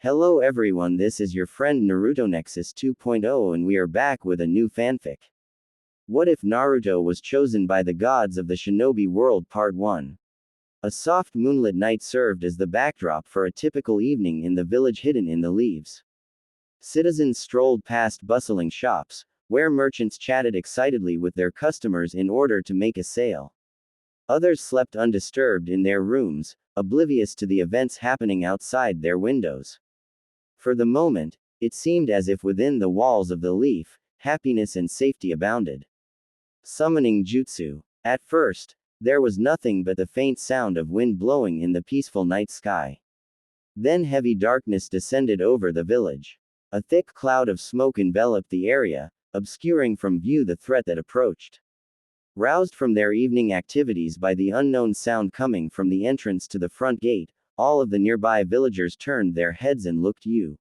Hello everyone, this is your friend Naruto Nexus 2.0 and we are back with a new fanfic. What if Naruto was chosen by the gods of the Shinobi world Part 1? A soft moonlit night served as the backdrop for a typical evening in the village hidden in the leaves. Citizens strolled past bustling shops, where merchants chatted excitedly with their customers in order to make a sale. Others slept undisturbed in their rooms, oblivious to the events happening outside their windows. For the moment, it seemed as if within the walls of the leaf, happiness and safety abounded. Summoning jutsu. At first, there was nothing but the faint sound of wind blowing in the peaceful night sky. Then heavy darkness descended over the village. A thick cloud of smoke enveloped the area, obscuring from view the threat that approached. Roused from their evening activities by the unknown sound coming from the entrance to the front gate, all of the nearby villagers turned their heads and looked to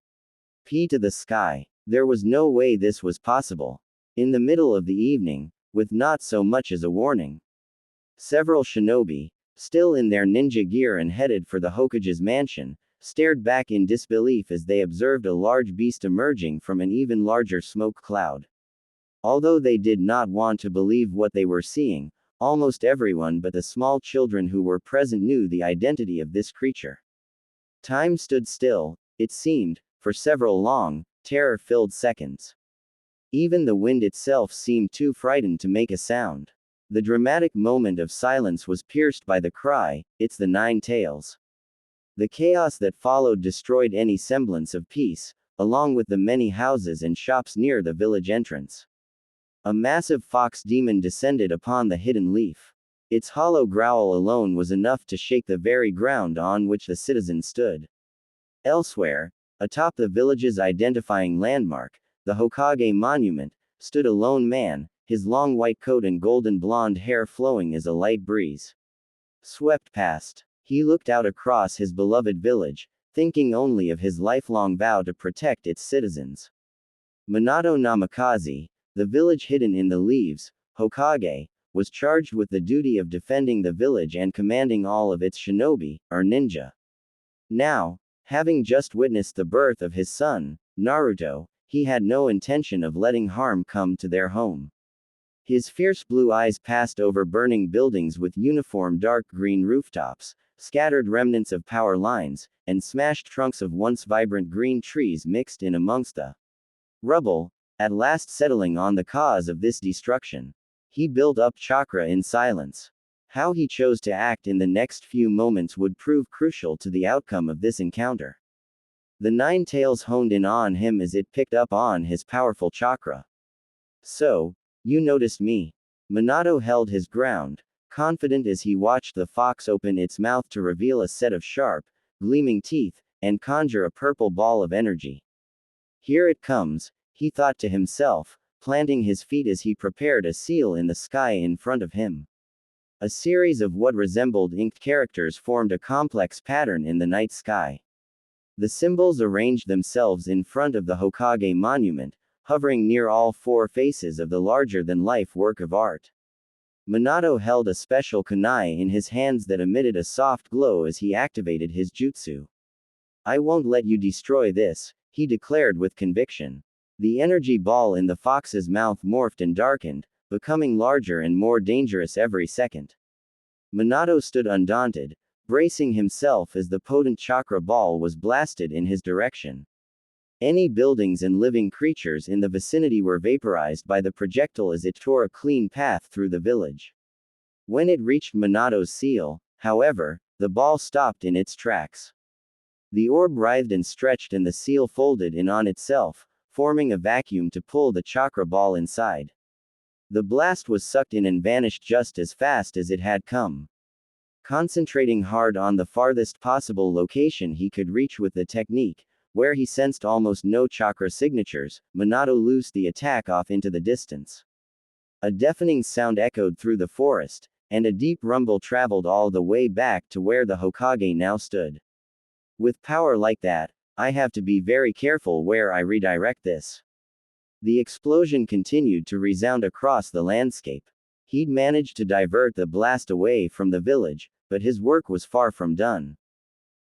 the sky. There was no way this was possible. In the middle of the evening, with not so much as a warning. Several shinobi, still in their ninja gear and headed for the Hokage's mansion, stared back in disbelief as they observed a large beast emerging from an even larger smoke cloud. Although they did not want to believe what they were seeing, almost everyone but the small children who were present knew the identity of this creature. Time stood still, it seemed, for several long, terror-filled seconds. Even the wind itself seemed too frightened to make a sound. The dramatic moment of silence was pierced by the cry, "It's the Nine Tails." The chaos that followed destroyed any semblance of peace, along with the many houses and shops near the village entrance. A massive fox demon descended upon the hidden leaf. Its hollow growl alone was enough to shake the very ground on which the citizens stood. Elsewhere, atop the village's identifying landmark, the Hokage monument, stood a lone man, his long white coat and golden blonde hair flowing as a light breeze swept past. He looked out across his beloved village, thinking only of his lifelong vow to protect its citizens. Minato Namikaze, the village hidden in the leaves, Hokage, was charged with the duty of defending the village and commanding all of its shinobi, or ninja. Now, having just witnessed the birth of his son, Naruto, he had no intention of letting harm come to their home. His fierce blue eyes passed over burning buildings with uniform dark green rooftops, scattered remnants of power lines, and smashed trunks of once vibrant green trees mixed in amongst the rubble, at last settling on the cause of this destruction. He built up chakra in silence. How he chose to act in the next few moments would prove crucial to the outcome of this encounter. The Nine Tails honed in on him as it picked up on his powerful chakra. "So, you noticed me." Minato held his ground, confident as he watched the fox open its mouth to reveal a set of sharp, gleaming teeth, and conjure a purple ball of energy. "Here it comes," he thought to himself, planting his feet as he prepared a seal in the sky in front of him. A series of what resembled inked characters formed a complex pattern in the night sky. The symbols arranged themselves in front of the Hokage monument, hovering near all four faces of the larger-than-life work of art. Minato held a special kunai in his hands that emitted a soft glow as he activated his jutsu. "I won't let you destroy this," he declared with conviction. The energy ball in the fox's mouth morphed and darkened, becoming larger and more dangerous every second. Minato stood undaunted, bracing himself as the potent chakra ball was blasted in his direction. Any buildings and living creatures in the vicinity were vaporized by the projectile as it tore a clean path through the village. When it reached Minato's seal, however, the ball stopped in its tracks. The orb writhed and stretched and the seal folded in on itself, forming a vacuum to pull the chakra ball inside. The blast was sucked in and vanished just as fast as it had come. Concentrating hard on the farthest possible location he could reach with the technique, where he sensed almost no chakra signatures, Minato loosed the attack off into the distance. A deafening sound echoed through the forest, and a deep rumble traveled all the way back to where the Hokage now stood. With power like that, I have to be very careful where I redirect this. The explosion continued to resound across the landscape. He'd managed to divert the blast away from the village, but his work was far from done.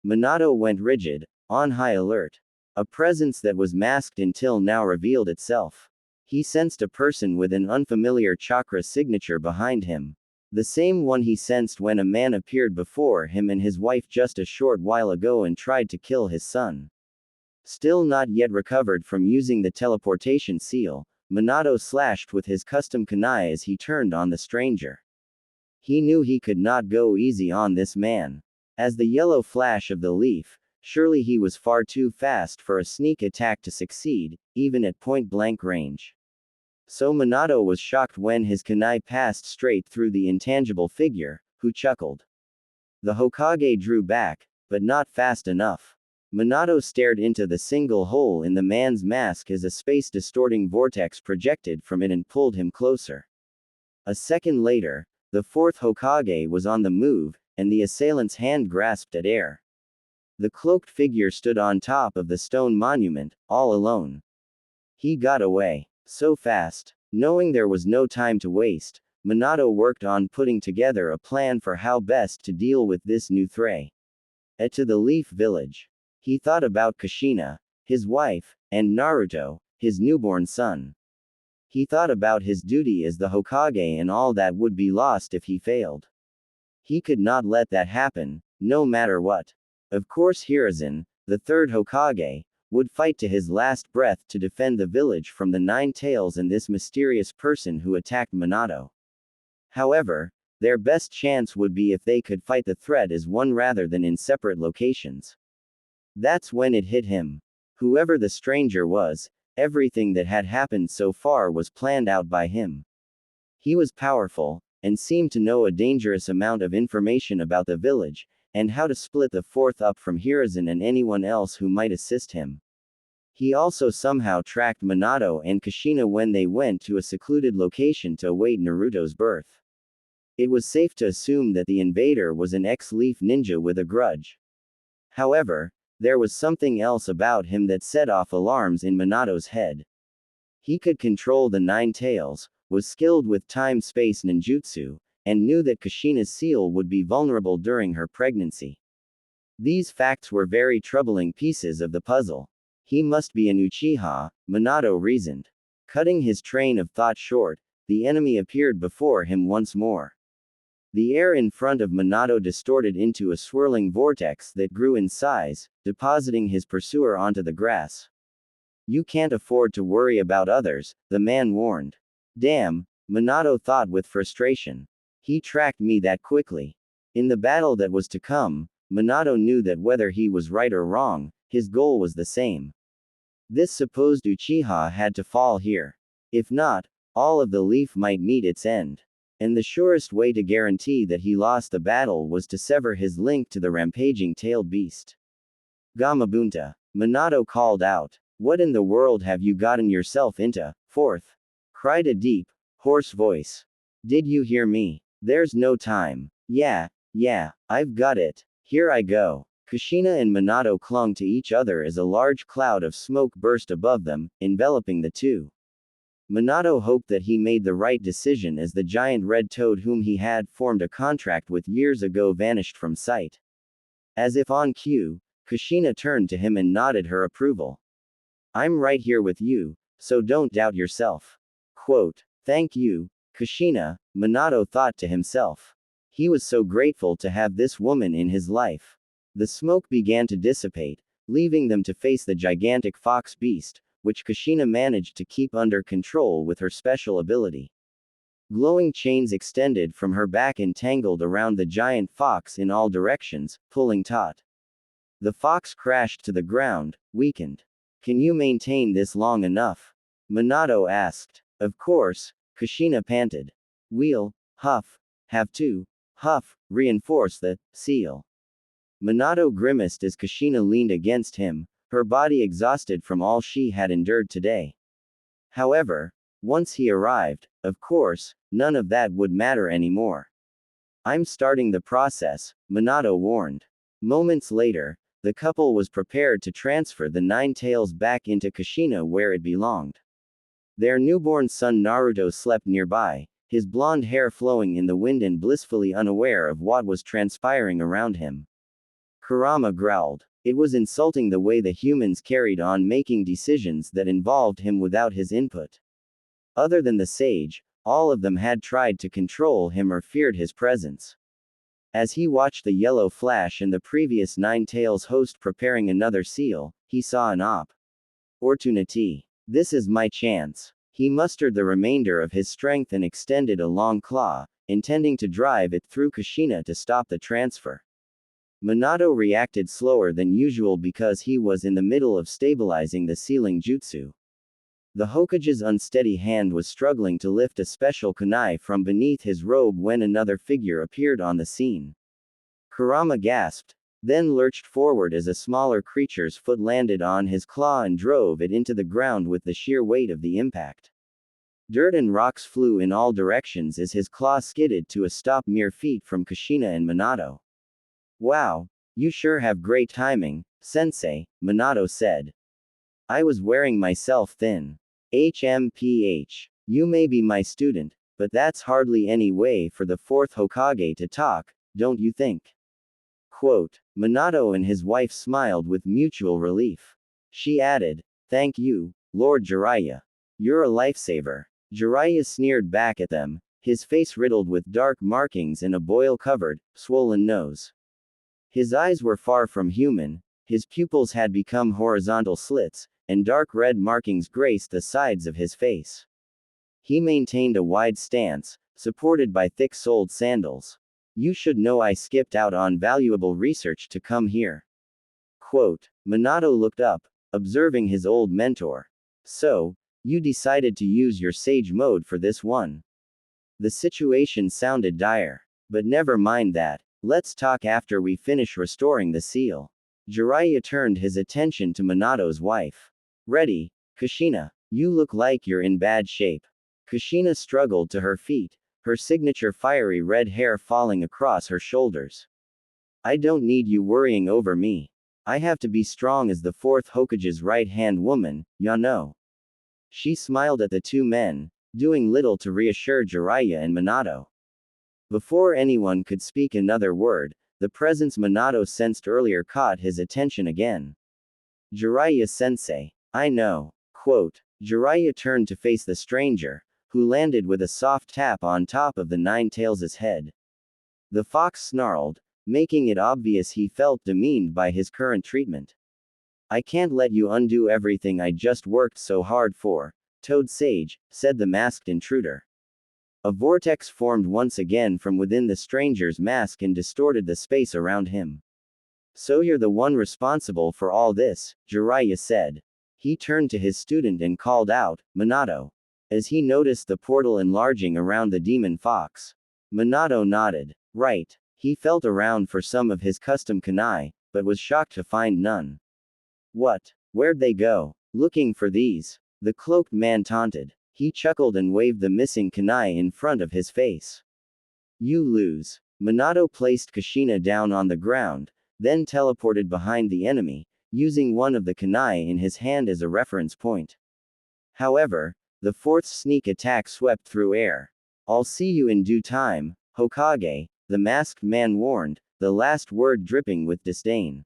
Minato went rigid, on high alert. A presence that was masked until now revealed itself. He sensed a person with an unfamiliar chakra signature behind him. The same one he sensed when a man appeared before him and his wife just a short while ago and tried to kill his son. Still not yet recovered from using the teleportation seal, Minato slashed with his custom kunai as he turned on the stranger. He knew he could not go easy on this man. As the yellow flash of the leaf, surely he was far too fast for a sneak attack to succeed, even at point-blank range. So Minato was shocked when his kunai passed straight through the intangible figure, who chuckled. The Hokage drew back, but not fast enough. Minato stared into the single hole in the man's mask as a space-distorting vortex projected from it and pulled him closer. A second later, the fourth Hokage was on the move, and the assailant's hand grasped at air. The cloaked figure stood on top of the stone monument, all alone. He got away. So fast. Knowing there was no time to waste, Minato worked on putting together a plan for how best to deal with this new threat. To the Leaf Village. He thought about Kushina, his wife, and Naruto, his newborn son. He thought about his duty as the Hokage and all that would be lost if he failed. He could not let that happen, no matter what. Of course Hiruzen, the third Hokage, would fight to his last breath to defend the village from the Nine Tails and this mysterious person who attacked Minato. However, their best chance would be if they could fight the threat as one rather than in separate locations. That's when it hit him. Whoever the stranger was, everything that had happened so far was planned out by him. He was powerful, and seemed to know a dangerous amount of information about the village, and how to split the fourth up from Hiruzen and anyone else who might assist him. He also somehow tracked Minato and Kushina when they went to a secluded location to await Naruto's birth. It was safe to assume that the invader was an ex-Leaf ninja with a grudge. However, there was something else about him that set off alarms in Minato's head. He could control the Nine Tails, was skilled with time-space ninjutsu, and knew that Kushina's seal would be vulnerable during her pregnancy. These facts were very troubling pieces of the puzzle. He must be an Uchiha, Minato reasoned. Cutting his train of thought short, the enemy appeared before him once more. The air in front of Minato distorted into a swirling vortex that grew in size, depositing his pursuer onto the grass. You can't afford to worry about others, the man warned. Damn, Minato thought with frustration. He tracked me that quickly. In the battle that was to come, Minato knew that whether he was right or wrong, his goal was the same. This supposed Uchiha had to fall here. If not, all of the Leaf might meet its end. And the surest way to guarantee that he lost the battle was to sever his link to the rampaging tailed beast. Gamabunta. Minato called out. What in the world have you gotten yourself into, fourth? Cried a deep, hoarse voice. Did you hear me? There's no time. Yeah, I've got it. Here I go. Kushina and Minato clung to each other as a large cloud of smoke burst above them, enveloping the two. Minato hoped that he made the right decision as the giant red toad whom he had formed a contract with years ago vanished from sight. As if on cue, Kushina turned to him and nodded her approval. I'm right here with you, so don't doubt yourself. Quote, thank you, Kushina, Minato thought to himself. He was so grateful to have this woman in his life. The smoke began to dissipate, leaving them to face the gigantic fox beast, which Kushina managed to keep under control with her special ability. Glowing chains extended from her back and tangled around the giant fox in all directions, pulling taut. The fox crashed to the ground, weakened. Can you maintain this long enough? Minato asked. Of course, Kushina panted. We'll, huff, have to, huff, reinforce the seal. Minato grimaced as Kushina leaned against him, her body exhausted from all she had endured today. However, once he arrived, of course, none of that would matter anymore. I'm starting the process, Minato warned. Moments later, the couple was prepared to transfer the Nine Tails back into Kushina where it belonged. Their newborn son Naruto slept nearby, his blonde hair flowing in the wind and blissfully unaware of what was transpiring around him. Kurama growled. It was insulting the way the humans carried on making decisions that involved him without his input. Other than the sage, all of them had tried to control him or feared his presence. As he watched the yellow flash and the previous Nine Tails host preparing another seal, he saw an opportunity. This is my chance. He mustered the remainder of his strength and extended a long claw, intending to drive it through Kushina to stop the transfer. Minato reacted slower than usual because he was in the middle of stabilizing the sealing jutsu. The Hokage's unsteady hand was struggling to lift a special kunai from beneath his robe when another figure appeared on the scene. Kurama gasped, then lurched forward as a smaller creature's foot landed on his claw and drove it into the ground with the sheer weight of the impact. Dirt and rocks flew in all directions as his claw skidded to a stop mere feet from Kushina and Minato. Wow, you sure have great timing, sensei, Minato said. I was wearing myself thin. HMPH. You may be my student, but that's hardly any way for the fourth Hokage to talk, don't you think? Quote. Minato and his wife smiled with mutual relief. She added, Thank you, Lord Jiraiya. You're a lifesaver. Jiraiya sneered back at them, his face riddled with dark markings and a boil-covered, swollen nose. His eyes were far from human, his pupils had become horizontal slits, and dark red markings graced the sides of his face. He maintained a wide stance, supported by thick-soled sandals. You should know I skipped out on valuable research to come here. Quote. Minato looked up, observing his old mentor. So, you decided to use your sage mode for this one. The situation sounded dire. But never mind that, let's talk after we finish restoring the seal. Jiraiya turned his attention to Minato's wife. Ready, Kushina, you look like you're in bad shape. Kushina struggled to her feet, her signature fiery red hair falling across her shoulders. I don't need you worrying over me. I have to be strong as the fourth Hokage's right-hand woman, ya know. She smiled at the two men, doing little to reassure Jiraiya and Minato. Before anyone could speak another word, the presence Minato sensed earlier caught his attention again. Jiraiya-sensei. I know. Quote. Jiraiya turned to face the stranger, who landed with a soft tap on top of the Nine Tails' head. The fox snarled, making it obvious he felt demeaned by his current treatment. I can't let you undo everything I just worked so hard for, Toad Sage, said the masked intruder. A vortex formed once again from within the stranger's mask and distorted the space around him. So you're the one responsible for all this, Jiraiya said. He turned to his student and called out, Minato. As he noticed the portal enlarging around the demon fox. Minato nodded. Right. He felt around for some of his custom kunai, but was shocked to find none. What? Where'd they go? Looking for these? The cloaked man taunted. He chuckled and waved the missing kunai in front of his face. You lose. Minato placed Kushina down on the ground, then teleported behind the enemy, using one of the kunai in his hand as a reference point. However, the fourth sneak attack swept through air. I'll see you in due time, Hokage, the masked man warned, the last word dripping with disdain.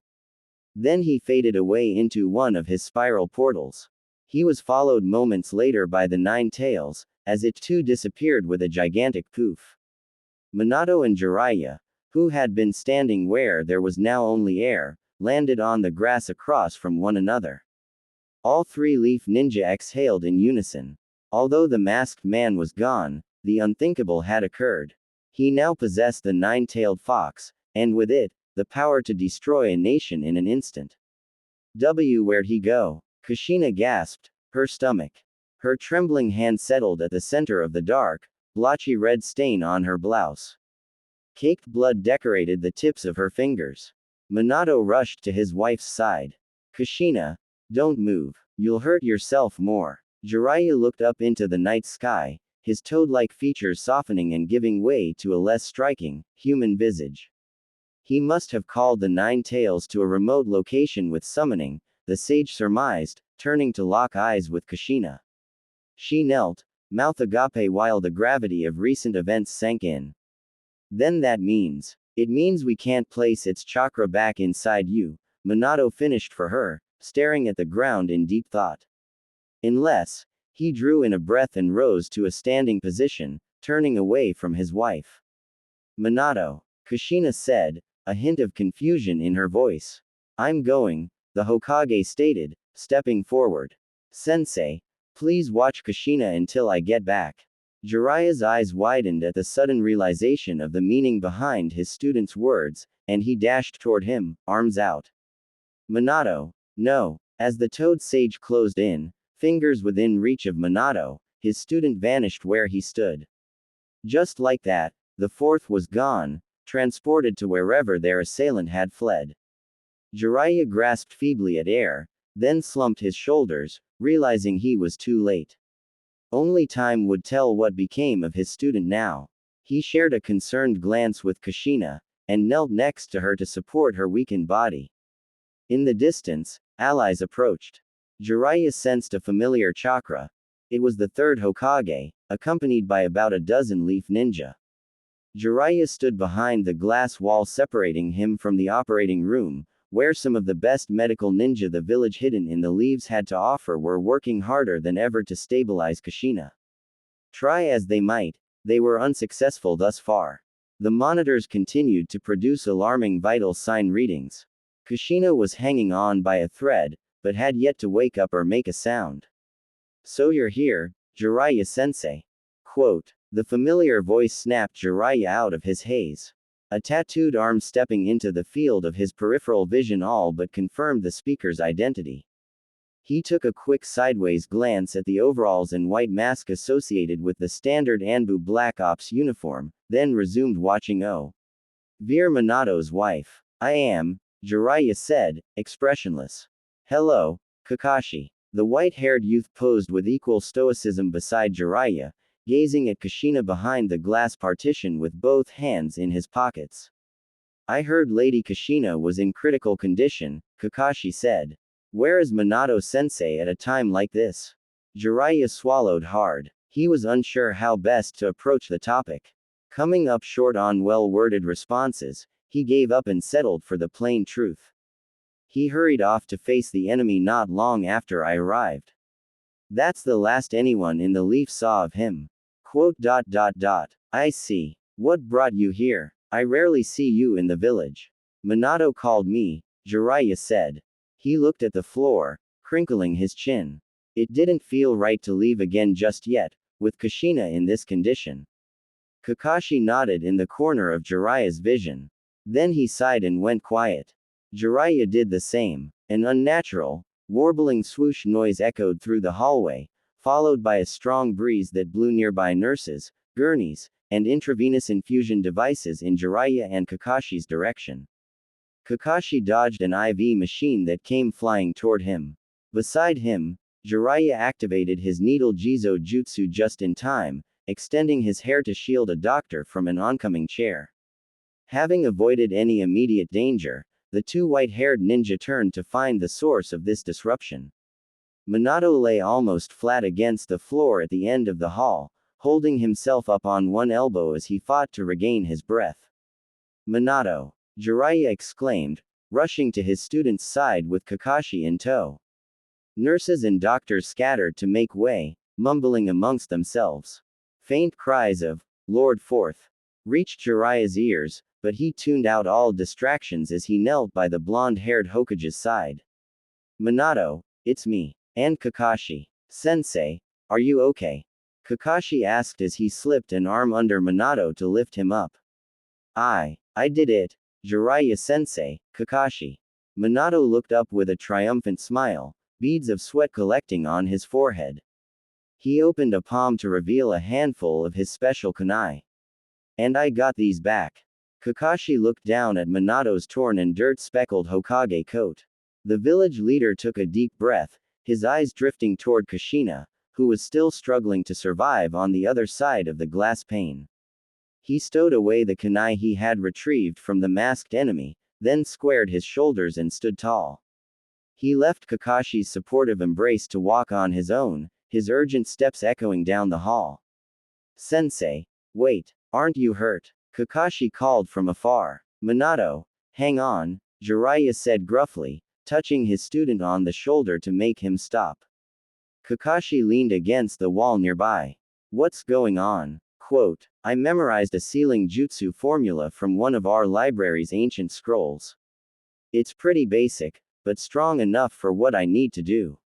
Then he faded away into one of his spiral portals. He was followed moments later by the Nine Tails, as it too disappeared with a gigantic poof. Minato and Jiraiya, who had been standing where there was now only air, landed on the grass across from one another. All three Leaf Ninja exhaled in unison. Although the masked man was gone, the unthinkable had occurred. He now possessed the nine-tailed fox, and with it, the power to destroy a nation in an instant. Where'd he go? Kushina gasped, her stomach. Her trembling hand settled at the center of the dark, blotchy red stain on her blouse. Caked blood decorated the tips of her fingers. Minato rushed to his wife's side. Kushina, don't move. You'll hurt yourself more. Jiraiya looked up into the night sky, his toad-like features softening and giving way to a less striking, human visage. He must have called the Nine Tails to a remote location with summoning, the sage surmised, turning to lock eyes with Kushina. She knelt, mouth agape while the gravity of recent events sank in. Then it means we can't place its chakra back inside you, Minato finished for her, staring at the ground in deep thought. Unless, he drew in a breath and rose to a standing position, turning away from his wife. Minato, Kushina said, a hint of confusion in her voice. I'm going, the Hokage stated, stepping forward. Sensei, please watch Kushina until I get back. Jiraiya's eyes widened at the sudden realization of the meaning behind his student's words, and he dashed toward him, arms out. Minato, no. As the Toad Sage closed in, fingers within reach of Minato, his student vanished where he stood. Just like that, the fourth was gone, transported to wherever their assailant had fled. Jiraiya grasped feebly at air, then slumped his shoulders, realizing he was too late. Only time would tell what became of his student now. He shared a concerned glance with Kushina, and knelt next to her to support her weakened body. In the distance, allies approached. Jiraiya sensed a familiar chakra. It was the third Hokage, accompanied by about a dozen leaf ninja. Jiraiya stood behind the glass wall separating him from the operating room, where some of the best medical ninja the village hidden in the leaves had to offer were working harder than ever to stabilize Kushina. Try as they might, they were unsuccessful thus far. The monitors continued to produce alarming vital sign readings. Kushina was hanging on by a thread, but had yet to wake up or make a sound. So you're here, Jiraiya-sensei. Quote. The familiar voice snapped Jiraiya out of his haze. A tattooed arm stepping into the field of his peripheral vision all but confirmed the speaker's identity. He took a quick sideways glance at the overalls and white mask associated with the standard Anbu Black Ops uniform, then resumed watching Veer Minato's wife. I am, Jiraiya said, expressionless. Hello, Kakashi. The white-haired youth posed with equal stoicism beside Jiraiya, gazing at Kushina behind the glass partition with both hands in his pockets. I heard Lady Kushina was in critical condition, Kakashi said. Where is Minato-sensei at a time like this? Jiraiya swallowed hard. He was unsure how best to approach the topic. Coming up short on well-worded responses, he gave up and settled for the plain truth. He hurried off to face the enemy not long after I arrived. That's the last anyone in the leaf saw of him. Quote. I see. What brought you here? I rarely see you in the village. Minato called me, Jiraiya said. He looked at the floor, crinkling his chin. It didn't feel right to leave again just yet, with Kushina in this condition. Kakashi nodded in the corner of Jiraiya's vision. Then he sighed and went quiet. Jiraiya did the same. An unnatural, warbling swoosh noise echoed through the hallway, followed by a strong breeze that blew nearby nurses, gurneys, and intravenous infusion devices in Jiraiya and Kakashi's direction. Kakashi dodged an IV machine that came flying toward him. Beside him, Jiraiya activated his needle Jizo Jutsu just in time, extending his hair to shield a doctor from an oncoming chair. Having avoided any immediate danger, the two white-haired ninja turned to find the source of this disruption. Minato lay almost flat against the floor at the end of the hall, holding himself up on one elbow as he fought to regain his breath. Minato! Jiraiya exclaimed, rushing to his student's side with Kakashi in tow. Nurses and doctors scattered to make way, mumbling amongst themselves. Faint cries of, Lord Fourth, reached Jiraiya's ears, but he tuned out all distractions as he knelt by the blonde-haired Hokage's side. Minato, it's me. And Kakashi. Sensei, are you okay? Kakashi asked as he slipped an arm under Minato to lift him up. I did it. Jiraiya-sensei, Kakashi. Minato looked up with a triumphant smile, beads of sweat collecting on his forehead. He opened a palm to reveal a handful of his special kunai. And I got these back. Kakashi looked down at Minato's torn and dirt-speckled Hokage coat. The village leader took a deep breath, his eyes drifting toward Kushina, who was still struggling to survive on the other side of the glass pane. He stowed away the kunai he had retrieved from the masked enemy, then squared his shoulders and stood tall. He left Kakashi's supportive embrace to walk on his own, his urgent steps echoing down the hall. Sensei, wait, aren't you hurt? Kakashi called from afar. Minato, hang on, Jiraiya said gruffly, touching his student on the shoulder to make him stop. Kakashi leaned against the wall nearby. What's going on? Quote, I memorized a sealing jutsu formula from one of our library's ancient scrolls. It's pretty basic, but strong enough for what I need to do.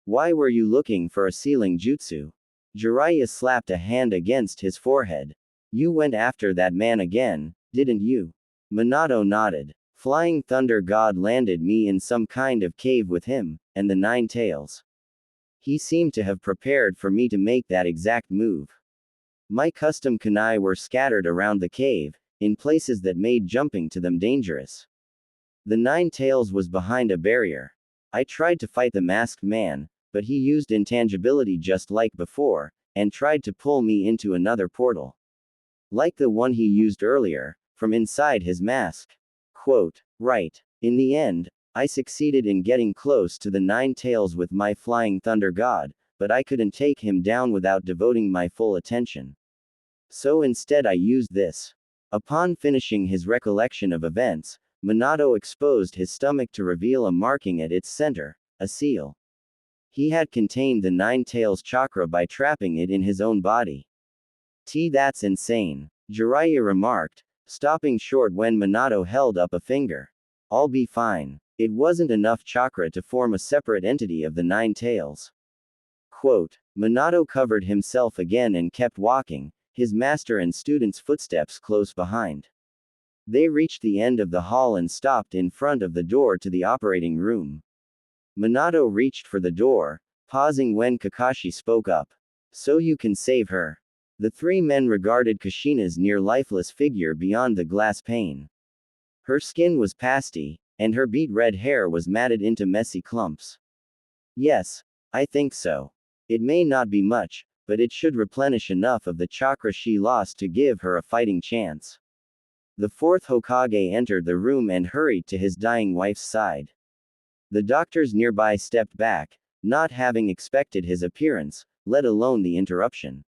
Why were you looking for a sealing jutsu? Jiraiya slapped a hand against his forehead. You went after that man again, didn't you? Minato nodded. Flying Thunder God landed me in some kind of cave with him, and the Nine Tails. He seemed to have prepared for me to make that exact move. My custom kunai were scattered around the cave, in places that made jumping to them dangerous. The Nine Tails was behind a barrier. I tried to fight the masked man, but he used intangibility just like before, and tried to pull me into another portal. Like the one he used earlier, from inside his mask. Quote, right. In the end, I succeeded in getting close to the Nine Tails with my Flying Thunder God, but I couldn't take him down without devoting my full attention. So instead I used this. Upon finishing his recollection of events, Minato exposed his stomach to reveal a marking at its center, a seal. He had contained the Nine Tails chakra by trapping it in his own body. That's insane, Jiraiya remarked, stopping short when Minato held up a finger. I'll be fine. It wasn't enough chakra to form a separate entity of the Nine Tails. Quote, Minato covered himself again and kept walking, his master and student's footsteps close behind. They reached the end of the hall and stopped in front of the door to the operating room. Minato reached for the door, pausing when Kakashi spoke up. So you can save her. The three men regarded Kushina's near-lifeless figure beyond the glass pane. Her skin was pasty, and her beet red hair was matted into messy clumps. Yes, I think so. It may not be much, but it should replenish enough of the chakra she lost to give her a fighting chance. The fourth Hokage entered the room and hurried to his dying wife's side. The doctors nearby stepped back, not having expected his appearance, let alone the interruption.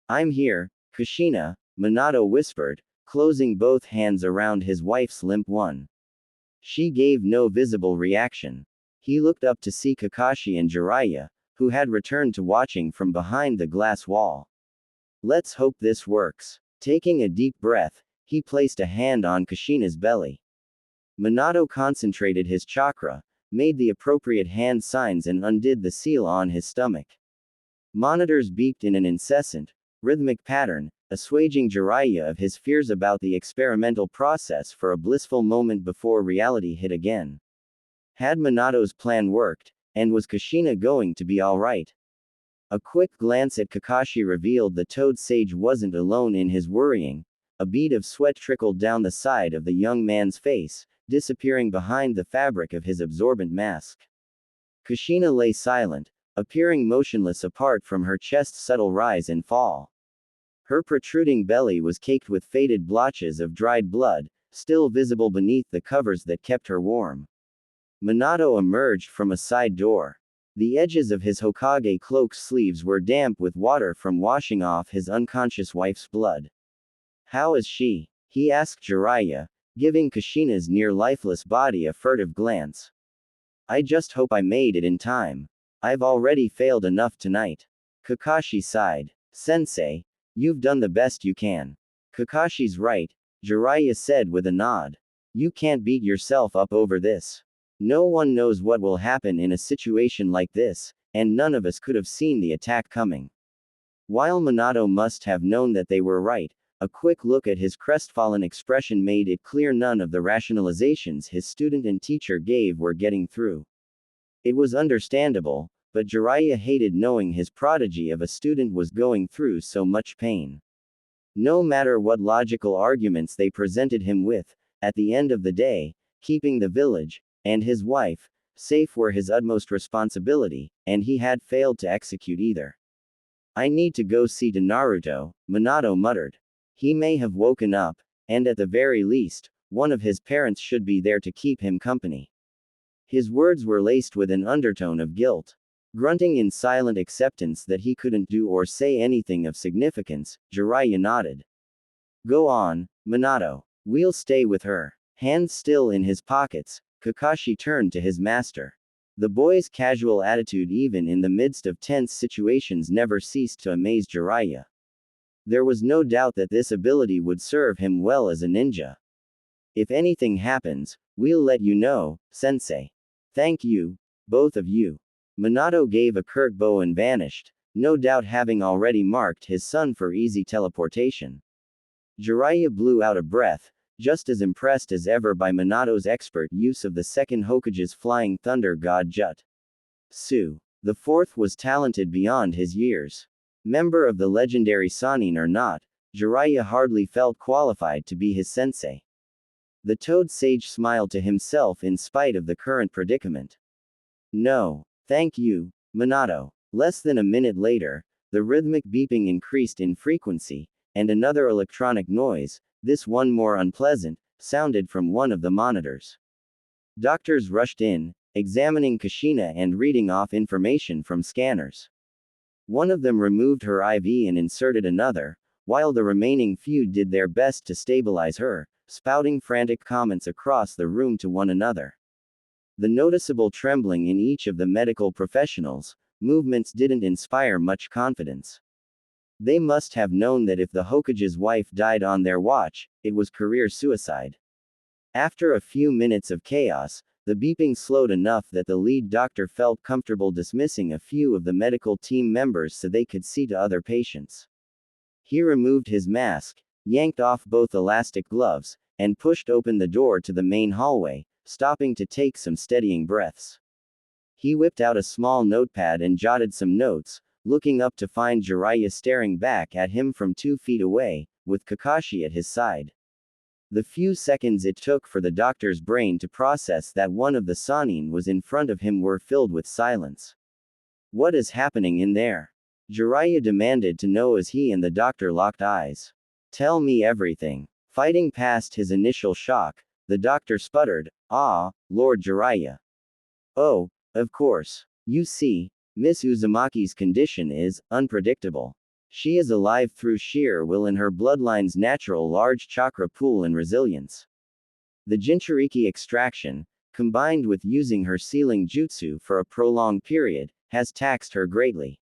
I'm here, Kushina, Minato whispered, closing both hands around his wife's limp one. She gave no visible reaction. He looked up to see Kakashi and Jiraiya, who had returned to watching from behind the glass wall. Let's hope this works. Taking a deep breath, he placed a hand on Kushina's belly. Minato concentrated his chakra, made the appropriate hand signs and undid the seal on his stomach. Monitors beeped in an incessant, rhythmic pattern, assuaging Jiraiya of his fears about the experimental process for a blissful moment before reality hit again. Had Minato's plan worked, and was Kushina going to be alright? A quick glance at Kakashi revealed the Toad Sage wasn't alone in his worrying. A bead of sweat trickled down the side of the young man's face, disappearing behind the fabric of his absorbent mask. Kushina lay silent, appearing motionless apart from her chest's subtle rise and fall. Her protruding belly was caked with faded blotches of dried blood, still visible beneath the covers that kept her warm. Minato emerged from a side door. The edges of his Hokage cloak's sleeves were damp with water from washing off his unconscious wife's blood. How is she? He asked Jiraiya, giving Kushina's near-lifeless body a furtive glance. I just hope I made it in time. I've already failed enough tonight. Kakashi sighed. Sensei, you've done the best you can. Kakashi's right, Jiraiya said with a nod. You can't beat yourself up over this. No one knows what will happen in a situation like this, and none of us could have seen the attack coming. While Minato must have known that they were right, a quick look at his crestfallen expression made it clear none of the rationalizations his student and teacher gave were getting through. It was understandable, but Jiraiya hated knowing his prodigy of a student was going through so much pain. No matter what logical arguments they presented him with, at the end of the day, keeping the village, and his wife, safe were his utmost responsibility, and he had failed to execute either. I need to go see to Naruto, Minato muttered. He may have woken up, and at the very least, one of his parents should be there to keep him company. His words were laced with an undertone of guilt. Grunting in silent acceptance that he couldn't do or say anything of significance, Jiraiya nodded. Go on, Minato. We'll stay with her. Hands still in his pockets, Kakashi turned to his master. The boy's casual attitude even in the midst of tense situations never ceased to amaze Jiraiya. There was no doubt that this ability would serve him well as a ninja. If anything happens, we'll let you know, sensei. Thank you, both of you. Minato gave a curt bow and vanished, no doubt having already marked his son for easy teleportation. Jiraiya blew out a breath, just as impressed as ever by Minato's expert use of the second Hokage's flying thunder god Jutsu. The fourth was talented beyond his years. Member of the legendary Sannin or not, Jiraiya hardly felt qualified to be his sensei. The Toad Sage smiled to himself in spite of the current predicament. No, thank you, Minato. Less than a minute later, the rhythmic beeping increased in frequency, and another electronic noise, this one more unpleasant, sounded from one of the monitors. Doctors rushed in, examining Kushina and reading off information from scanners. One of them removed her IV and inserted another, while the remaining few did their best to stabilize her, spouting frantic comments across the room to one another. The noticeable trembling in each of the medical professionals' movements didn't inspire much confidence. They must have known that if the Hokage's wife died on their watch, it was career suicide. After a few minutes of chaos, the beeping slowed enough that the lead doctor felt comfortable dismissing a few of the medical team members so they could see to other patients. He removed his mask, yanked off both elastic gloves, and pushed open the door to the main hallway, stopping to take some steadying breaths. He whipped out a small notepad and jotted some notes, looking up to find Jiraiya staring back at him from 2 feet away, with Kakashi at his side. The few seconds it took for the doctor's brain to process that one of the Sannin was in front of him were filled with silence. What is happening in there? Jiraiya demanded to know as he and the doctor locked eyes. Tell me everything. Fighting past his initial shock, the doctor sputtered, Lord Jiraiya. Oh, of course. You see, Miss Uzumaki's condition is unpredictable. She is alive through sheer will and her bloodline's natural large chakra pool and resilience. The Jinchuriki extraction, combined with using her sealing jutsu for a prolonged period, has taxed her greatly.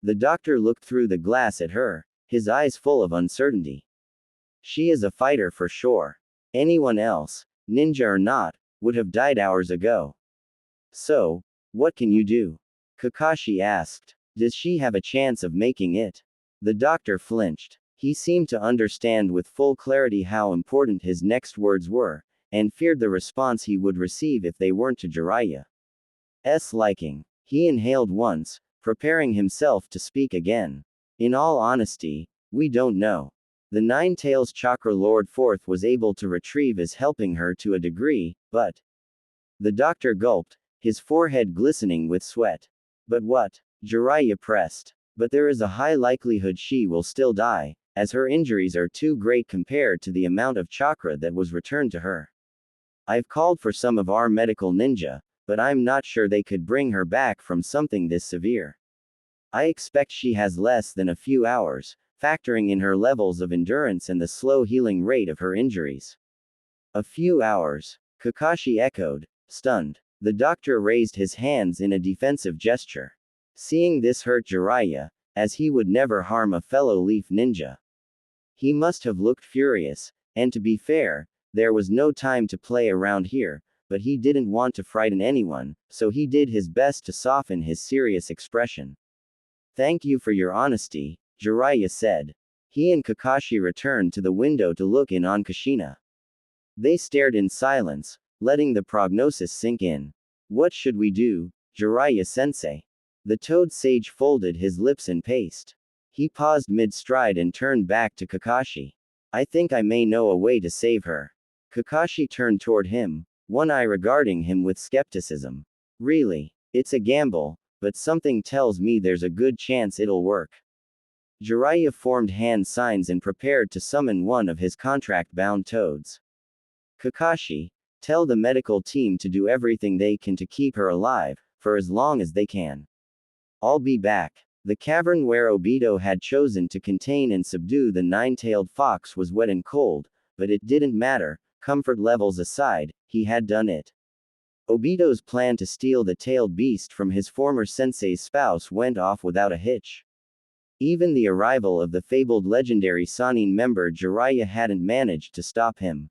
The doctor looked through the glass at her, his eyes full of uncertainty. She is a fighter for sure. Anyone else, ninja or not, would have died hours ago. So, what can you do? Kakashi asked. Does she have a chance of making it? The doctor flinched. He seemed to understand with full clarity how important his next words were, and feared the response he would receive if they weren't to Jiraiya's liking. He inhaled once, preparing himself to speak again. In all honesty, we don't know. The Nine Tails Chakra Lord Fourth was able to retrieve as helping her to a degree, but... The doctor gulped, his forehead glistening with sweat. But what? Jiraiya pressed. But there is a high likelihood she will still die, as her injuries are too great compared to the amount of chakra that was returned to her. I've called for some of our medical ninja, but I'm not sure they could bring her back from something this severe. I expect she has less than a few hours, factoring in her levels of endurance and the slow healing rate of her injuries. A few hours, Kakashi echoed, stunned. The doctor raised his hands in a defensive gesture. Seeing this hurt Jiraiya, as he would never harm a fellow leaf ninja. He must have looked furious, and to be fair, there was no time to play around here, but he didn't want to frighten anyone, so he did his best to soften his serious expression. Thank you for your honesty, Jiraiya said. He and Kakashi returned to the window to look in on Kushina. They stared in silence, letting the prognosis sink in. What should we do, Jiraiya-sensei? The Toad Sage folded his lips and paced. He paused mid-stride and turned back to Kakashi. I think I may know a way to save her. Kakashi turned toward him, one eye regarding him with skepticism. Really? It's a gamble, but something tells me there's a good chance it'll work. Jiraiya formed hand signs and prepared to summon one of his contract-bound toads. Kakashi, tell the medical team to do everything they can to keep her alive, for as long as they can. I'll be back. The cavern where Obito had chosen to contain and subdue the nine-tailed fox was wet and cold, but it didn't matter, comfort levels aside, he had done it. Obito's plan to steal the tailed beast from his former sensei's spouse went off without a hitch. Even the arrival of the fabled legendary Sannin member Jiraiya hadn't managed to stop him.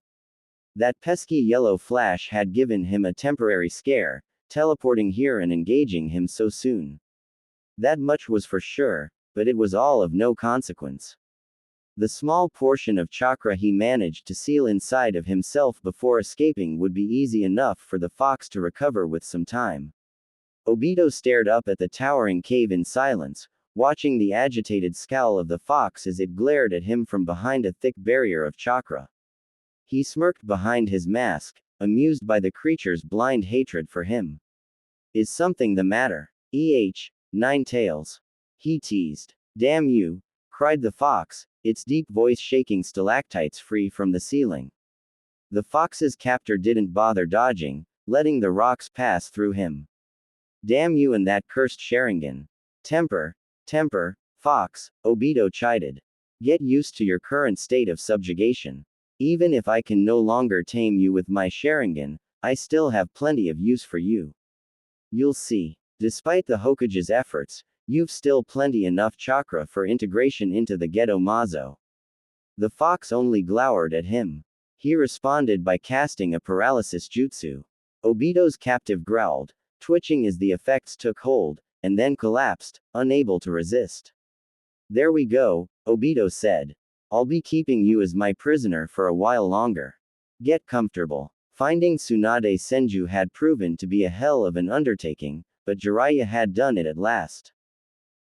That pesky yellow flash had given him a temporary scare, teleporting here and engaging him so soon. That much was for sure, but it was all of no consequence. The small portion of chakra he managed to seal inside of himself before escaping would be easy enough for the fox to recover with some time. Obito stared up at the towering cave in silence, watching the agitated scowl of the fox as it glared at him from behind a thick barrier of chakra. He smirked behind his mask, amused by the creature's blind hatred for him. Is something the matter? Nine tails. He teased. Damn you, cried the fox, its deep voice shaking stalactites free from the ceiling. The fox's captor didn't bother dodging, letting the rocks pass through him. Damn you and that cursed Sharingan. Temper, fox, Obito chided. Get used to your current state of subjugation. Even if I can no longer tame you with my Sharingan, I still have plenty of use for you. You'll see. Despite the Hokage's efforts, you've still plenty enough chakra for integration into the Gedo Mazo. The fox only glowered at him. He responded by casting a paralysis jutsu. Obito's captive growled, twitching as the effects took hold, and then collapsed, unable to resist. There we go, Obito said. I'll be keeping you as my prisoner for a while longer. Get comfortable. Finding Tsunade Senju had proven to be a hell of an undertaking, but Jiraiya had done it at last.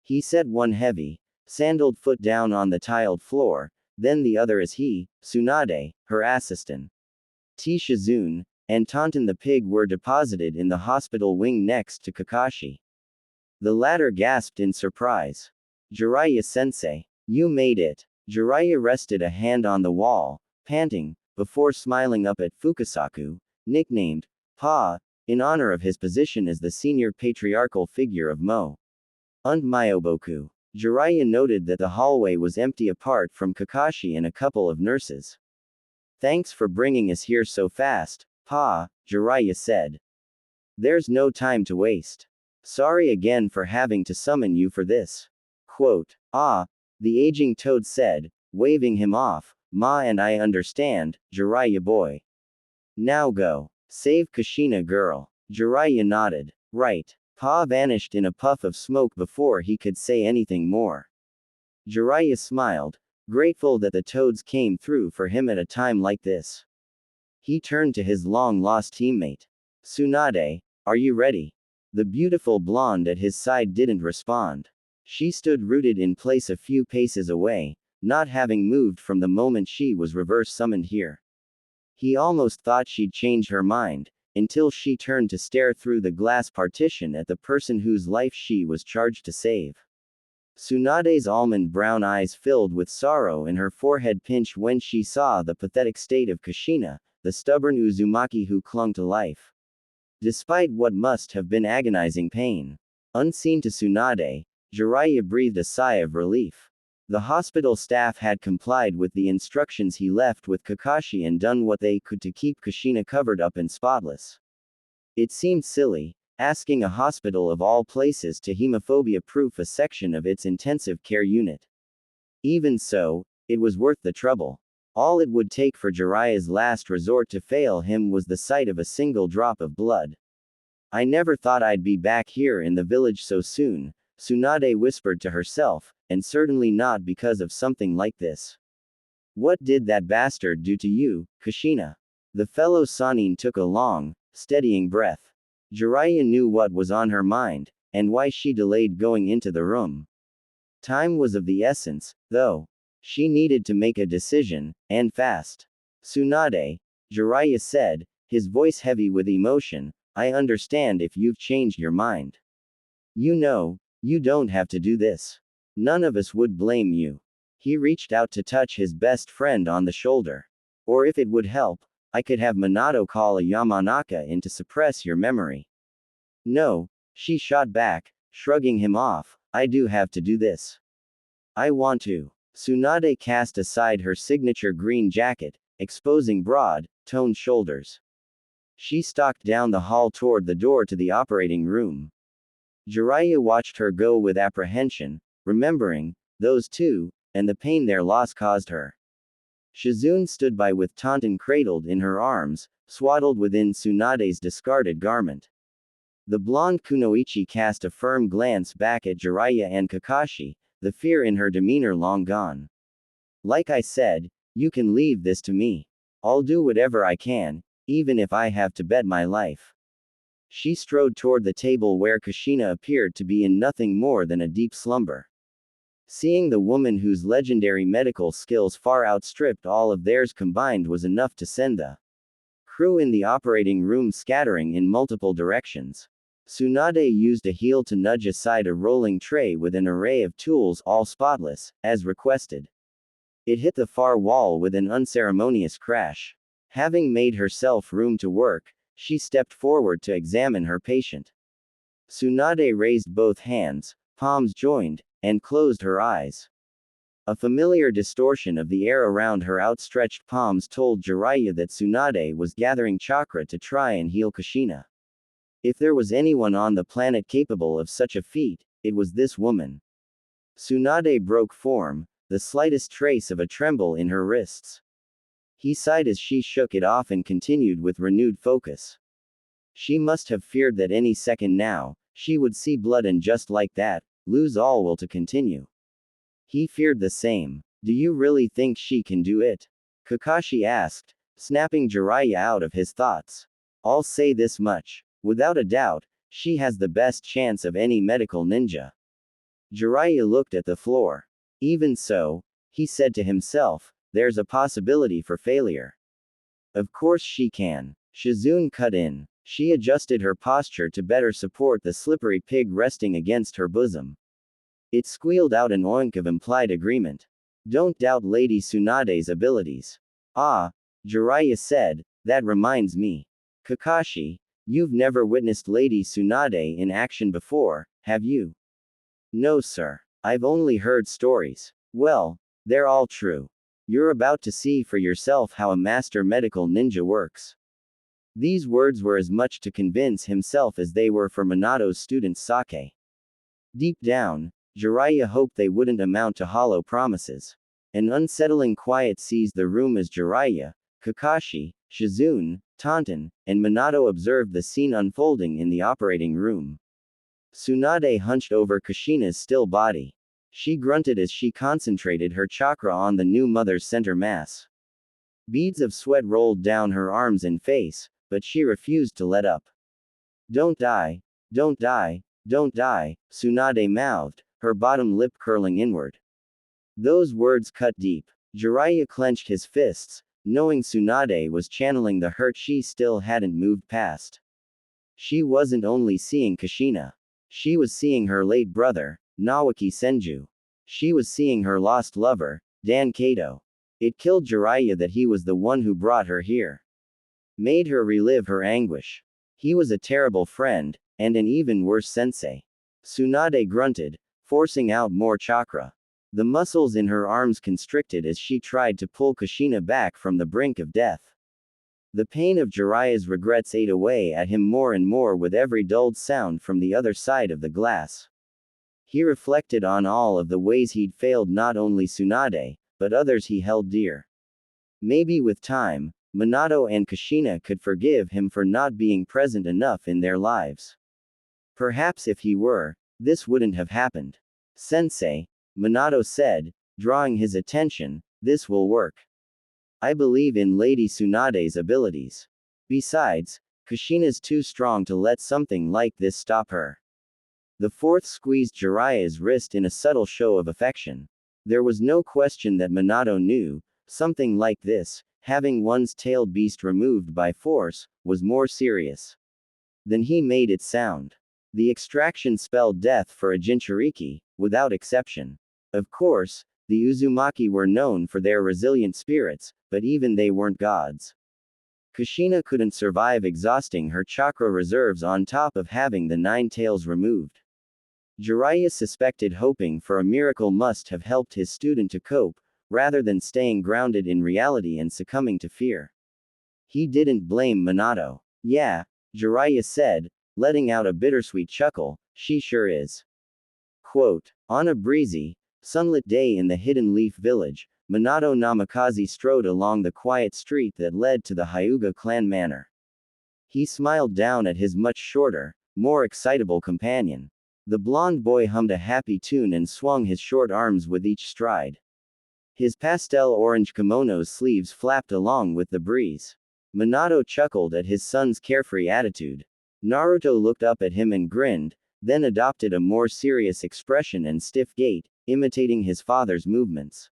He set one heavy, sandaled foot down on the tiled floor, then the other as he, Tsunade, her assistant, Shizune, and Taunton the pig were deposited in the hospital wing next to Kakashi. The latter gasped in surprise. Jiraiya-sensei, you made it. Jiraiya rested a hand on the wall, panting, before smiling up at Fukasaku, nicknamed Pa, in honor of his position as the senior patriarchal figure of Mo. Und Myoboku. Jiraiya noted that the hallway was empty apart from Kakashi and a couple of nurses. Thanks for bringing us here so fast, Pa, Jiraiya said. There's no time to waste. Sorry again for having to summon you for this. Quote, the aging toad said, waving him off, Ma and I understand, Jiraiya boy. Now go. Save Kushina girl. Jiraiya nodded. Right. Pa vanished in a puff of smoke before he could say anything more. Jiraiya smiled, grateful that the toads came through for him at a time like this. He turned to his long-lost teammate. Tsunade, are you ready? The beautiful blonde at his side didn't respond. She stood rooted in place a few paces away, not having moved from the moment she was reverse summoned here. He almost thought she'd change her mind, until she turned to stare through the glass partition at the person whose life she was charged to save. Tsunade's almond brown eyes filled with sorrow and her forehead pinched when she saw the pathetic state of Kushina, the stubborn Uzumaki who clung to life. Despite what must have been agonizing pain, unseen to Tsunade, Jiraiya breathed a sigh of relief. The hospital staff had complied with the instructions he left with Kakashi and done what they could to keep Kushina covered up and spotless. It seemed silly, asking a hospital of all places to hemophobia-proof a section of its intensive care unit. Even so, it was worth the trouble. All it would take for Jiraiya's last resort to fail him was the sight of a single drop of blood. I never thought I'd be back here in the village so soon, Tsunade whispered to herself, and certainly not because of something like this. What did that bastard do to you, Kushina? The fellow Sannin took a long, steadying breath. Jiraiya knew what was on her mind, and why she delayed going into the room. Time was of the essence, though. She needed to make a decision, and fast. Tsunade, Jiraiya said, his voice heavy with emotion, I understand if you've changed your mind. You know, you don't have to do this. None of us would blame you. He reached out to touch his best friend on the shoulder. Or if it would help, I could have Minato call a Yamanaka in to suppress your memory. No, she shot back, shrugging him off, I do have to do this. I want to. Tsunade cast aside her signature green jacket, exposing broad, toned shoulders. She stalked down the hall toward the door to the operating room. Jiraiya watched her go with apprehension, remembering those two, and the pain their loss caused her. Shizune stood by with Taunton cradled in her arms, swaddled within Tsunade's discarded garment. The blonde Kunoichi cast a firm glance back at Jiraiya and Kakashi, the fear in her demeanor long gone. Like I said, you can leave this to me. I'll do whatever I can, even if I have to bet my life. She strode toward the table where Kushina appeared to be in nothing more than a deep slumber. Seeing the woman whose legendary medical skills far outstripped all of theirs combined was enough to send the crew in the operating room scattering in multiple directions. Tsunade used a heel to nudge aside a rolling tray with an array of tools all spotless, as requested. It hit the far wall with an unceremonious crash. Having made herself room to work, she stepped forward to examine her patient. Tsunade raised both hands, palms joined, and closed her eyes. A familiar distortion of the air around her outstretched palms told Jiraiya that Tsunade was gathering chakra to try and heal Kushina. If there was anyone on the planet capable of such a feat, it was this woman. Tsunade broke form, the slightest trace of a tremble in her wrists. He sighed as she shook it off and continued with renewed focus. She must have feared that any second now, she would see blood and just like that, lose all will to continue. He feared the same. Do you really think she can do it? Kakashi asked, snapping Jiraiya out of his thoughts. I'll say this much. Without a doubt, she has the best chance of any medical ninja. Jiraiya looked at the floor. Even so, he said to himself, there's a possibility for failure. Of course she can. Shizune cut in. She adjusted her posture to better support the slippery pig resting against her bosom. It squealed out an oink of implied agreement. Don't doubt Lady Tsunade's abilities. Ah, Jiraiya said, that reminds me. Kakashi, you've never witnessed Lady Tsunade in action before, have you? No sir. I've only heard stories. Well, they're all true. You're about to see for yourself how a master medical ninja works. These words were as much to convince himself as they were for Minato's student Sake. Deep down, Jiraiya hoped they wouldn't amount to hollow promises. An unsettling quiet seized the room as Jiraiya, Kakashi, Shizune, Taunton, and Minato observed the scene unfolding in the operating room. Tsunade hunched over Kushina's still body. She grunted as she concentrated her chakra on the new mother's center mass. Beads of sweat rolled down her arms and face, but she refused to let up. Don't die, don't die, don't die, Tsunade mouthed, her bottom lip curling inward. Those words cut deep. Jiraiya clenched his fists, knowing Tsunade was channeling the hurt she still hadn't moved past. She wasn't only seeing Kushina. She was seeing her late brother, Nawaki Senju. She was seeing her lost lover, Dan Kato. It killed Jiraiya that he was the one who brought her here. Made her relive her anguish. He was a terrible friend, and an even worse sensei. Tsunade grunted, forcing out more chakra. The muscles in her arms constricted as she tried to pull Kushina back from the brink of death. The pain of Jiraiya's regrets ate away at him more and more with every dulled sound from the other side of the glass. He reflected on all of the ways he'd failed not only Tsunade, but others he held dear. Maybe with time, Minato and Kushina could forgive him for not being present enough in their lives. Perhaps if he were, this wouldn't have happened. Sensei, Minato said, drawing his attention, this will work. I believe in Lady Tsunade's abilities. Besides, Kushina's too strong to let something like this stop her. The fourth squeezed Jiraiya's wrist in a subtle show of affection. There was no question that Minato knew, something like this, having one's tailed beast removed by force, was more serious than he made it sound. The extraction spelled death for a Jinchuriki, without exception. Of course, the Uzumaki were known for their resilient spirits, but even they weren't gods. Kushina couldn't survive exhausting her chakra reserves on top of having the 9 tails removed. Jiraiya suspected hoping for a miracle must have helped his student to cope, rather than staying grounded in reality and succumbing to fear. He didn't blame Minato. Yeah, Jiraiya said, letting out a bittersweet chuckle, she sure is. Quote, on a breezy, sunlit day in the Hidden Leaf Village, Minato Namikaze strode along the quiet street that led to the Hyuga clan manor. He smiled down at his much shorter, more excitable companion. The blonde boy hummed a happy tune and swung his short arms with each stride. His pastel orange kimono's sleeves flapped along with the breeze. Minato chuckled at his son's carefree attitude. Naruto looked up at him and grinned, then adopted a more serious expression and stiff gait, imitating his father's movements.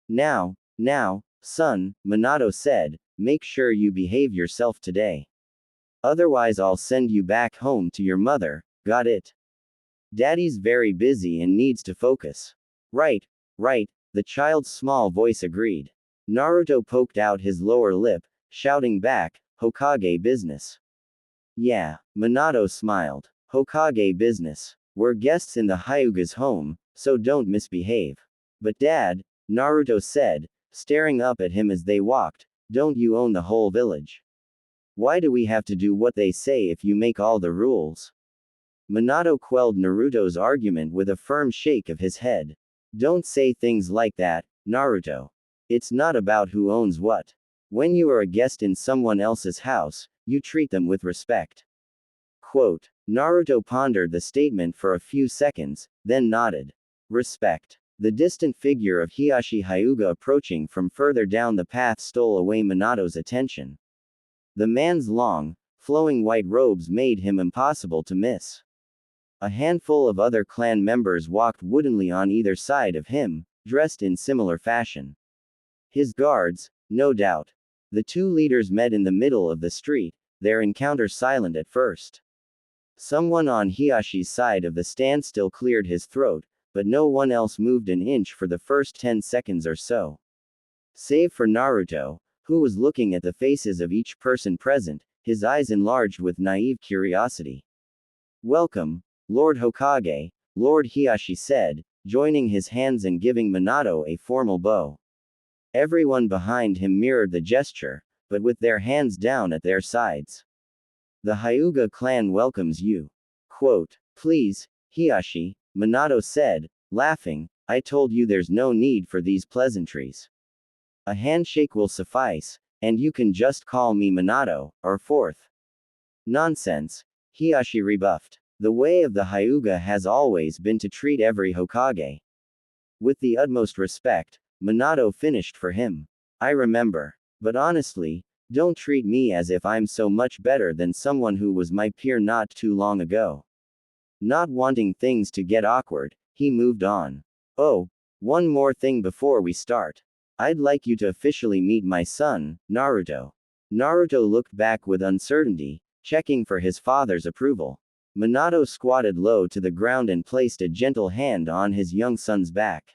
Now, son, Minato said, make sure you behave yourself today. Otherwise I'll send you back home to your mother, got it? Daddy's very busy and needs to focus. Right, the child's small voice agreed. Naruto poked out his lower lip, shouting back, Hokage business. Yeah, Minato smiled. Hokage business. We're guests in the Hyuga's home, so don't misbehave. But Dad, Naruto said, staring up at him as they walked, don't you own the whole village? Why do we have to do what they say if you make all the rules? Minato quelled Naruto's argument with a firm shake of his head. Don't say things like that, Naruto. It's not about who owns what. When you are a guest in someone else's house, you treat them with respect. Quote, Naruto pondered the statement for a few seconds, then nodded. Respect. The distant figure of Hiashi Hyuga approaching from further down the path stole away Minato's attention. The man's long, flowing white robes made him impossible to miss. A handful of other clan members walked woodenly on either side of him, dressed in similar fashion. His guards, no doubt. The two leaders met in the middle of the street, their encounter silent at first. Someone on Hiashi's side of the standstill cleared his throat, but no one else moved an inch for the first 10 seconds or so. Save for Naruto, who was looking at the faces of each person present, his eyes enlarged with naive curiosity. Welcome, Lord Hokage, Lord Hiashi said, joining his hands and giving Minato a formal bow. Everyone behind him mirrored the gesture, but with their hands down at their sides. The Hyuga clan welcomes you. Quote, please, Hiashi, Minato said, laughing, I told you there's no need for these pleasantries. A handshake will suffice, and you can just call me Minato, or fourth. Nonsense, Hiashi rebuffed. The way of the Hyuga has always been to treat every Hokage with the utmost respect. Minato finished for him. I remember. But honestly, don't treat me as if I'm so much better than someone who was my peer not too long ago. Not wanting things to get awkward, he moved on. Oh, one more thing before we start. I'd like you to officially meet my son, Naruto. Naruto looked back with uncertainty, checking for his father's approval. Minato squatted low to the ground and placed a gentle hand on his young son's back.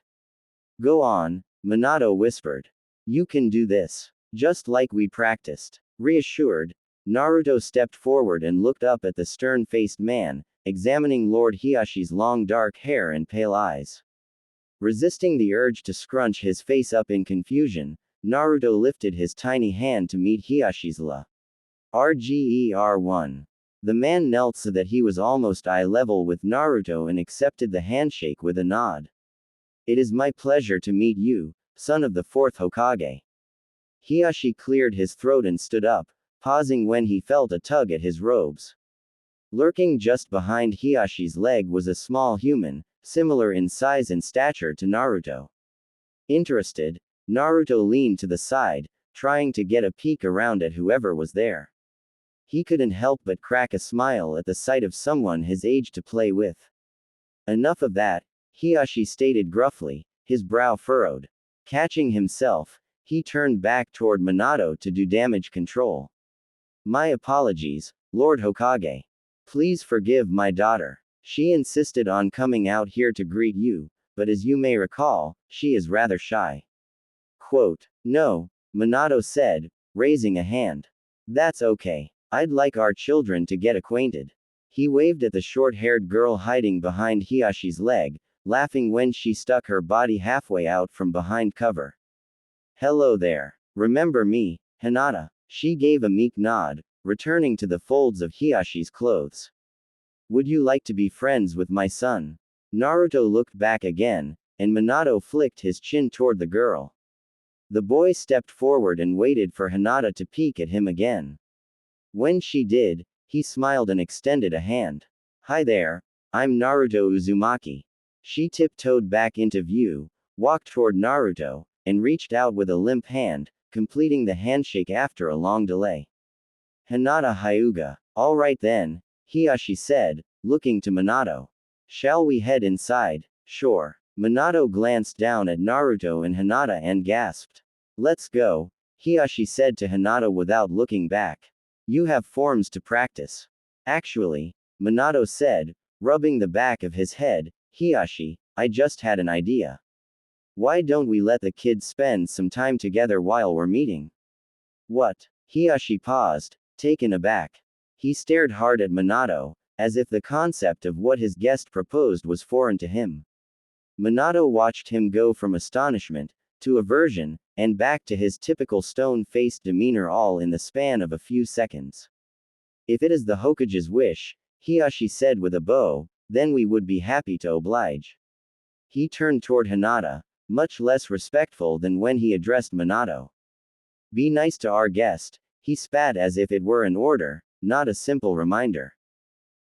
Go on, Minato whispered. You can do this. Just like we practiced. Reassured, Naruto stepped forward and looked up at the stern-faced man, examining Lord Hiashi's long dark hair and pale eyes. Resisting the urge to scrunch his face up in confusion, Naruto lifted his tiny hand to meet Hiashi's RGER1. The man knelt so that he was almost eye level with Naruto and accepted the handshake with a nod. It is my pleasure to meet you, son of the fourth Hokage. Hiashi cleared his throat and stood up, pausing when he felt a tug at his robes. Lurking just behind Hiashi's leg was a small human, similar in size and stature to Naruto. Interested, Naruto leaned to the side, trying to get a peek around at whoever was there. He couldn't help but crack a smile at the sight of someone his age to play with. Enough of that, Hiashi stated gruffly, his brow furrowed. Catching himself, he turned back toward Minato to do damage control. My apologies, Lord Hokage. Please forgive my daughter. She insisted on coming out here to greet you, but as you may recall, she is rather shy. Quote, no, Minato said, raising a hand. That's okay. I'd like our children to get acquainted. He waved at the short-haired girl hiding behind Hiashi's leg, laughing when she stuck her body halfway out from behind cover. Hello there. Remember me, Hinata? She gave a meek nod, returning to the folds of Hiyashi's clothes. Would you like to be friends with my son? Naruto looked back again, and Minato flicked his chin toward the girl. The boy stepped forward and waited for Hinata to peek at him again. When she did, he smiled and extended a hand. Hi there, I'm Naruto Uzumaki. She tiptoed back into view, walked toward Naruto, and reached out with a limp hand, completing the handshake after a long delay. Hinata Hyuga. All right then, Hiyashi said, looking to Minato. Shall we head inside? Sure. Minato glanced down at Naruto and Hinata and gasped. Let's go, Hiyashi said to Hinata without looking back. You have forms to practice. Actually, Minato said, rubbing the back of his head, Hiyashi, I just had an idea. Why don't we let the kids spend some time together while we're meeting? What? Hiyashi paused, taken aback. He stared hard at Minato, as if the concept of what his guest proposed was foreign to him. Minato watched him go from astonishment, to aversion, and back to his typical stone-faced demeanor all in the span of a few seconds. If it is the Hokage's wish, Hiyashi said with a bow, then we would be happy to oblige. He turned toward Hinata, much less respectful than when he addressed Minato. Be nice to our guest, he spat as if it were an order, not a simple reminder.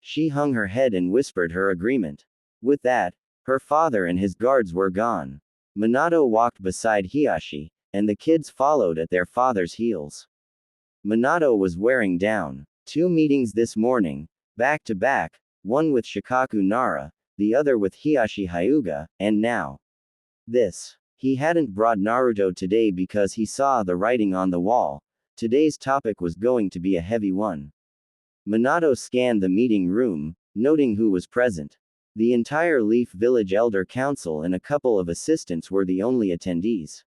She hung her head and whispered her agreement. With that, her father and his guards were gone. Minato walked beside Hiyashi, and the kids followed at their father's heels. Minato was wearing down. 2 meetings this morning, back to back, one with Shikaku Nara, the other with Hiyashi Hyuga, and now this. He hadn't brought Naruto today because he saw the writing on the wall. Today's topic was going to be a heavy one. Minato scanned the meeting room, noting who was present. The entire Leaf Village Elder Council and a couple of assistants were the only attendees.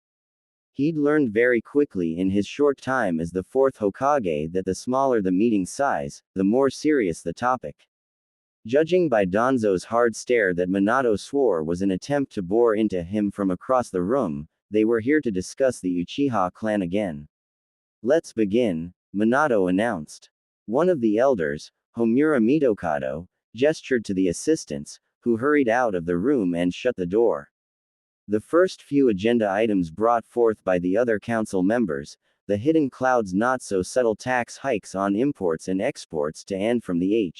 He'd learned very quickly in his short time as the 4th Hokage that the smaller the meeting size, the more serious the topic. Judging by Danzo's hard stare that Minato swore was an attempt to bore into him from across the room, they were here to discuss the Uchiha clan again. Let's begin, Minato announced. One of the elders, Homura Mitokado, gestured to the assistants, who hurried out of the room and shut the door. The first few agenda items brought forth by the other council members, the Hidden Cloud's not-so-subtle tax hikes on imports and exports to and from the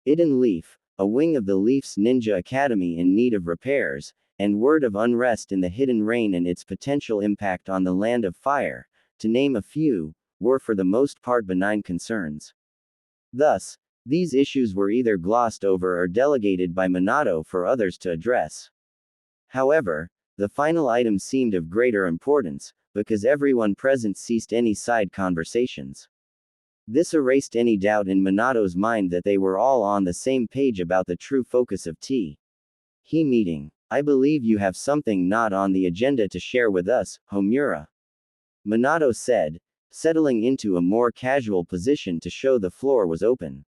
Hidden Leaf, a wing of the Leaf's Ninja Academy in need of repairs, and word of unrest in the Hidden Rain and its potential impact on the Land of Fire, to name a few, were for the most part benign concerns. Thus, these issues were either glossed over or delegated by Minato for others to address. However, the final item seemed of greater importance, because everyone present ceased any side conversations. This erased any doubt in Minato's mind that they were all on the same page about the true focus of He meeting. I believe you have something not on the agenda to share with us, Homura. Minato said, settling into a more casual position to show the floor was open.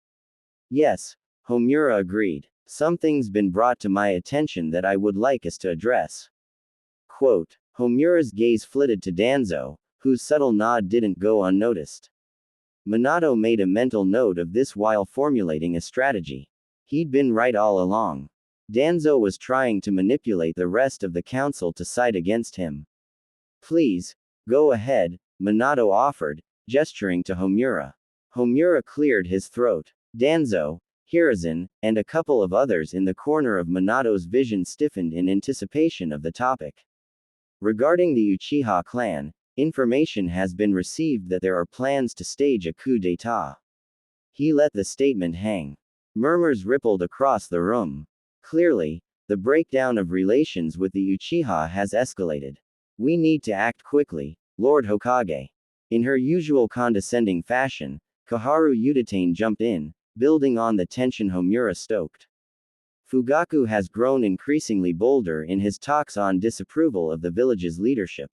Yes, Homura agreed. Something's been brought to my attention that I would like us to address. Quote. Homura's gaze flitted to Danzo, whose subtle nod didn't go unnoticed. Minato made a mental note of this while formulating a strategy. He'd been right all along. Danzo was trying to manipulate the rest of the council to side against him. Please, go ahead, Minato offered, gesturing to Homura. Homura cleared his throat. Danzo, Hiruzen, and a couple of others in the corner of Minato's vision stiffened in anticipation of the topic. Regarding the Uchiha clan, information has been received that there are plans to stage a coup d'état. He let the statement hang. Murmurs rippled across the room. Clearly, the breakdown of relations with the Uchiha has escalated. We need to act quickly, Lord Hokage. In her usual condescending fashion, Koharu Udatane jumped in, building on the tension Homura stoked. Fugaku has grown increasingly bolder in his talks on disapproval of the village's leadership.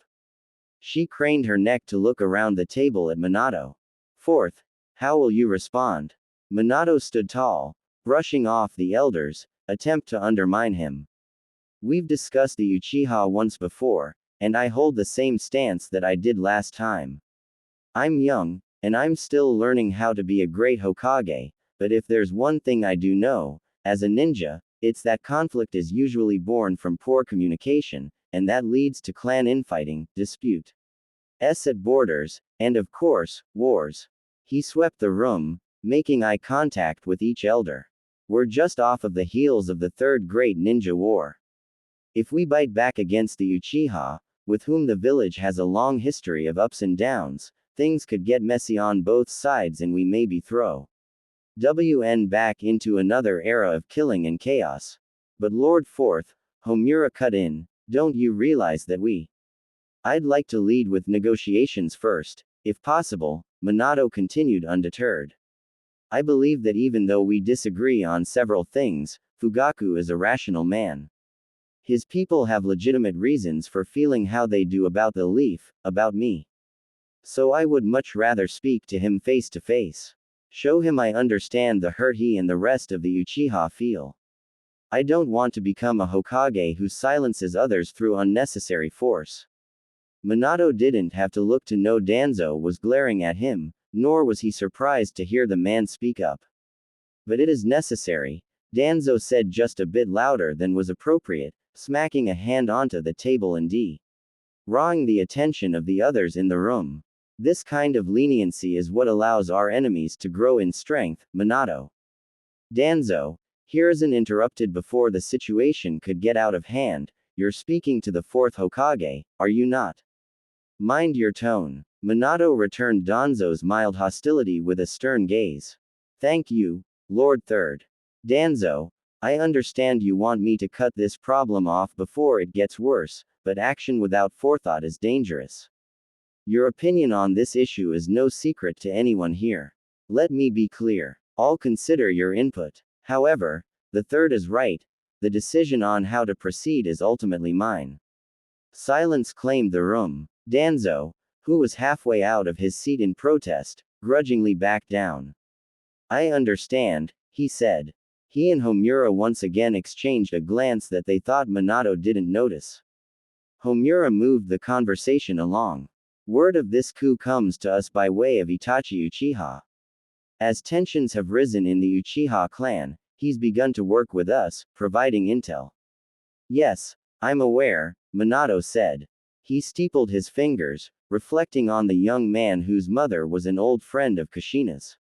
She craned her neck to look around the table at Minato. Fourth, how will you respond? Minato stood tall, brushing off the elders' attempt to undermine him. We've discussed the Uchiha once before, and I hold the same stance that I did last time. I'm young, and I'm still learning how to be a great Hokage, but if there's one thing I do know, as a ninja, it's that conflict is usually born from poor communication, and that leads to clan infighting, dispute at borders, and of course, wars. He swept the room, making eye contact with each elder. We're just off of the heels of the Third Great Ninja War. If we bite back against the Uchiha, with whom the village has a long history of ups and downs, things could get messy on both sides and we maybe throw WN back into another era of killing and chaos. But Lord Fourth, Homura cut in, don't you realize that I'd like to lead with negotiations first, if possible, Minato continued undeterred. I believe that even though we disagree on several things, Fugaku is a rational man. His people have legitimate reasons for feeling how they do about the leaf, about me. So I would much rather speak to him face to face. Show him I understand the hurt he and the rest of the Uchiha feel. I don't want to become a Hokage who silences others through unnecessary force. Minato didn't have to look to know Danzo was glaring at him, nor was he surprised to hear the man speak up. But it is necessary, Danzo said just a bit louder than was appropriate, smacking a hand onto the table and drawing the attention of the others in the room. This kind of leniency is what allows our enemies to grow in strength, Minato. Danzo, Hiruzen interrupted before the situation could get out of hand, you're speaking to the fourth Hokage, are you not? Mind your tone. Minato returned Danzo's mild hostility with a stern gaze. Thank you, Lord Third. Danzo, I understand you want me to cut this problem off before it gets worse, but action without forethought is dangerous. Your opinion on this issue is no secret to anyone here. Let me be clear. I'll consider your input. However, the third is right. The decision on how to proceed is ultimately mine. Silence claimed the room. Danzo, who was halfway out of his seat in protest, grudgingly backed down. I understand, he said. He and Homura once again exchanged a glance that they thought Minato didn't notice. Homura moved the conversation along. Word of this coup comes to us by way of Itachi Uchiha. As tensions have risen in the Uchiha clan, he's begun to work with us, providing intel. Yes, I'm aware, Minato said. He steepled his fingers, reflecting on the young man whose mother was an old friend of Kushina's.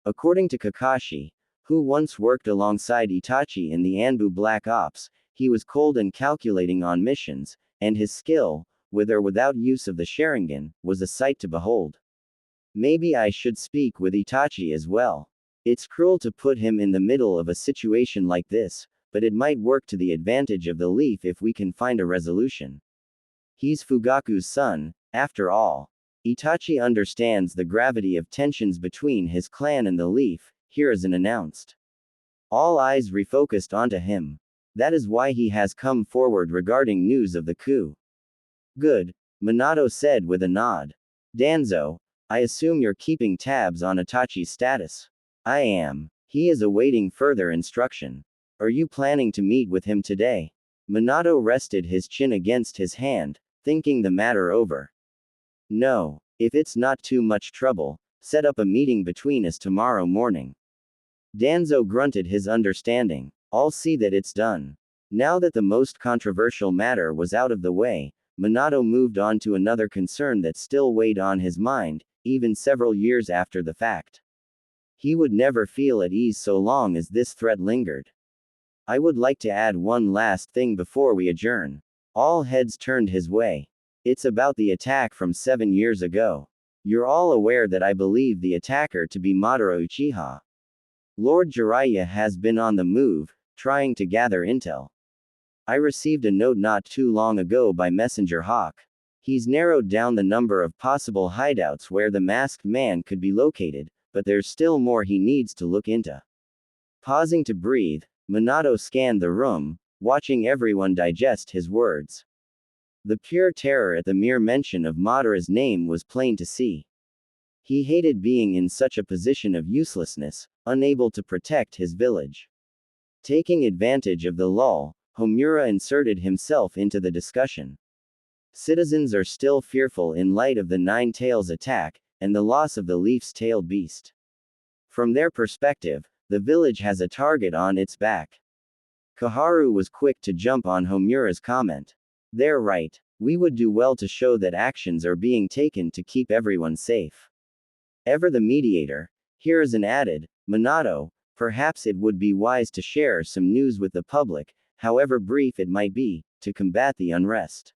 According to Kakashi, who once worked alongside Itachi in the Anbu Black Ops, he was cold and calculating on missions, and his skill, with or without use of the Sharingan, was a sight to behold. Maybe I should speak with Itachi as well. It's cruel to put him in the middle of a situation like this, but it might work to the advantage of the leaf if we can find a resolution. He's Fugaku's son, after all. Itachi understands the gravity of tensions between his clan and the leaf, Hiruzen announced. All eyes refocused onto him. That is why he has come forward regarding news of the coup. Good, Minato said with a nod. Danzo, I assume you're keeping tabs on Itachi's status. I am. He is awaiting further instruction. Are you planning to meet with him today? Minato rested his chin against his hand, thinking the matter over. No, if it's not too much trouble, set up a meeting between us tomorrow morning. Danzo grunted his understanding. I'll see that it's done. Now that the most controversial matter was out of the way, Minato moved on to another concern that still weighed on his mind, even several years after the fact. He would never feel at ease so long as this threat lingered. I would like to add one last thing before we adjourn. All heads turned his way. It's about the attack from 7 years ago. You're all aware that I believe the attacker to be Madara Uchiha. Lord Jiraiya has been on the move, trying to gather intel. I received a note not too long ago by Messenger Hawk. He's narrowed down the number of possible hideouts where the masked man could be located, but there's still more he needs to look into. Pausing to breathe, Minato scanned the room, watching everyone digest his words. The pure terror at the mere mention of Madara's name was plain to see. He hated being in such a position of uselessness, unable to protect his village. Taking advantage of the lull, Homura inserted himself into the discussion. Citizens are still fearful in light of the Nine Tails attack, and the loss of the Leaf's tailed beast. From their perspective, the village has a target on its back. Kaharu was quick to jump on Homura's comment. They're right. We would do well to show that actions are being taken to keep everyone safe. Ever the mediator, Hiruzen added, Minato, perhaps it would be wise to share some news with the public, however brief it might be, to combat the unrest.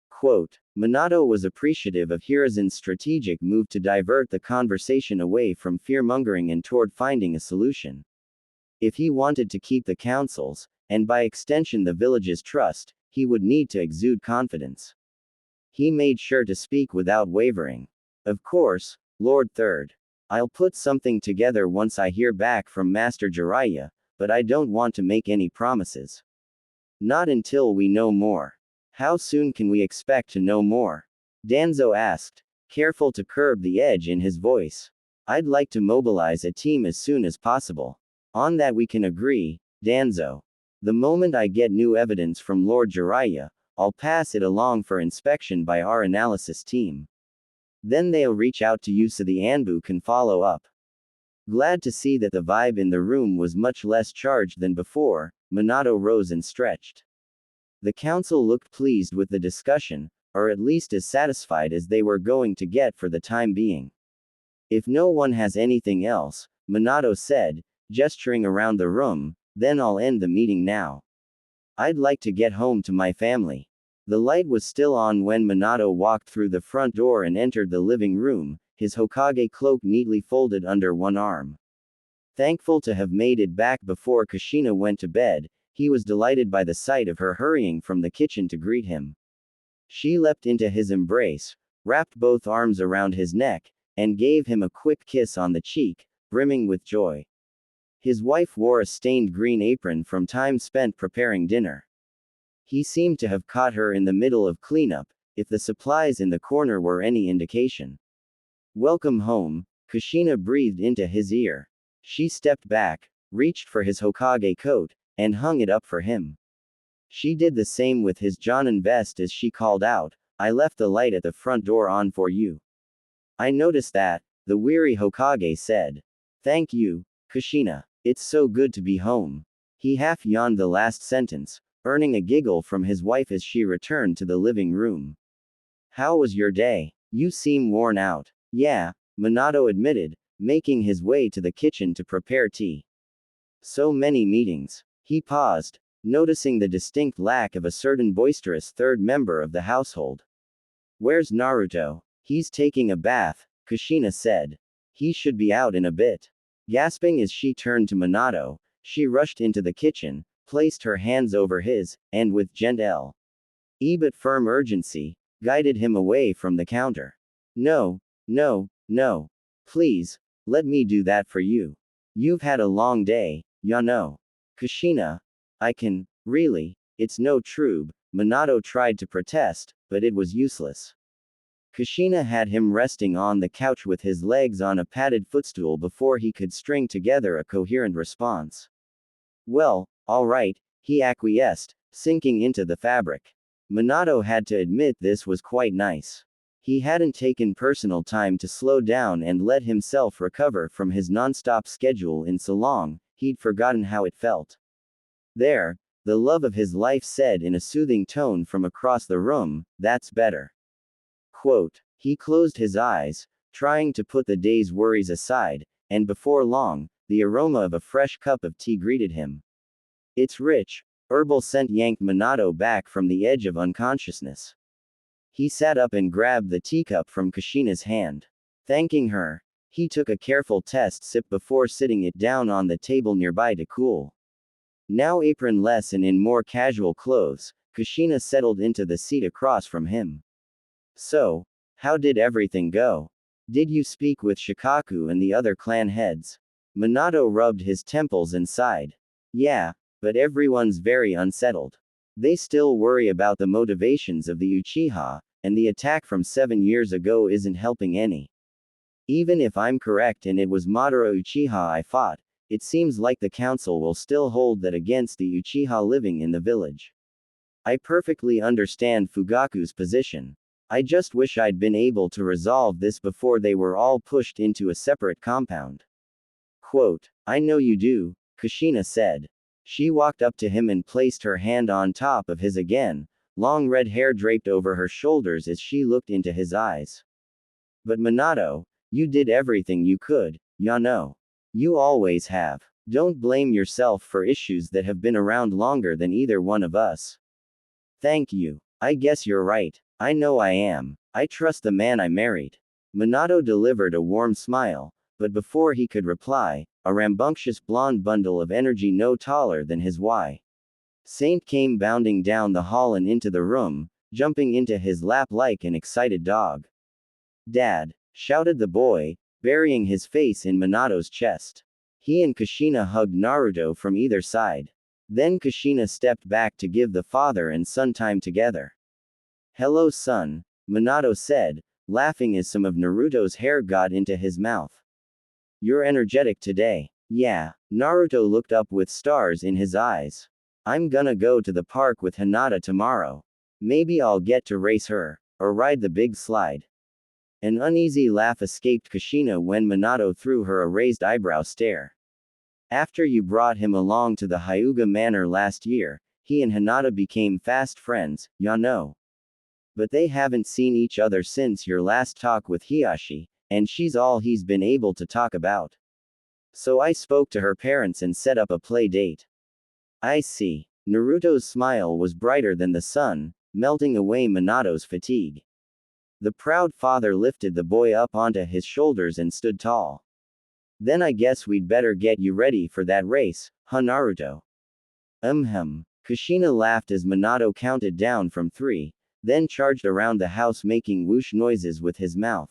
Quote, Minato was appreciative of Hiruzen's strategic move to divert the conversation away from fear-mongering and toward finding a solution. If he wanted to keep the council's, and by extension the village's trust, he would need to exude confidence. He made sure to speak without wavering. Of course, Lord Third. I'll put something together once I hear back from Master Jiraiya, but I don't want to make any promises. Not until we know more. How soon can we expect to know more? Danzo asked, careful to curb the edge in his voice. I'd like to mobilize a team as soon as possible. On that we can agree, Danzo. The moment I get new evidence from Lord Jiraiya, I'll pass it along for inspection by our analysis team. Then they'll reach out to you so the Anbu can follow up. Glad to see that the vibe in the room was much less charged than before, Minato rose and stretched. The council looked pleased with the discussion, or at least as satisfied as they were going to get for the time being. If no one has anything else, Minato said, gesturing around the room, then I'll end the meeting now. I'd like to get home to my family. The light was still on when Minato walked through the front door and entered the living room, his Hokage cloak neatly folded under one arm. Thankful to have made it back before Kushina went to bed, he was delighted by the sight of her hurrying from the kitchen to greet him. She leapt into his embrace, wrapped both arms around his neck, and gave him a quick kiss on the cheek, brimming with joy. His wife wore a stained green apron from time spent preparing dinner. He seemed to have caught her in the middle of cleanup, if the supplies in the corner were any indication. Welcome home, Kushina breathed into his ear. She stepped back, reached for his Hokage coat, and hung it up for him. She did the same with his Jonin vest as she called out, I left the light at the front door on for you. I noticed that, the weary Hokage said. Thank you, Kushina. It's so good to be home. He half yawned the last sentence, earning a giggle from his wife as she returned to the living room. How was your day? You seem worn out. Yeah, Minato admitted, making his way to the kitchen to prepare tea. So many meetings. He paused, noticing the distinct lack of a certain boisterous third member of the household. Where's Naruto? He's taking a bath, Kushina said. He should be out in a bit. Gasping as she turned to Minato, she rushed into the kitchen, placed her hands over his, and with gentle but firm urgency, guided him away from the counter. No, no, no. Please, let me do that for you. You've had a long day, ya know. Kushina. I can, really, it's no trube, Minato tried to protest, but it was useless. Kushina had him resting on the couch with his legs on a padded footstool before he could string together a coherent response. Well, all right, he acquiesced, sinking into the fabric. Minato had to admit this was quite nice. He hadn't taken personal time to slow down and let himself recover from his non-stop schedule in so long, he'd forgotten how it felt. There, the love of his life said in a soothing tone from across the room, that's better. Quote, he closed his eyes, trying to put the day's worries aside, and before long, the aroma of a fresh cup of tea greeted him. Its rich, herbal scent yanked Minato back from the edge of unconsciousness. He sat up and grabbed the teacup from Kushina's hand. Thanking her, he took a careful test sip before sitting it down on the table nearby to cool. Now apron-less and in more casual clothes, Kushina settled into the seat across from him. So, how did everything go? Did you speak with Shikaku and the other clan heads? Minato rubbed his temples and sighed. Yeah, but everyone's very unsettled. They still worry about the motivations of the Uchiha, and the attack from 7 years ago isn't helping any. Even if I'm correct and it was Madara Uchiha I fought, it seems like the council will still hold that against the Uchiha living in the village. I perfectly understand Fugaku's position. I just wish I'd been able to resolve this before they were all pushed into a separate compound. Quote, I know you do, Kushina said. She walked up to him and placed her hand on top of his again, long red hair draped over her shoulders as she looked into his eyes. But Minato, you did everything you could, Yano. You always have. Don't blame yourself for issues that have been around longer than either one of us. Thank you. I guess you're right. I know I am. I trust the man I married. Minato delivered a warm smile, but before he could reply, a rambunctious blonde bundle of energy no taller than his Saint came bounding down the hall and into the room, jumping into his lap like an excited dog. Dad! Shouted the boy, burying his face in Minato's chest. He and Kushina hugged Naruto from either side. Then Kushina stepped back to give the father and son time together. Hello son, Minato said, laughing as some of Naruto's hair got into his mouth. You're energetic today. Yeah, Naruto looked up with stars in his eyes. I'm gonna go to the park with Hinata tomorrow. Maybe I'll get to race her, or ride the big slide. An uneasy laugh escaped Kushina when Minato threw her a raised eyebrow stare. After you brought him along to the Hyuga Manor last year, he and Hinata became fast friends, Yano. But they haven't seen each other since your last talk with Hiashi, and she's all he's been able to talk about. So I spoke to her parents and set up a play date. I see. Naruto's smile was brighter than the sun, melting away Minato's fatigue. The proud father lifted the boy up onto his shoulders and stood tall. Then I guess we'd better get you ready for that race, huh Naruto? Kushina laughed as Minato counted down from 3, then charged around the house making whoosh noises with his mouth.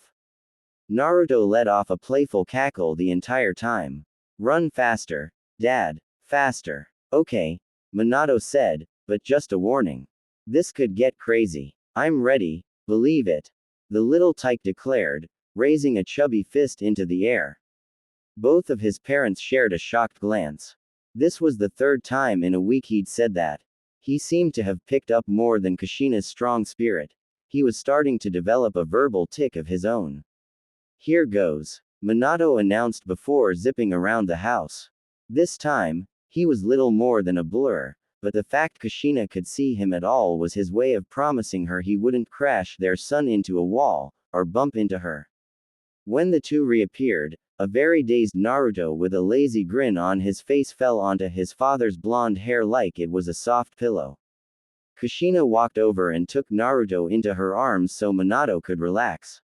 Naruto let off a playful cackle the entire time. Run faster, Dad, faster. Okay, Minato said, but just a warning. This could get crazy. I'm ready, believe it. The little tyke declared, raising a chubby fist into the air. Both of his parents shared a shocked glance. This was the 3rd time in a week he'd said that. He seemed to have picked up more than Kushina's strong spirit. He was starting to develop a verbal tick of his own. Here goes, Minato announced before zipping around the house. This time, he was little more than a blur, but the fact Kushina could see him at all was his way of promising her he wouldn't crash their son into a wall, or bump into her. When the two reappeared, a very dazed Naruto with a lazy grin on his face fell onto his father's blonde hair like it was a soft pillow. Kushina walked over and took Naruto into her arms so Minato could relax.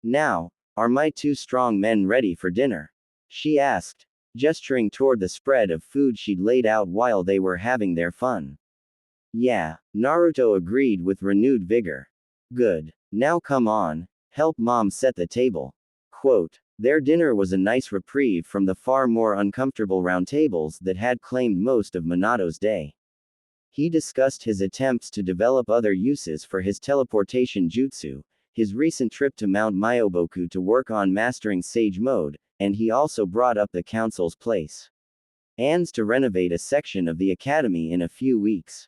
Now, are my 2 strong men ready for dinner? She asked, gesturing toward the spread of food she'd laid out while they were having their fun. Yeah, Naruto agreed with renewed vigor. Good. Now come on, help mom set the table. Quote, their dinner was a nice reprieve from the far more uncomfortable round tables that had claimed most of Minato's day. He discussed his attempts to develop other uses for his teleportation jutsu, his recent trip to Mount Myoboku to work on mastering Sage Mode, and he also brought up the council's plans to renovate a section of the academy in a few weeks.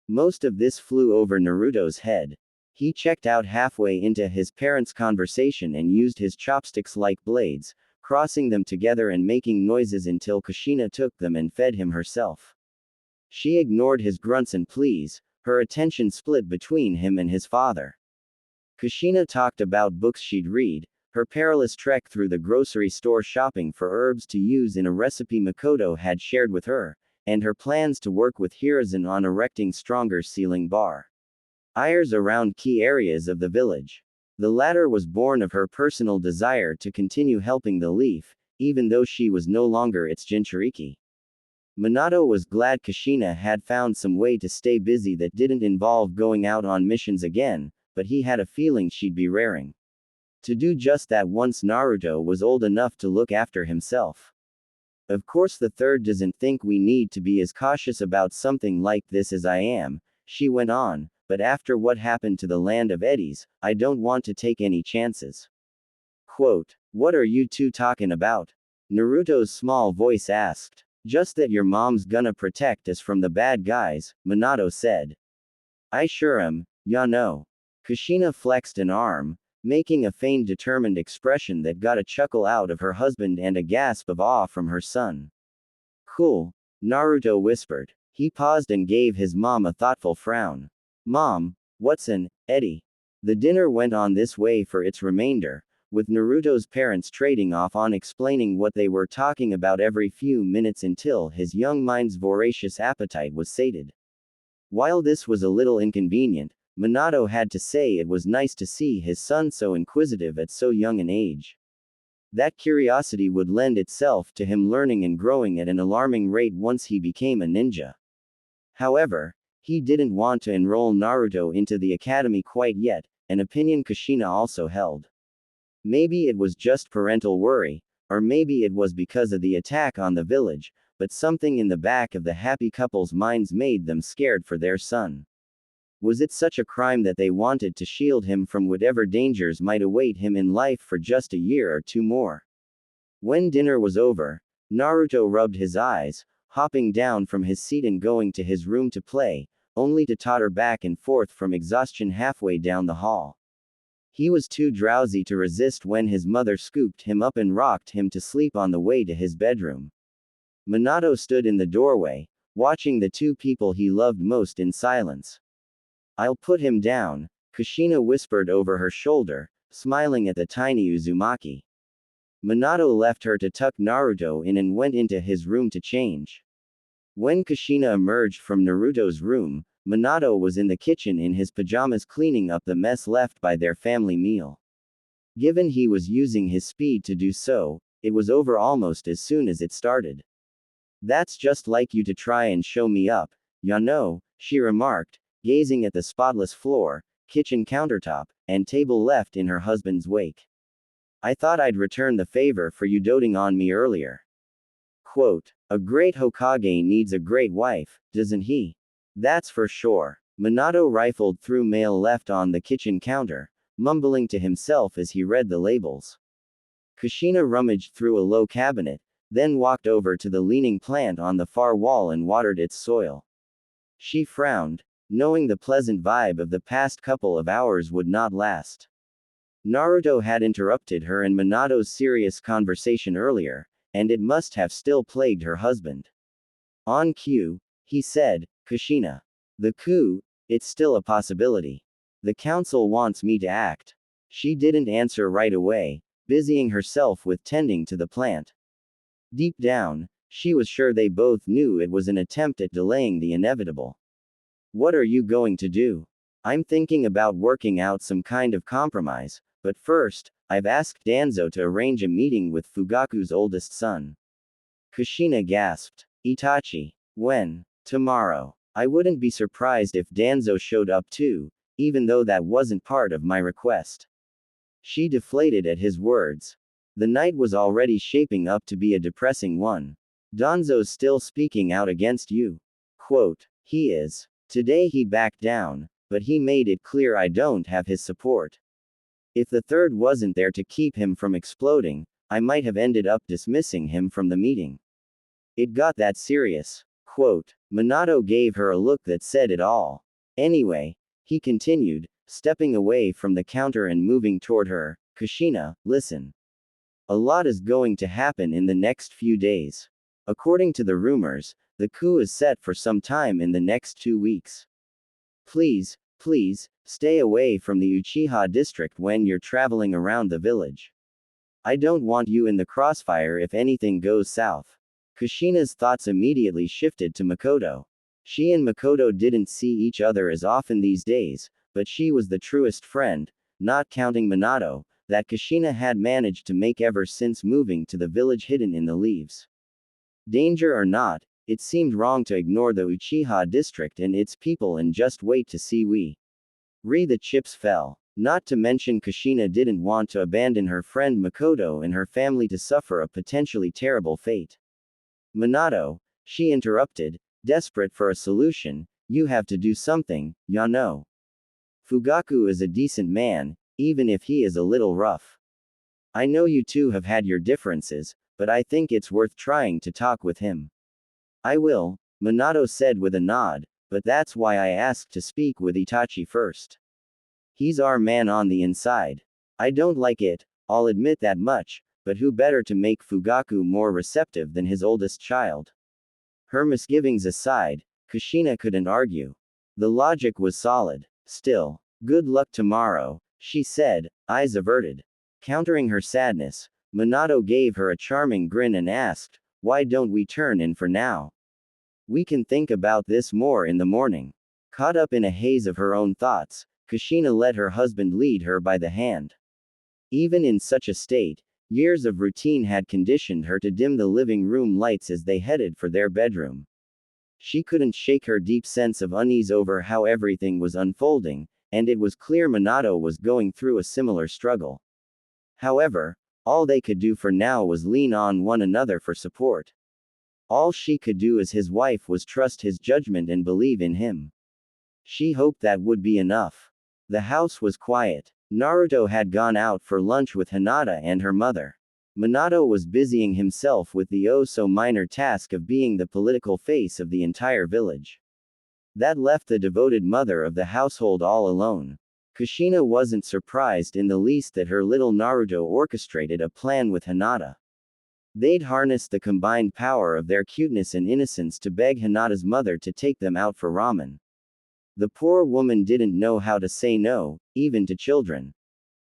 Most of this flew over Naruto's head. He checked out halfway into his parents' conversation and used his chopsticks like blades, crossing them together and making noises until Kushina took them and fed him herself. She ignored his grunts and pleas, her attention split between him and his father. Kushina talked about books she'd read, her perilous trek through the grocery store shopping for herbs to use in a recipe Makoto had shared with her, and her plans to work with Hiruzen on erecting stronger ceiling bar ires around key areas of the village. The latter was born of her personal desire to continue helping the Leaf, even though she was no longer its Jinchuriki. Minato was glad Kushina had found some way to stay busy that didn't involve going out on missions again, but he had a feeling she'd be raring to do just that once Naruto was old enough to look after himself. Of course the 3rd doesn't think we need to be as cautious about something like this as I am, she went on, but after what happened to the land of eddies, I don't want to take any chances. Quote, what are you two talking about? Naruto's small voice asked. Just that your mom's gonna protect us from the bad guys, Minato said. I sure am, ya know. Kushina flexed an arm, making a faint determined expression that got a chuckle out of her husband and a gasp of awe from her son. Cool, Naruto whispered. He paused and gave his mom a thoughtful frown. Mom, what's an eddy? The dinner went on this way for its remainder, with Naruto's parents trading off on explaining what they were talking about every few minutes until his young mind's voracious appetite was sated. While this was a little inconvenient, Minato had to say it was nice to see his son so inquisitive at so young an age. That curiosity would lend itself to him learning and growing at an alarming rate once he became a ninja. However, he didn't want to enroll Naruto into the academy quite yet, an opinion Kushina also held. Maybe it was just parental worry, or maybe it was because of the attack on the village, but something in the back of the happy couple's minds made them scared for their son. Was it such a crime that they wanted to shield him from whatever dangers might await him in life for just a year or two more? When dinner was over, Naruto rubbed his eyes, hopping down from his seat and going to his room to play, only to totter back and forth from exhaustion halfway down the hall. He was too drowsy to resist when his mother scooped him up and rocked him to sleep on the way to his bedroom. Minato stood in the doorway, watching the two people he loved most in silence. I'll put him down, Kushina whispered over her shoulder, smiling at the tiny Uzumaki. Minato left her to tuck Naruto in and went into his room to change. When Kushina emerged from Naruto's room, Minato was in the kitchen in his pajamas cleaning up the mess left by their family meal. Given he was using his speed to do so, it was over almost as soon as it started. That's just like you to try and show me up, ya know, she remarked, gazing at the spotless floor, kitchen countertop, and table left in her husband's wake. I thought I'd return the favor for you doting on me earlier. Quote, a great Hokage needs a great wife, doesn't he? That's for sure. Minato rifled through mail left on the kitchen counter, mumbling to himself as he read the labels. Kushina rummaged through a low cabinet, then walked over to the leaning plant on the far wall and watered its soil. She frowned, knowing the pleasant vibe of the past couple of hours would not last. Naruto had interrupted her and Minato's serious conversation earlier, and it must have still plagued her husband. On cue, he said, Kushina. The coup, it's still a possibility. The council wants me to act. She didn't answer right away, busying herself with tending to the plant. Deep down, she was sure they both knew it was an attempt at delaying the inevitable. What are you going to do? I'm thinking about working out some kind of compromise, but first, I've asked Danzo to arrange a meeting with Fugaku's oldest son. Kushina gasped. Itachi. When? Tomorrow. I wouldn't be surprised if Danzo showed up too, even though that wasn't part of my request. She deflated at his words. The night was already shaping up to be a depressing one. Danzo's still speaking out against you. Quote, he is. Today he backed down, but he made it clear I don't have his support. If the third wasn't there to keep him from exploding, I might have ended up dismissing him from the meeting. It got that serious. Quote, Minato gave her a look that said it all. Anyway, he continued, stepping away from the counter and moving toward her, Kushina, listen. A lot is going to happen in the next few days. According to the rumors, the coup is set for some time in the next 2 weeks. Please, stay away from the Uchiha district when you're traveling around the village. I don't want you in the crossfire if anything goes south. Kushina's thoughts immediately shifted to Makoto. She and Makoto didn't see each other as often these days, but she was the truest friend, not counting Minato, that Kushina had managed to make ever since moving to the village hidden in the leaves. Danger or not, it seemed wrong to ignore the Uchiha district and its people and just wait to see the chips fell. Not to mention Kushina didn't want to abandon her friend Makoto and her family to suffer a potentially terrible fate. Minato, she interrupted, desperate for a solution, you have to do something, ya know. Fugaku is a decent man, even if he is a little rough. I know you two have had your differences, but I think it's worth trying to talk with him. I will, Minato said with a nod, but that's why I asked to speak with Itachi first. He's our man on the inside. I don't like it, I'll admit that much, but who better to make Fugaku more receptive than his oldest child? Her misgivings aside, Kushina couldn't argue. The logic was solid. Still, good luck tomorrow, she said, eyes averted. Countering her sadness, Minato gave her a charming grin and asked, "Why don't we turn in for now? We can think about this more in the morning." Caught up in a haze of her own thoughts, Kushina let her husband lead her by the hand. Even in such a state, years of routine had conditioned her to dim the living room lights as they headed for their bedroom. She couldn't shake her deep sense of unease over how everything was unfolding, and it was clear Minato was going through a similar struggle. However, all they could do for now was lean on one another for support. All she could do as his wife was trust his judgment and believe in him. She hoped that would be enough. The house was quiet. Naruto had gone out for lunch with Hinata and her mother. Minato was busying himself with the oh-so-minor task of being the political face of the entire village. That left the devoted mother of the household all alone. Kushina wasn't surprised in the least that her little Naruto orchestrated a plan with Hinata. They'd harnessed the combined power of their cuteness and innocence to beg Hinata's mother to take them out for ramen. The poor woman didn't know how to say no, even to children.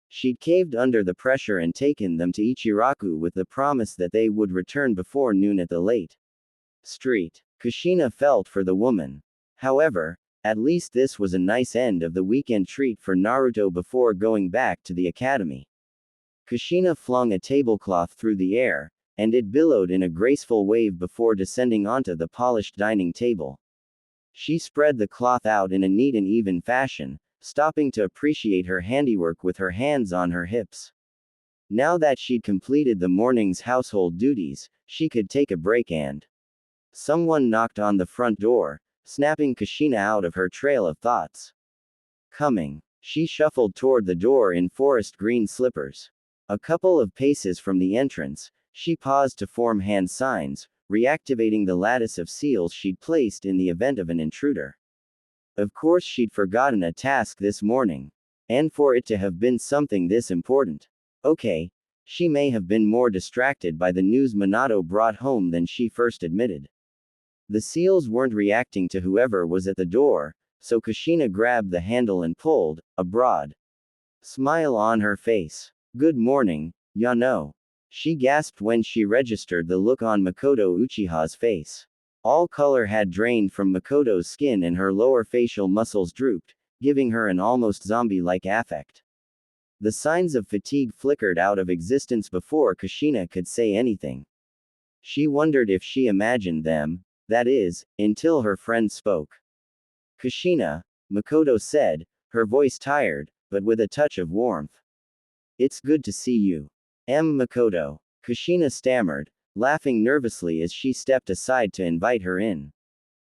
She'd caved under the pressure and taken them to Ichiraku with the promise that they would return before noon at the late street. Kushina felt for the woman. However, at least this was a nice end of the weekend treat for Naruto before going back to the academy. Kushina flung a tablecloth through the air, and it billowed in a graceful wave before descending onto the polished dining table. She spread the cloth out in a neat and even fashion, stopping to appreciate her handiwork with her hands on her hips. Now that she'd completed the morning's household duties, she could take a break and... Someone knocked on the front door, snapping Kushina out of her trail of thoughts. Coming. She shuffled toward the door in forest green slippers. A couple of paces from the entrance, she paused to form hand signs, reactivating the lattice of seals she'd placed in the event of an intruder. Of course she'd forgotten a task this morning. And for it to have been something this important. Okay. She may have been more distracted by the news Minato brought home than she first admitted. The seals weren't reacting to whoever was at the door, so Kushina grabbed the handle and pulled, a broad smile on her face. "Good morning, Yano." She gasped when she registered the look on Makoto Uchiha's face. All color had drained from Makoto's skin and her lower facial muscles drooped, giving her an almost zombie-like affect. The signs of fatigue flickered out of existence before Kushina could say anything. She wondered if she imagined them, that is, until her friend spoke. "Kushina," Makoto said, her voice tired, but with a touch of warmth. "It's good to see you." Makoto. Kushina stammered, laughing nervously as she stepped aside to invite her in.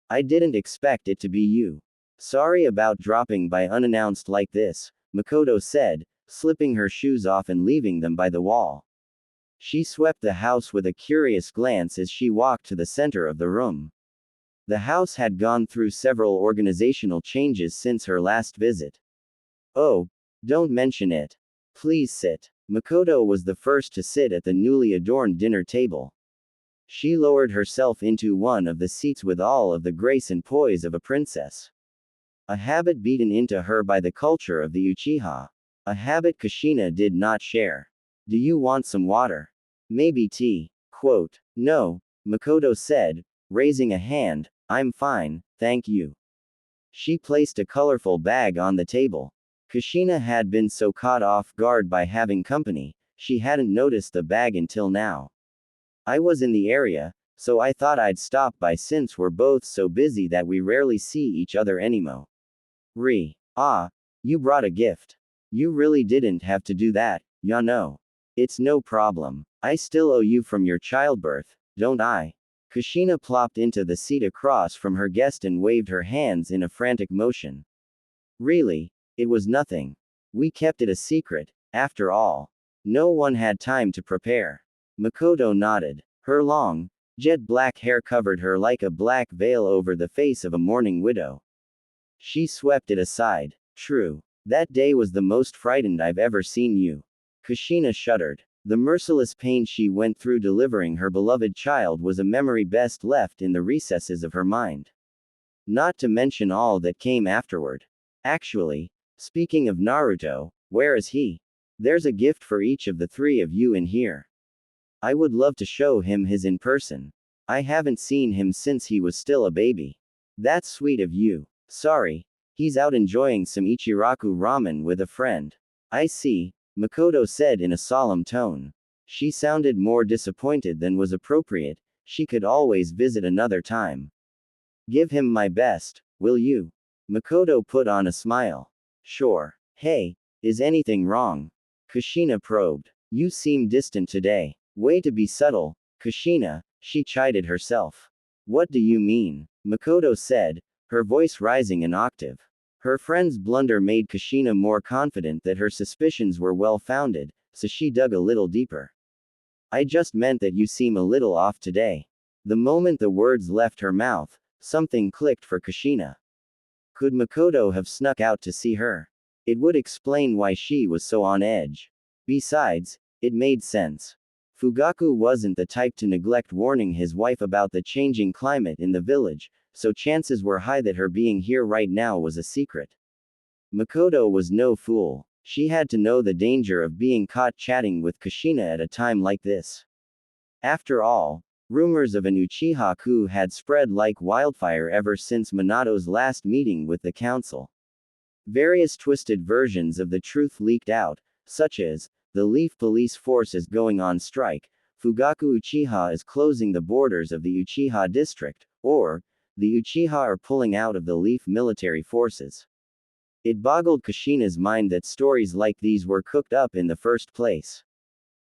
"I didn't expect it to be you. Sorry about dropping by unannounced like this," Makoto said, slipping her shoes off and leaving them by the wall. She swept the house with a curious glance as she walked to the center of the room. The house had gone through several organizational changes since her last visit. "Oh, don't mention it. Please sit." Makoto was the first to sit at the newly adorned dinner table. She lowered herself into one of the seats with all of the grace and poise of a princess. A habit beaten into her by the culture of the Uchiha. A habit Kushina did not share. "Do you want some water? Maybe tea?" Quote. "No," Makoto said, raising a hand, "I'm fine, thank you." She placed a colorful bag on the table. Kushina had been so caught off guard by having company, she hadn't noticed the bag until now. "I was in the area, so I thought I'd stop by since we're both so busy that we rarely see each other anymore." Ah, you brought a gift. You really didn't have to do that, Yano. It's no problem. I still owe you from your childbirth, don't I? Kushina plopped into the seat across from her guest and waved her hands in a frantic motion. "Really? It was nothing. We kept it a secret, after all. No one had time to prepare." Makoto nodded. Her long, jet black hair covered her like a black veil over the face of a mourning widow. She swept it aside. True. That day was the most frightened I've ever seen you. Kushina shuddered. The merciless pain she went through delivering her beloved child was a memory best left in the recesses of her mind. Not to mention all that came afterward. Actually, speaking of Naruto, where is he? There's a gift for each of the three of you in here. I would love to show him his in person. I haven't seen him since he was still a baby. That's sweet of you. Sorry, he's out enjoying some Ichiraku ramen with a friend. I see, Makoto said in a solemn tone. She sounded more disappointed than was appropriate. She could always visit another time. Give him my best, will you? Makoto put on a smile. Sure. Hey, is anything wrong? Kushina probed. You seem distant today. Way to be subtle, Kushina, she chided herself. What do you mean? Makoto said, her voice rising an octave. Her friend's blunder made Kushina more confident that her suspicions were well founded, so she dug a little deeper. I just meant that you seem a little off today. The moment the words left her mouth, something clicked for Kushina. Could Makoto have snuck out to see her? It would explain why she was so on edge. Besides, it made sense. Fugaku wasn't the type to neglect warning his wife about the changing climate in the village, so chances were high that her being here right now was a secret. Makoto was no fool. She had to know the danger of being caught chatting with Kushina at a time like this. After all, rumors of an Uchiha coup had spread like wildfire ever since Minato's last meeting with the council. Various twisted versions of the truth leaked out, such as, the Leaf police force is going on strike, Fugaku Uchiha is closing the borders of the Uchiha district, or, the Uchiha are pulling out of the Leaf military forces. It boggled Kushina's mind that stories like these were cooked up in the first place.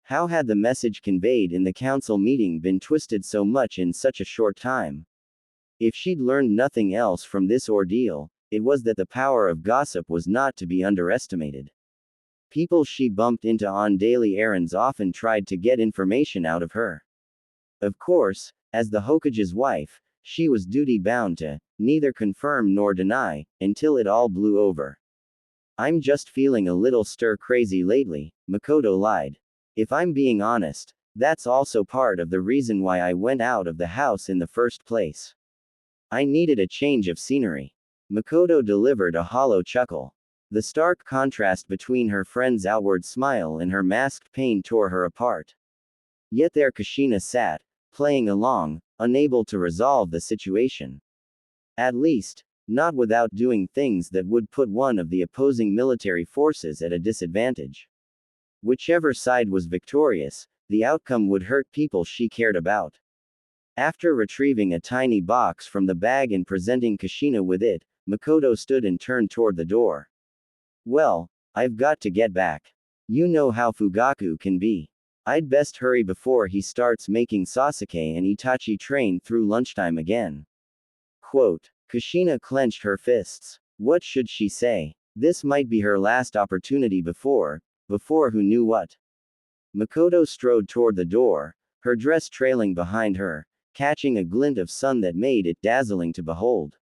How had the message conveyed in the council meeting been twisted so much in such a short time? If she'd learned nothing else from this ordeal, it was that the power of gossip was not to be underestimated. People she bumped into on daily errands often tried to get information out of her. Of course, as the Hokage's wife, she was duty-bound to neither confirm nor deny, until it all blew over. I'm just feeling a little stir-crazy lately, Makoto lied. If I'm being honest, that's also part of the reason why I went out of the house in the first place. I needed a change of scenery. Makoto delivered a hollow chuckle. The stark contrast between her friend's outward smile and her masked pain tore her apart. Yet there Kushina sat, playing along, unable to resolve the situation. At least, not without doing things that would put one of the opposing military forces at a disadvantage. Whichever side was victorious, the outcome would hurt people she cared about. After retrieving a tiny box from the bag and presenting Kushina with it, Makoto stood and turned toward the door. Well, I've got to get back. You know how Fugaku can be. I'd best hurry before he starts making Sasuke and Itachi train through lunchtime again. Quote. Kushina clenched her fists. What should she say? This might be her last opportunity before who knew what. Makoto strode toward the door, her dress trailing behind her, catching a glint of sun that made it dazzling to behold.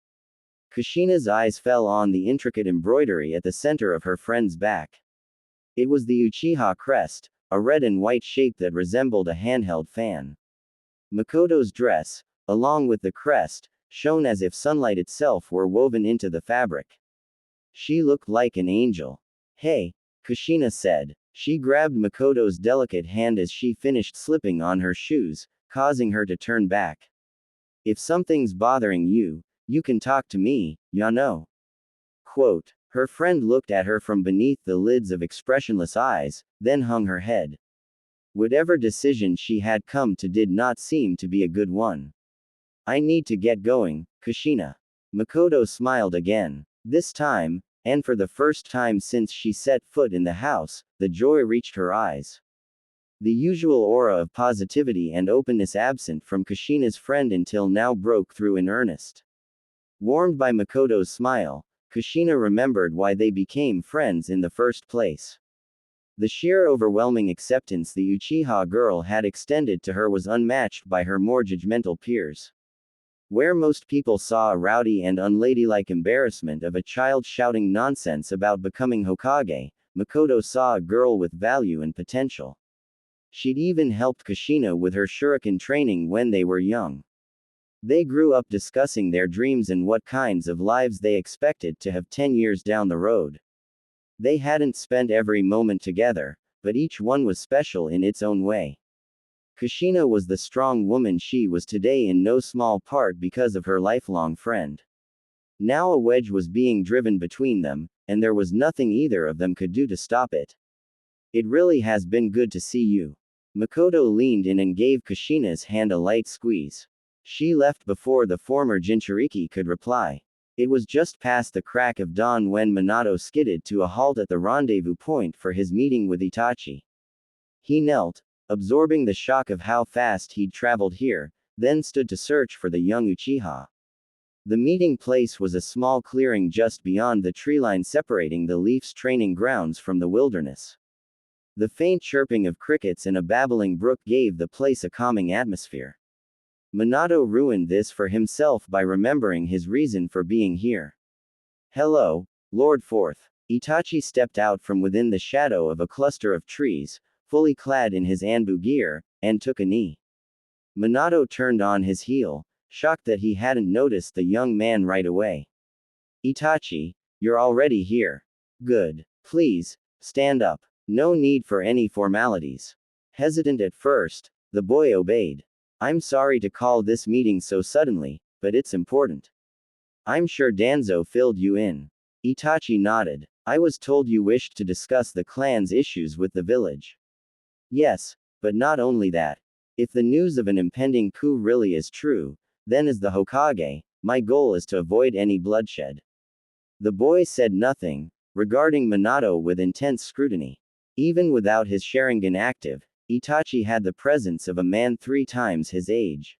Kushina's eyes fell on the intricate embroidery at the center of her friend's back. It was the Uchiha crest, a red and white shape that resembled a handheld fan. Makoto's dress, along with the crest, shone as if sunlight itself were woven into the fabric. She looked like an angel. Hey, Kushina said. She grabbed Makoto's delicate hand as she finished slipping on her shoes, causing her to turn back. If something's bothering you, you can talk to me, ya know. Quote. Her friend looked at her from beneath the lids of expressionless eyes, then hung her head. Whatever decision she had come to did not seem to be a good one. I need to get going, Kushina. Makoto smiled again. This time, and for the first time since she set foot in the house, the joy reached her eyes. The usual aura of positivity and openness absent from Kushina's friend until now broke through in earnest. Warmed by Makoto's smile, Kushina remembered why they became friends in the first place. The sheer overwhelming acceptance the Uchiha girl had extended to her was unmatched by her more judgmental peers. Where most people saw a rowdy and unladylike embarrassment of a child shouting nonsense about becoming Hokage, Makoto saw a girl with value and potential. She'd even helped Kushina with her shuriken training when they were young. They grew up discussing their dreams and what kinds of lives they expected to have 10 years down the road. They hadn't spent every moment together, but each one was special in its own way. Kushina was the strong woman she was today in no small part because of her lifelong friend. Now a wedge was being driven between them, and there was nothing either of them could do to stop it. It really has been good to see you. Makoto leaned in and gave Kushina's hand a light squeeze. She left before the former Jinchuriki could reply. It was just past the crack of dawn when Minato skidded to a halt at the rendezvous point for his meeting with Itachi. He knelt, absorbing the shock of how fast he'd traveled here, then stood to search for the young Uchiha. The meeting place was a small clearing just beyond the treeline separating the Leafs training grounds from the wilderness. The faint chirping of crickets and a babbling brook gave the place a calming atmosphere. Minato ruined this for himself by remembering his reason for being here. Hello, Lord Fourth. Itachi stepped out from within the shadow of a cluster of trees, fully clad in his Anbu gear, and took a knee. Minato turned on his heel, shocked that he hadn't noticed the young man right away. Itachi, you're already here. Good. Please, stand up. No need for any formalities. Hesitant at first, the boy obeyed. I'm sorry to call this meeting so suddenly, but it's important. I'm sure Danzo filled you in. Itachi nodded. I was told you wished to discuss the clan's issues with the village. Yes, but not only that. If the news of an impending coup really is true, then as the Hokage, my goal is to avoid any bloodshed. The boy said nothing, regarding Minato with intense scrutiny. Even without his Sharingan active, Itachi had the presence of a man 3 times his age.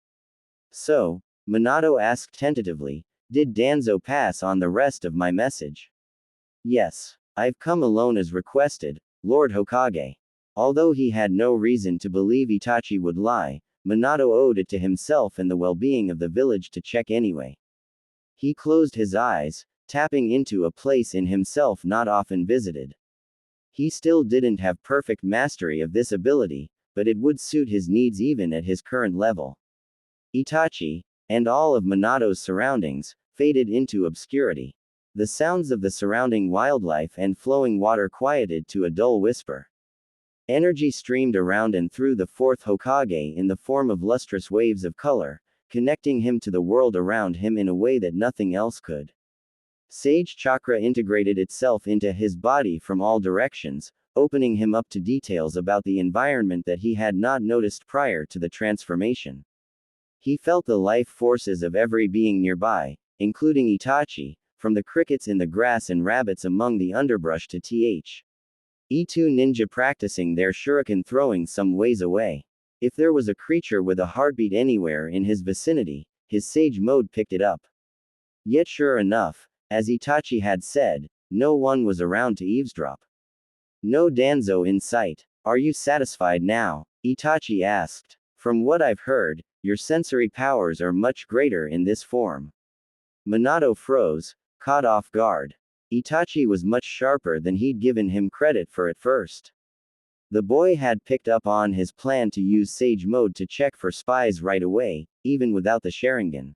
So, Minato asked tentatively, did Danzo pass on the rest of my message? Yes. I've come alone as requested, Lord Hokage. Although he had no reason to believe Itachi would lie, Minato owed it to himself and the well-being of the village to check anyway. He closed his eyes, tapping into a place in himself not often visited. He still didn't have perfect mastery of this ability, but it would suit his needs even at his current level. Itachi, and all of Minato's surroundings, faded into obscurity. The sounds of the surrounding wildlife and flowing water quieted to a dull whisper. Energy streamed around and through the 4th Hokage in the form of lustrous waves of color, connecting him to the world around him in a way that nothing else could. Sage chakra integrated itself into his body from all directions, opening him up to details about the environment that he had not noticed prior to the transformation. He felt the life forces of every being nearby, including Itachi, from the crickets in the grass and rabbits among the underbrush to E2 ninja practicing their shuriken throwing some ways away. If there was a creature with a heartbeat anywhere in his vicinity, his sage mode picked it up. Yet sure enough, as Itachi had said, no one was around to eavesdrop. No Danzo in sight. Are you satisfied now? Itachi asked. From what I've heard, your sensory powers are much greater in this form. Minato froze, caught off guard. Itachi was much sharper than he'd given him credit for at first. The boy had picked up on his plan to use Sage Mode to check for spies right away, even without the Sharingan.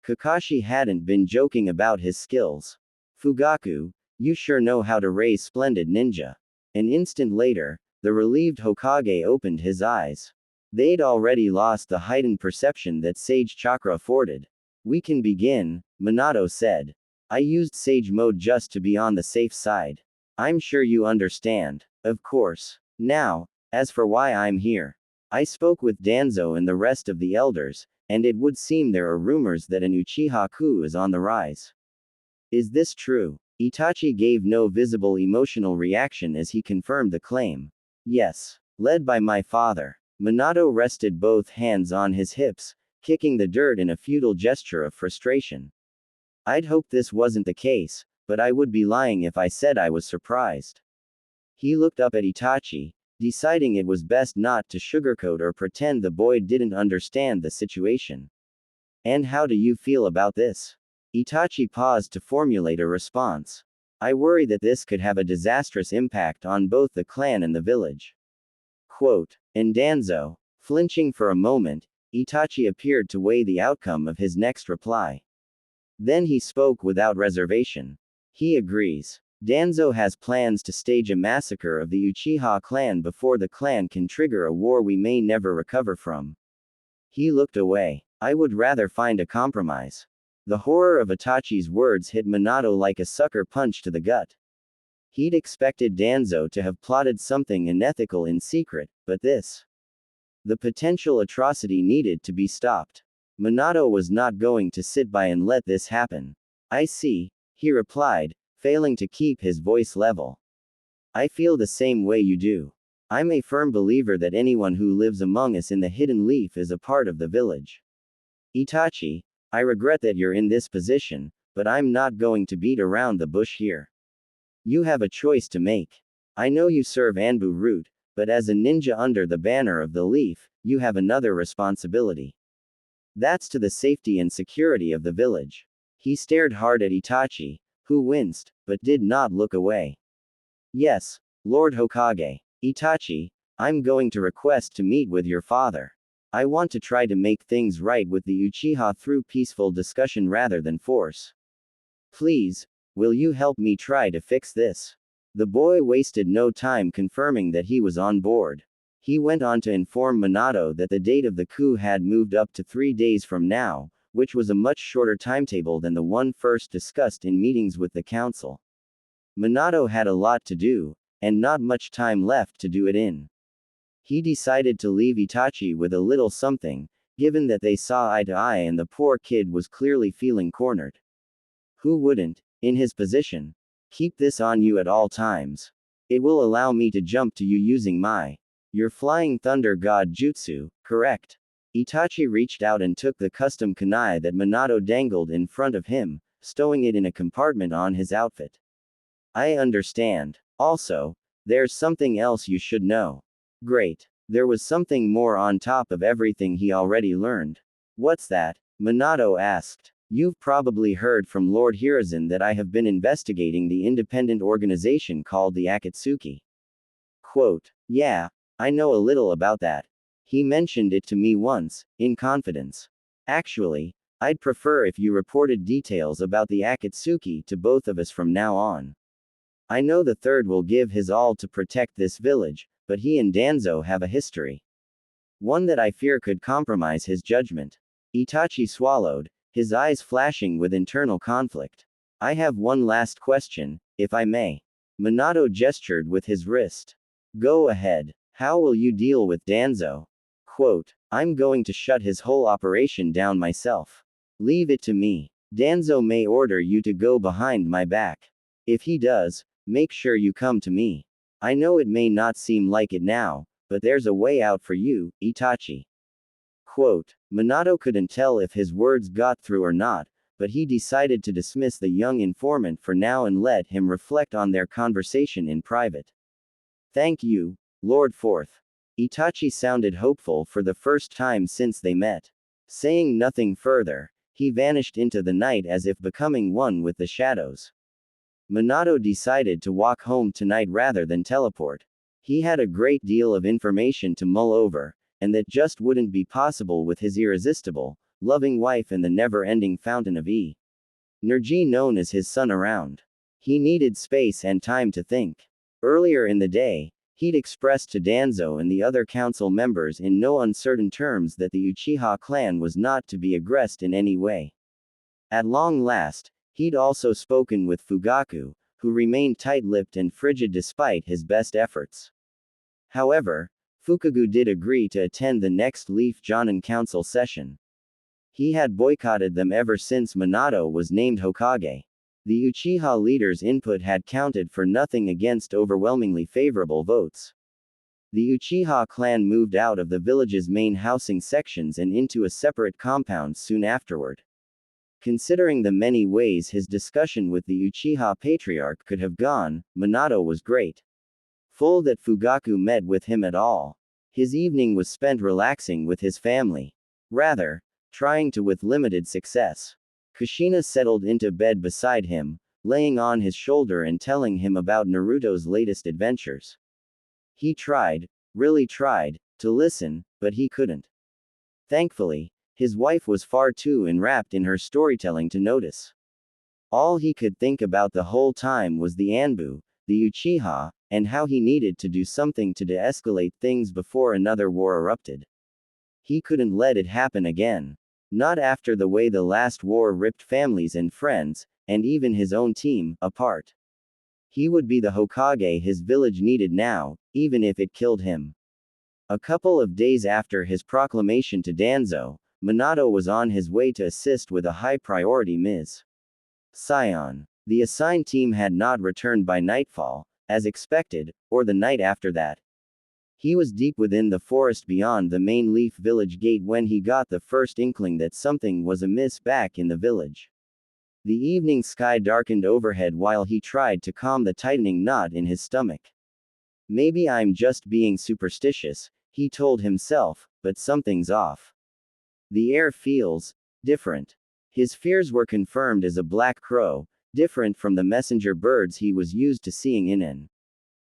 Kakashi hadn't been joking about his skills. Fugaku, you sure know how to raise splendid ninja. An instant later, the relieved Hokage opened his eyes. They'd already lost the heightened perception that Sage Chakra afforded. We can begin, Minato said. I used Sage Mode just to be on the safe side. I'm sure you understand. Of course. Now, as for why I'm here. I spoke with Danzo and the rest of the elders, and it would seem there are rumors that an Uchiha coup is on the rise. Is this true? Itachi gave no visible emotional reaction as he confirmed the claim. Yes. Led by my father. Minato rested both hands on his hips, kicking the dirt in a futile gesture of frustration. I'd hoped this wasn't the case, but I would be lying if I said I was surprised. He looked up at Itachi, deciding it was best not to sugarcoat or pretend the boy didn't understand the situation. And how do you feel about this? Itachi paused to formulate a response. I worry that this could have a disastrous impact on both the clan and the village. Quote. And Danzo, flinching for a moment, Itachi appeared to weigh the outcome of his next reply. Then he spoke without reservation. He agrees. Danzo has plans to stage a massacre of the Uchiha clan before the clan can trigger a war we may never recover from. He looked away. I would rather find a compromise. The horror of Itachi's words hit Minato like a sucker punch to the gut. He'd expected Danzo to have plotted something unethical in secret, but this. The potential atrocity needed to be stopped. Minato was not going to sit by and let this happen. I see, he replied, failing to keep his voice level. I feel the same way you do. I'm a firm believer that anyone who lives among us in the Hidden Leaf is a part of the village. Itachi, I regret that you're in this position, but I'm not going to beat around the bush here. You have a choice to make. I know you serve Anbu Root, but as a ninja under the banner of the Leaf, you have another responsibility. That's to the safety and security of the village. He stared hard at Itachi, who winced, but did not look away. Yes, Lord Hokage. Itachi, I'm going to request to meet with your father. I want to try to make things right with the Uchiha through peaceful discussion rather than force. Please, will you help me try to fix this? The boy wasted no time confirming that he was on board. He went on to inform Minato that the date of the coup had moved up to 3 days from now, which was a much shorter timetable than the one first discussed in meetings with the council. Minato had a lot to do, and not much time left to do it in. He decided to leave Itachi with a little something, given that they saw eye to eye and the poor kid was clearly feeling cornered. Who wouldn't, in his position? Keep this on you at all times. It will allow me to jump to you using your flying thunder god jutsu, correct? Itachi reached out and took the custom kunai that Minato dangled in front of him, stowing it in a compartment on his outfit. I understand. Also, there's something else you should know. Great. There was something more on top of everything he already learned. What's that? Minato asked. You've probably heard from Lord Hiruzen that I have been investigating the independent organization called the Akatsuki. Quote. Yeah, I know a little about that. He mentioned it to me once, in confidence. Actually, I'd prefer if you reported details about the Akatsuki to both of us from now on. I know the third will give his all to protect this village, but he and Danzo have a history. One that I fear could compromise his judgment. Itachi swallowed, his eyes flashing with internal conflict. I have one last question, if I may. Minato gestured with his wrist. Go ahead. How will you deal with Danzo? Quote. I'm going to shut his whole operation down myself. Leave it to me. Danzo may order you to go behind my back. If he does, make sure you come to me. I know it may not seem like it now, but there's a way out for you, Itachi. Quote. Minato couldn't tell if his words got through or not, but he decided to dismiss the young informant for now and let him reflect on their conversation in private. Thank you, Lord Fourth. Itachi sounded hopeful for the first time since they met. Saying nothing further, he vanished into the night as if becoming one with the shadows. Minato decided to walk home tonight rather than teleport. He had a great deal of information to mull over, and that just wouldn't be possible with his irresistible, loving wife and the never-ending fountain of energy known as his son around. He needed space and time to think. Earlier in the day, he'd expressed to Danzo and the other council members in no uncertain terms that the Uchiha clan was not to be aggressed in any way. At long last, he'd also spoken with Fugaku, who remained tight-lipped and frigid despite his best efforts. However, Fukagu did agree to attend the next Leaf Jonin Council session. He had boycotted them ever since Minato was named Hokage. The Uchiha leader's input had counted for nothing against overwhelmingly favorable votes. The Uchiha clan moved out of the village's main housing sections and into a separate compound soon afterward. Considering the many ways his discussion with the Uchiha patriarch could have gone, Minato was grateful Full that Fugaku met with him at all. His evening was spent relaxing with his family. Rather, trying to with limited success. Kushina settled into bed beside him, laying on his shoulder and telling him about Naruto's latest adventures. He tried, really tried, to listen, but he couldn't. Thankfully, his wife was far too enwrapped in her storytelling to notice. All he could think about the whole time was the Anbu, the Uchiha, and how he needed to do something to de-escalate things before another war erupted. He couldn't let it happen again. Not after the way the last war ripped families and friends, and even his own team, apart. He would be the Hokage his village needed now, even if it killed him. A couple of days after his proclamation to Danzo, Minato was on his way to assist with a high-priority Ms. Scion. The assigned team had not returned by nightfall, as expected, or the night after that. He was deep within the forest beyond the main Leaf Village gate when he got the first inkling that something was amiss back in the village. The evening sky darkened overhead while he tried to calm the tightening knot in his stomach. Maybe I'm just being superstitious, he told himself, but something's off. The air feels different. His fears were confirmed as a black crow, different from the messenger birds he was used to seeing in an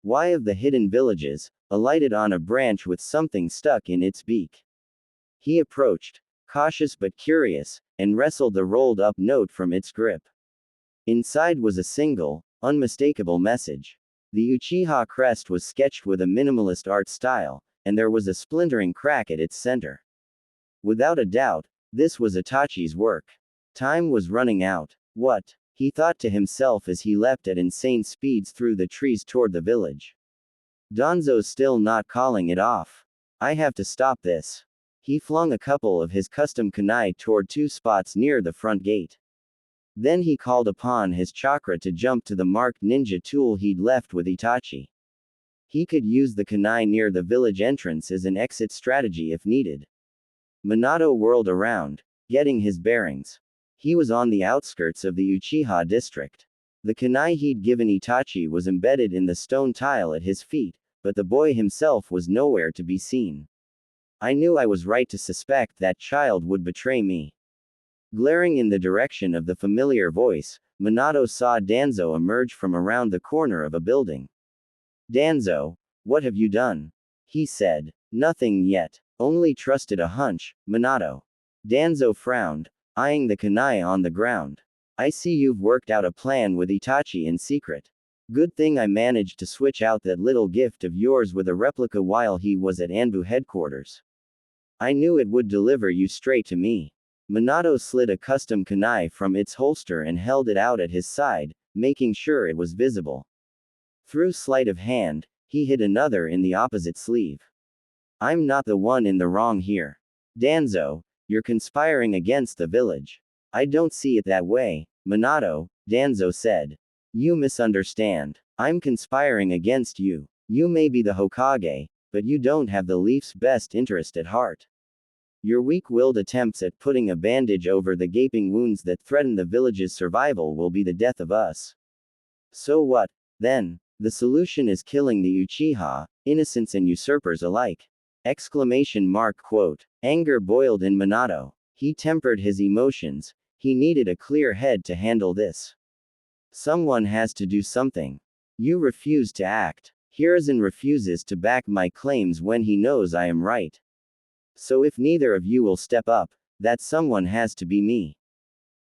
Y of the hidden villages, alighted on a branch with something stuck in its beak. He approached, cautious but curious, and wrestled the rolled-up note from its grip. Inside was a single, unmistakable message. The Uchiha crest was sketched with a minimalist art style, and there was a splintering crack at its center. Without a doubt, this was Itachi's work. Time was running out. What? He thought to himself as he leapt at insane speeds through the trees toward the village. Danzo's still not calling it off. I have to stop this. He flung a couple of his custom kunai toward two spots near the front gate. Then he called upon his chakra to jump to the marked ninja tool he'd left with Itachi. He could use the kunai near the village entrance as an exit strategy if needed. Minato whirled around, getting his bearings. He was on the outskirts of the Uchiha district. The kunai he'd given Itachi was embedded in the stone tile at his feet, but the boy himself was nowhere to be seen. I knew I was right to suspect that child would betray me. Glaring in the direction of the familiar voice, Minato saw Danzo emerge from around the corner of a building. Danzo, what have you done? He said. Nothing yet. Only trusted a hunch, Minato. Danzo frowned, eyeing the kunai on the ground. I see you've worked out a plan with Itachi in secret. Good thing I managed to switch out that little gift of yours with a replica while he was at Anbu headquarters. I knew it would deliver you straight to me. Minato slid a custom kunai from its holster and held it out at his side, making sure it was visible. Through sleight of hand, he hid another in the opposite sleeve. I'm not the one in the wrong here. Danzo, you're conspiring against the village. I don't see it that way, Minato, Danzo said. You misunderstand. I'm conspiring against you. You may be the Hokage, but you don't have the Leaf's best interest at heart. Your weak-willed attempts at putting a bandage over the gaping wounds that threaten the village's survival will be the death of us. So what, then? The solution is killing the Uchiha, innocents and usurpers alike. Quote. Anger boiled in Minato. He tempered his emotions. He needed a clear head to handle this. Someone has to do something. You refuse to act. Hiruzen refuses to back my claims when he knows I am right. So if neither of you will step up, that someone has to be me.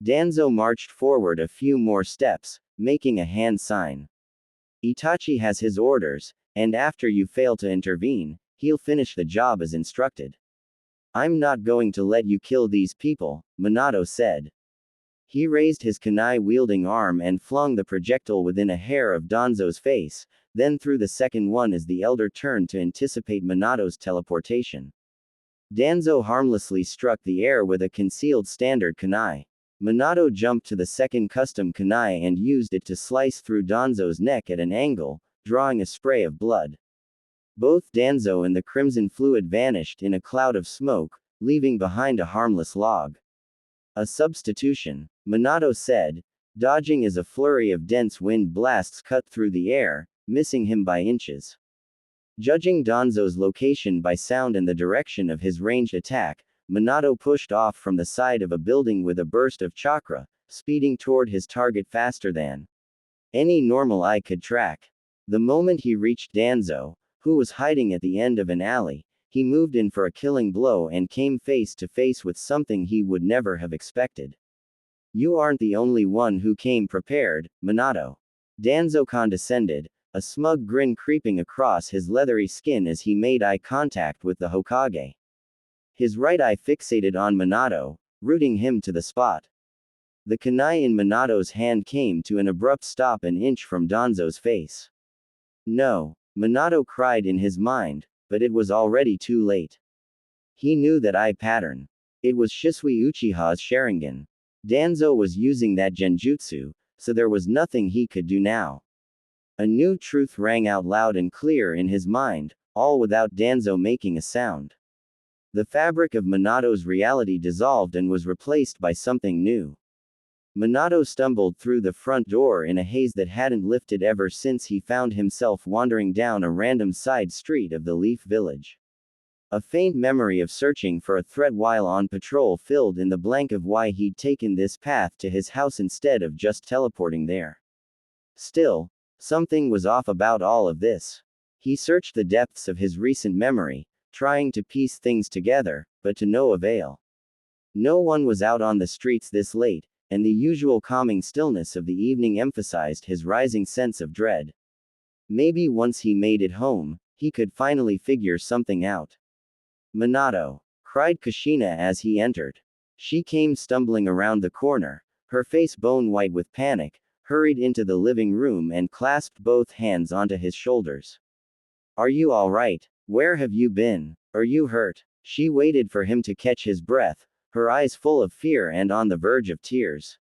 Danzo marched forward a few more steps, making a hand sign. Itachi has his orders, and after you fail to intervene, he'll finish the job as instructed. I'm not going to let you kill these people, Minato said. He raised his kunai-wielding arm and flung the projectile within a hair of Danzo's face, then threw the second one as the elder turned to anticipate Minato's teleportation. Danzo harmlessly struck the air with a concealed standard kunai. Minato jumped to the second custom kunai and used it to slice through Danzo's neck at an angle, drawing a spray of blood. Both Danzo and the crimson fluid vanished in a cloud of smoke, leaving behind a harmless log. A substitution, Minato said, dodging as a flurry of dense wind blasts cut through the air, missing him by inches. Judging Danzo's location by sound and the direction of his ranged attack, Minato pushed off from the side of a building with a burst of chakra, speeding toward his target faster than any normal eye could track. The moment he reached Danzo, who was hiding at the end of an alley, he moved in for a killing blow and came face to face with something he would never have expected. You aren't the only one who came prepared, Minato. Danzo condescended, a smug grin creeping across his leathery skin as he made eye contact with the Hokage. His right eye fixated on Minato, rooting him to the spot. The kunai in Minato's hand came to an abrupt stop an inch from Danzo's face. No, Minato cried in his mind, but it was already too late. He knew that eye pattern. It was Shisui Uchiha's Sharingan. Danzo was using that genjutsu, so there was nothing he could do now. A new truth rang out loud and clear in his mind, all without Danzo making a sound. The fabric of Minato's reality dissolved and was replaced by something new. Minato stumbled through the front door in a haze that hadn't lifted ever since he found himself wandering down a random side street of the Leaf Village. A faint memory of searching for a threat while on patrol filled in the blank of why he'd taken this path to his house instead of just teleporting there. Still, something was off about all of this. He searched the depths of his recent memory, trying to piece things together, but to no avail. No one was out on the streets this late, and the usual calming stillness of the evening emphasized his rising sense of dread. Maybe once he made it home, he could finally figure something out. Minato! Cried Kushina as he entered. She came stumbling around the corner, her face bone white with panic, hurried into the living room and clasped both hands onto his shoulders. Are you all right? Where have you been? Are you hurt? She waited for him to catch his breath, her eyes full of fear and on the verge of tears.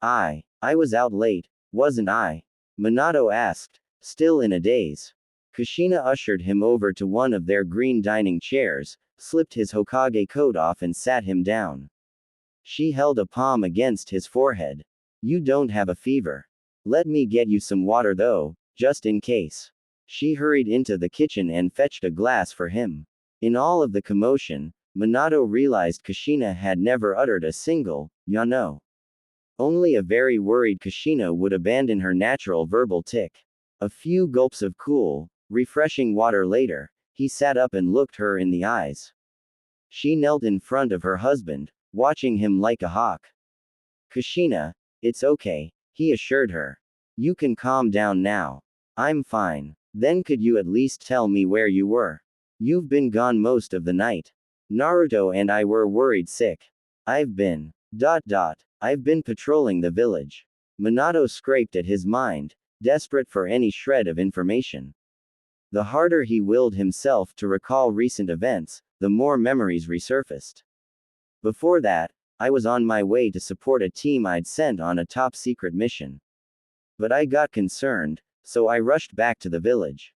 I was out late, wasn't I? Minato asked, still in a daze. Kushina ushered him over to one of their green dining chairs, slipped his Hokage coat off and sat him down. She held a palm against his forehead. You don't have a fever. Let me get you some water though, just in case. She hurried into the kitchen and fetched a glass for him. In all of the commotion, Minato realized Kushina had never uttered a single, ya no. Only a very worried Kushina would abandon her natural verbal tick. A few gulps of cool, refreshing water later, he sat up and looked her in the eyes. She knelt in front of her husband, watching him like a hawk. Kushina, it's okay, he assured her. You can calm down now. I'm fine. Then could you at least tell me where you were? You've been gone most of the night. Naruto and I were worried sick. I've been. I've been patrolling the village. Minato scraped at his mind, desperate for any shred of information. The harder he willed himself to recall recent events, the more memories resurfaced. Before that, I was on my way to support a team I'd sent on a top-secret mission. But I got concerned, so I rushed back to the village.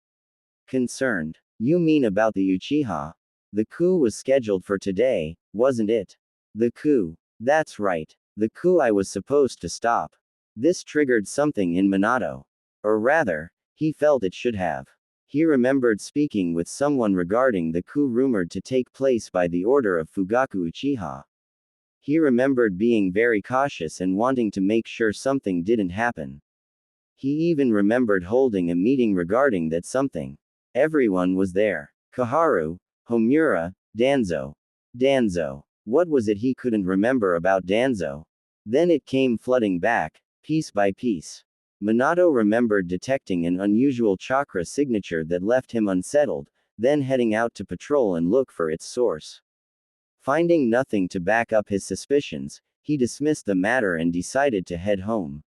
Concerned? You mean about the Uchiha? The coup was scheduled for today, wasn't it? The coup. That's right. The coup I was supposed to stop. This triggered something in Minato. Or rather, he felt it should have. He remembered speaking with someone regarding the coup rumored to take place by the order of Fugaku Uchiha. He remembered being very cautious and wanting to make sure something didn't happen. He even remembered holding a meeting regarding that something. Everyone was there. Kaharu, Homura, Danzo. Danzo. What was it he couldn't remember about Danzo? Then it came flooding back, piece by piece. Minato remembered detecting an unusual chakra signature that left him unsettled, then heading out to patrol and look for its source. Finding nothing to back up his suspicions, he dismissed the matter and decided to head home.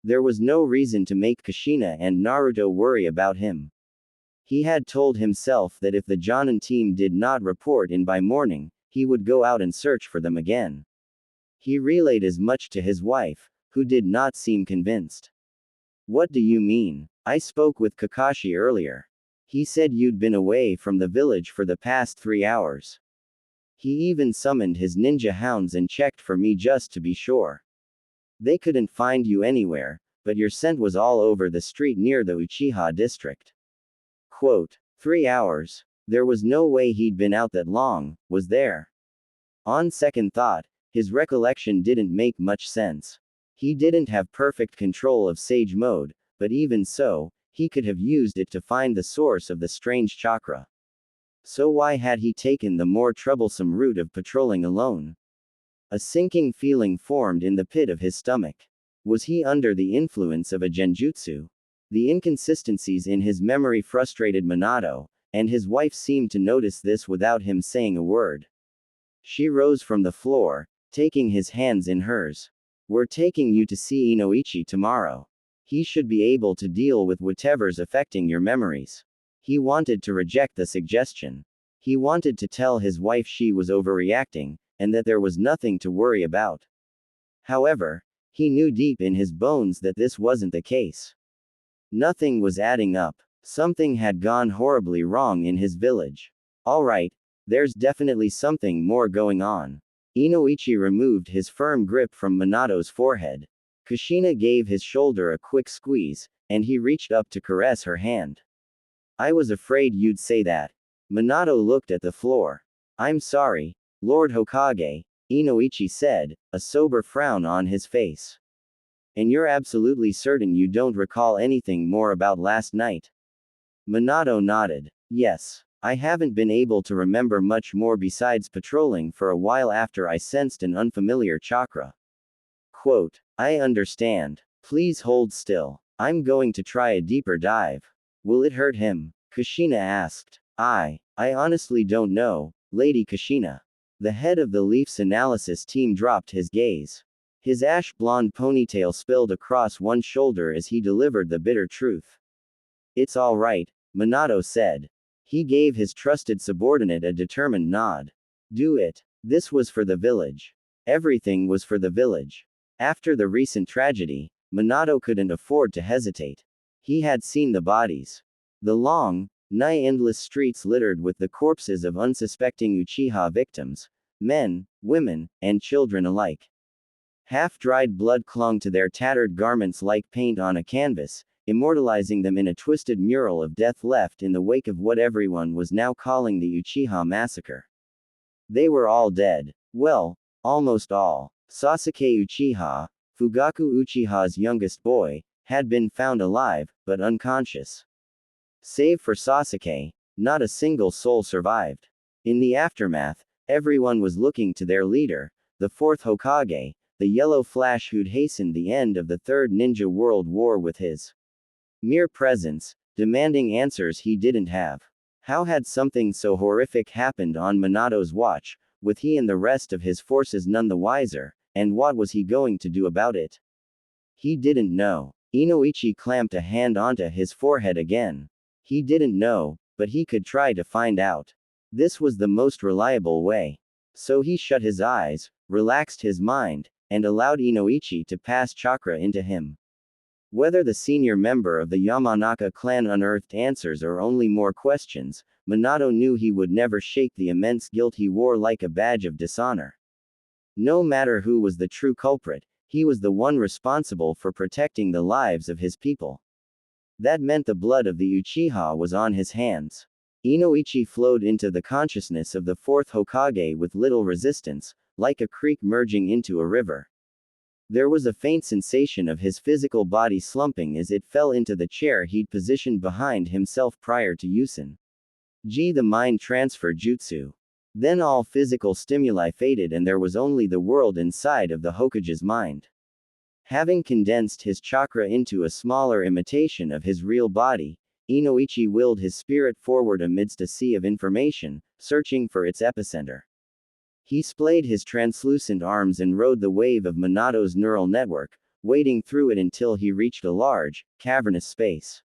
There was no reason to make Kushina and Naruto worry about him. He had told himself that if the Jonin team did not report in by morning, he would go out and search for them again. He relayed as much to his wife, who did not seem convinced. What do you mean? I spoke with Kakashi earlier. He said you'd been away from the village for the past 3 hours. He even summoned his ninja hounds and checked for me just to be sure. They couldn't find you anywhere, but your scent was all over the street near the Uchiha district. Quote, 3 hours. There was no way he'd been out that long, was there? On second thought, his recollection didn't make much sense. He didn't have perfect control of Sage Mode, but even so, he could have used it to find the source of the strange chakra. So why had he taken the more troublesome route of patrolling alone? A sinking feeling formed in the pit of his stomach. Was he under the influence of a genjutsu? The inconsistencies in his memory frustrated Minato, and his wife seemed to notice this without him saying a word. She rose from the floor, taking his hands in hers. "We're taking you to see Inoichi tomorrow. He should be able to deal with whatever's affecting your memories." He wanted to reject the suggestion. He wanted to tell his wife she was overreacting, and that there was nothing to worry about. However, he knew deep in his bones that this wasn't the case. Nothing was adding up. Something had gone horribly wrong in his village. Alright, there's definitely something more going on. Inoichi removed his firm grip from Minato's forehead. Kushina gave his shoulder a quick squeeze, and he reached up to caress her hand. "I was afraid you'd say that." Minato looked at the floor. "I'm sorry, Lord Hokage," Inoichi said, a sober frown on his face. "And you're absolutely certain you don't recall anything more about last night?" Minato nodded. "Yes. I haven't been able to remember much more besides patrolling for a while after I sensed an unfamiliar chakra." Quote, "I understand. Please hold still. I'm going to try a deeper dive." "Will it hurt him?" Kushina asked. I honestly don't know, Lady Kushina." The head of the Leafs analysis team dropped his gaze. His ash-blonde ponytail spilled across one shoulder as he delivered the bitter truth. "It's all right," Minato said. He gave his trusted subordinate a determined nod. "Do it. This was for the village. Everything was for the village." After the recent tragedy, Minato couldn't afford to hesitate. He had seen the bodies. The long, nigh-endless streets littered with the corpses of unsuspecting Uchiha victims, men, women, and children alike. Half-dried blood clung to their tattered garments like paint on a canvas, immortalizing them in a twisted mural of death left in the wake of what everyone was now calling the Uchiha massacre. They were all dead. Well, almost all. Sasuke Uchiha, Fugaku Uchiha's youngest boy, had been found alive, but unconscious. Save for Sasuke, not a single soul survived. In the aftermath, everyone was looking to their leader, the fourth Hokage, the yellow flash who'd hastened the end of the Third Ninja World War with his mere presence, demanding answers he didn't have. How had something so horrific happened on Minato's watch, with he and the rest of his forces none the wiser, and what was he going to do about it? He didn't know. Inoichi clamped a hand onto his forehead again. He didn't know, but he could try to find out. This was the most reliable way. So he shut his eyes, relaxed his mind, and allowed Inoichi to pass chakra into him. Whether the senior member of the Yamanaka clan unearthed answers or only more questions, Minato knew he would never shake the immense guilt he wore like a badge of dishonor. No matter who was the true culprit, he was the one responsible for protecting the lives of his people. That meant the blood of the Uchiha was on his hands. Inoichi flowed into the consciousness of the fourth Hokage with little resistance, like a creek merging into a river. There was a faint sensation of his physical body slumping as it fell into the chair he'd positioned behind himself prior to Yusin. The mind transfer jutsu. Then all physical stimuli faded and there was only the world inside of the Hokage's mind. Having condensed his chakra into a smaller imitation of his real body, Inoichi willed his spirit forward amidst a sea of information, searching for its epicenter. He splayed his translucent arms and rode the wave of Minato's neural network, wading through it until he reached a large, cavernous space.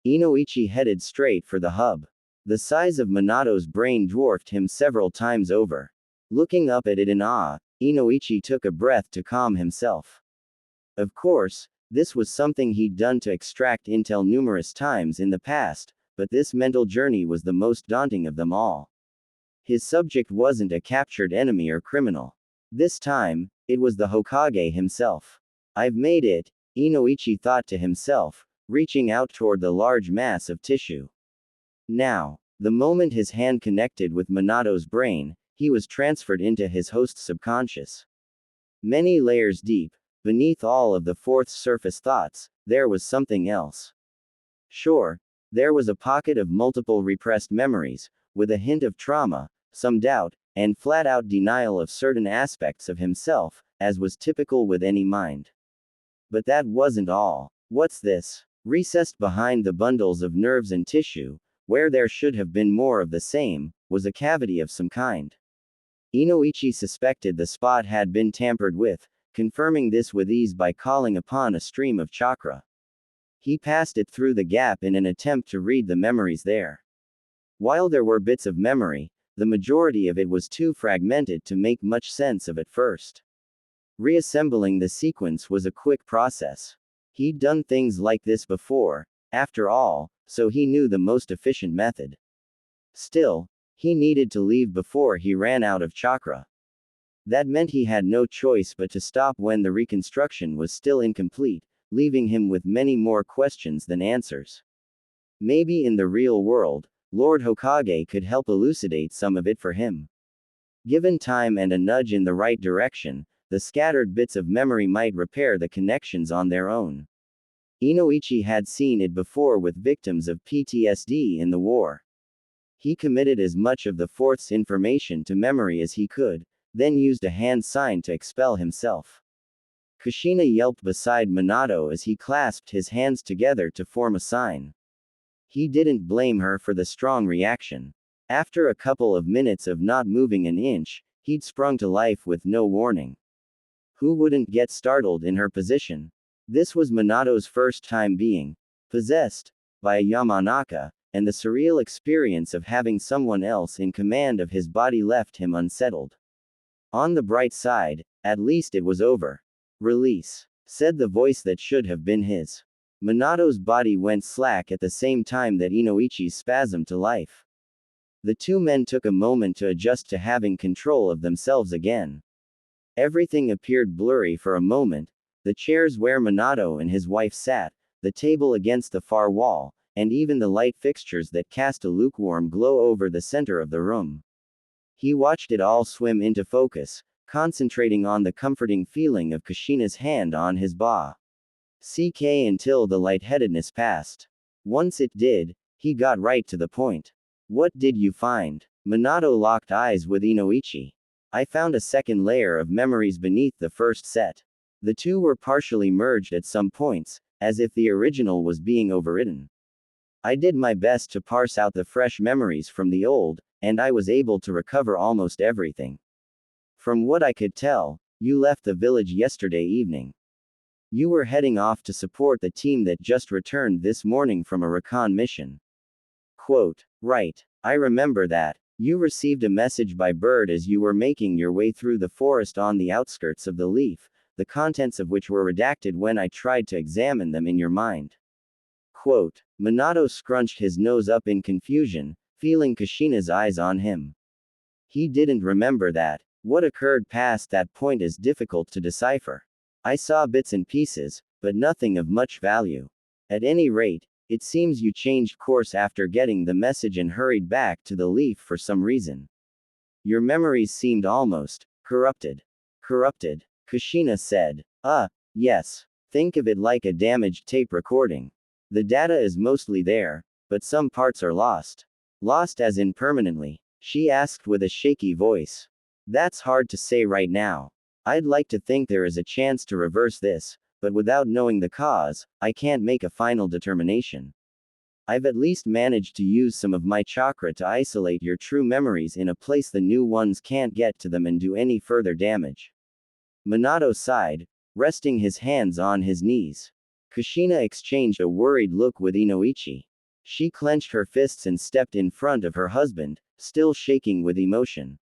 Inoichi headed straight for the hub. The size of Minato's brain dwarfed him several times over. Looking up at it in awe, Inoichi took a breath to calm himself. Of course, this was something he'd done to extract intel numerous times in the past, but this mental journey was the most daunting of them all. His subject wasn't a captured enemy or criminal. This time, it was the Hokage himself. "I've made it," Inoichi thought to himself, reaching out toward the large mass of tissue. Now, the moment his hand connected with Minato's brain, he was transferred into his host's subconscious. Many layers deep, beneath all of the fourth's surface thoughts, there was something else. Sure, there was a pocket of multiple repressed memories, with a hint of trauma, some doubt, and flat-out denial of certain aspects of himself, as was typical with any mind. But that wasn't all. What's this? Recessed behind the bundles of nerves and tissue, where there should have been more of the same, was a cavity of some kind. Inoichi suspected the spot had been tampered with, confirming this with ease by calling upon a stream of chakra. He passed it through the gap in an attempt to read the memories there. While there were bits of memory, the majority of it was too fragmented to make much sense of at first. Reassembling the sequence was a quick process. He'd done things like this before, after all, so he knew the most efficient method. Still, he needed to leave before he ran out of chakra. That meant he had no choice but to stop when the reconstruction was still incomplete, leaving him with many more questions than answers. Maybe in the real world, Lord Hokage could help elucidate some of it for him. Given time and a nudge in the right direction, the scattered bits of memory might repair the connections on their own. Inoichi had seen it before with victims of PTSD in the war. He committed as much of the fourth's information to memory as he could, then used a hand sign to expel himself. Kushina yelped beside Minato as he clasped his hands together to form a sign. He didn't blame her for the strong reaction. After a couple of minutes of not moving an inch, he'd sprung to life with no warning. Who wouldn't get startled in her position? This was Minato's first time being possessed by a Yamanaka, and the surreal experience of having someone else in command of his body left him unsettled. On the bright side, at least it was over. Release, said the voice that should have been his. Minato's body went slack at the same time that Inoichi's spasmed to life. The two men took a moment to adjust to having control of themselves again. Everything appeared blurry for a moment, the chairs where Minato and his wife sat, the table against the far wall, and even the light fixtures that cast a lukewarm glow over the center of the room. He watched it all swim into focus, concentrating on the comforting feeling of Kushina's hand on his CK until the lightheadedness passed. Once it did, he got right to the point. What did you find? Minato locked eyes with Inoichi. I found a second layer of memories beneath the first set. The two were partially merged at some points, as if the original was being overridden. I did my best to parse out the fresh memories from the old, and I was able to recover almost everything. From what I could tell, you left the village yesterday evening. You were heading off to support the team that just returned this morning from a recon mission. Quote, right. I remember that. You received a message by bird as you were making your way through the forest on the outskirts of the leaf, the contents of which were redacted when I tried to examine them in your mind. Quote, Minato scrunched his nose up in confusion, feeling Kushina's eyes on him. He didn't remember that. What occurred past that point is difficult to decipher. I saw bits and pieces, but nothing of much value. At any rate, it seems you changed course after getting the message and hurried back to the leaf for some reason. Your memories seemed almost corrupted. Corrupted? Kushina said. Yes. Think of it like a damaged tape recording. The data is mostly there, but some parts are lost. Lost as in permanently? She asked with a shaky voice. That's hard to say right now. I'd like to think there is a chance to reverse this, but without knowing the cause, I can't make a final determination. I've at least managed to use some of my chakra to isolate your true memories in a place the new ones can't get to them and do any further damage. Minato sighed, resting his hands on his knees. Kushina exchanged a worried look with Inoichi. She clenched her fists and stepped in front of her husband, still shaking with emotion.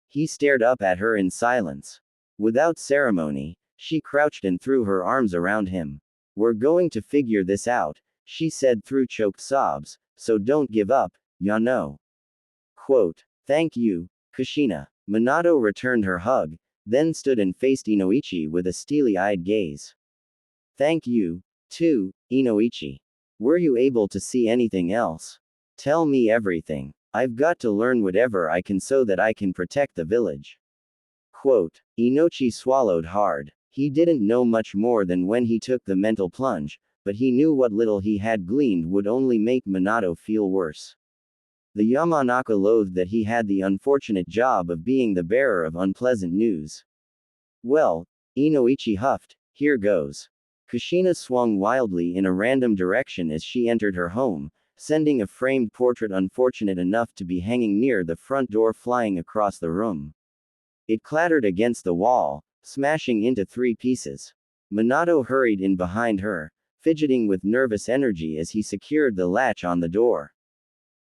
He stared up at her in silence. Without ceremony, she crouched and threw her arms around him. We're going to figure this out, she said through choked sobs, so don't give up, ya know. Quote, thank you, Kushina. Minato returned her hug, then stood and faced Inoichi with a steely-eyed gaze. Thank you, too, Inoichi. Were you able to see anything else? Tell me everything. I've got to learn whatever I can so that I can protect the village. Quote. Inochi swallowed hard. He didn't know much more than when he took the mental plunge, but he knew what little he had gleaned would only make Minato feel worse. The Yamanaka loathed that he had the unfortunate job of being the bearer of unpleasant news. Well, Inoichi huffed, here goes. Kushina swung wildly in a random direction as she entered her home, sending a framed portrait unfortunate enough to be hanging near the front door flying across the room. It clattered against the wall, smashing into 3 pieces. Minato hurried in behind her, fidgeting with nervous energy as he secured the latch on the door.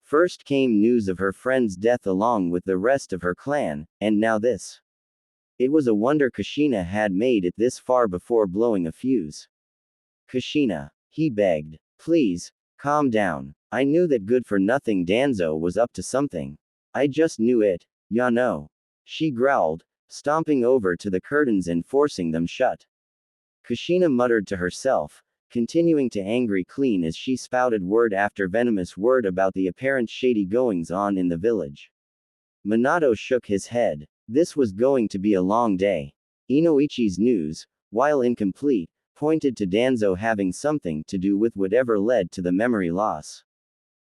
First came news of her friend's death along with the rest of her clan, and now this. It was a wonder Kushina had made it this far before blowing a fuse. Kushina, he begged. Please, calm down. I knew that good-for-nothing Danzo was up to something. I just knew it, ya know. She growled, stomping over to the curtains and forcing them shut. Kushina muttered to herself, continuing to angry clean as she spouted word after venomous word about the apparent shady goings-on in the village. Minato shook his head. This was going to be a long day. Inoichi's news, while incomplete, pointed to Danzo having something to do with whatever led to the memory loss.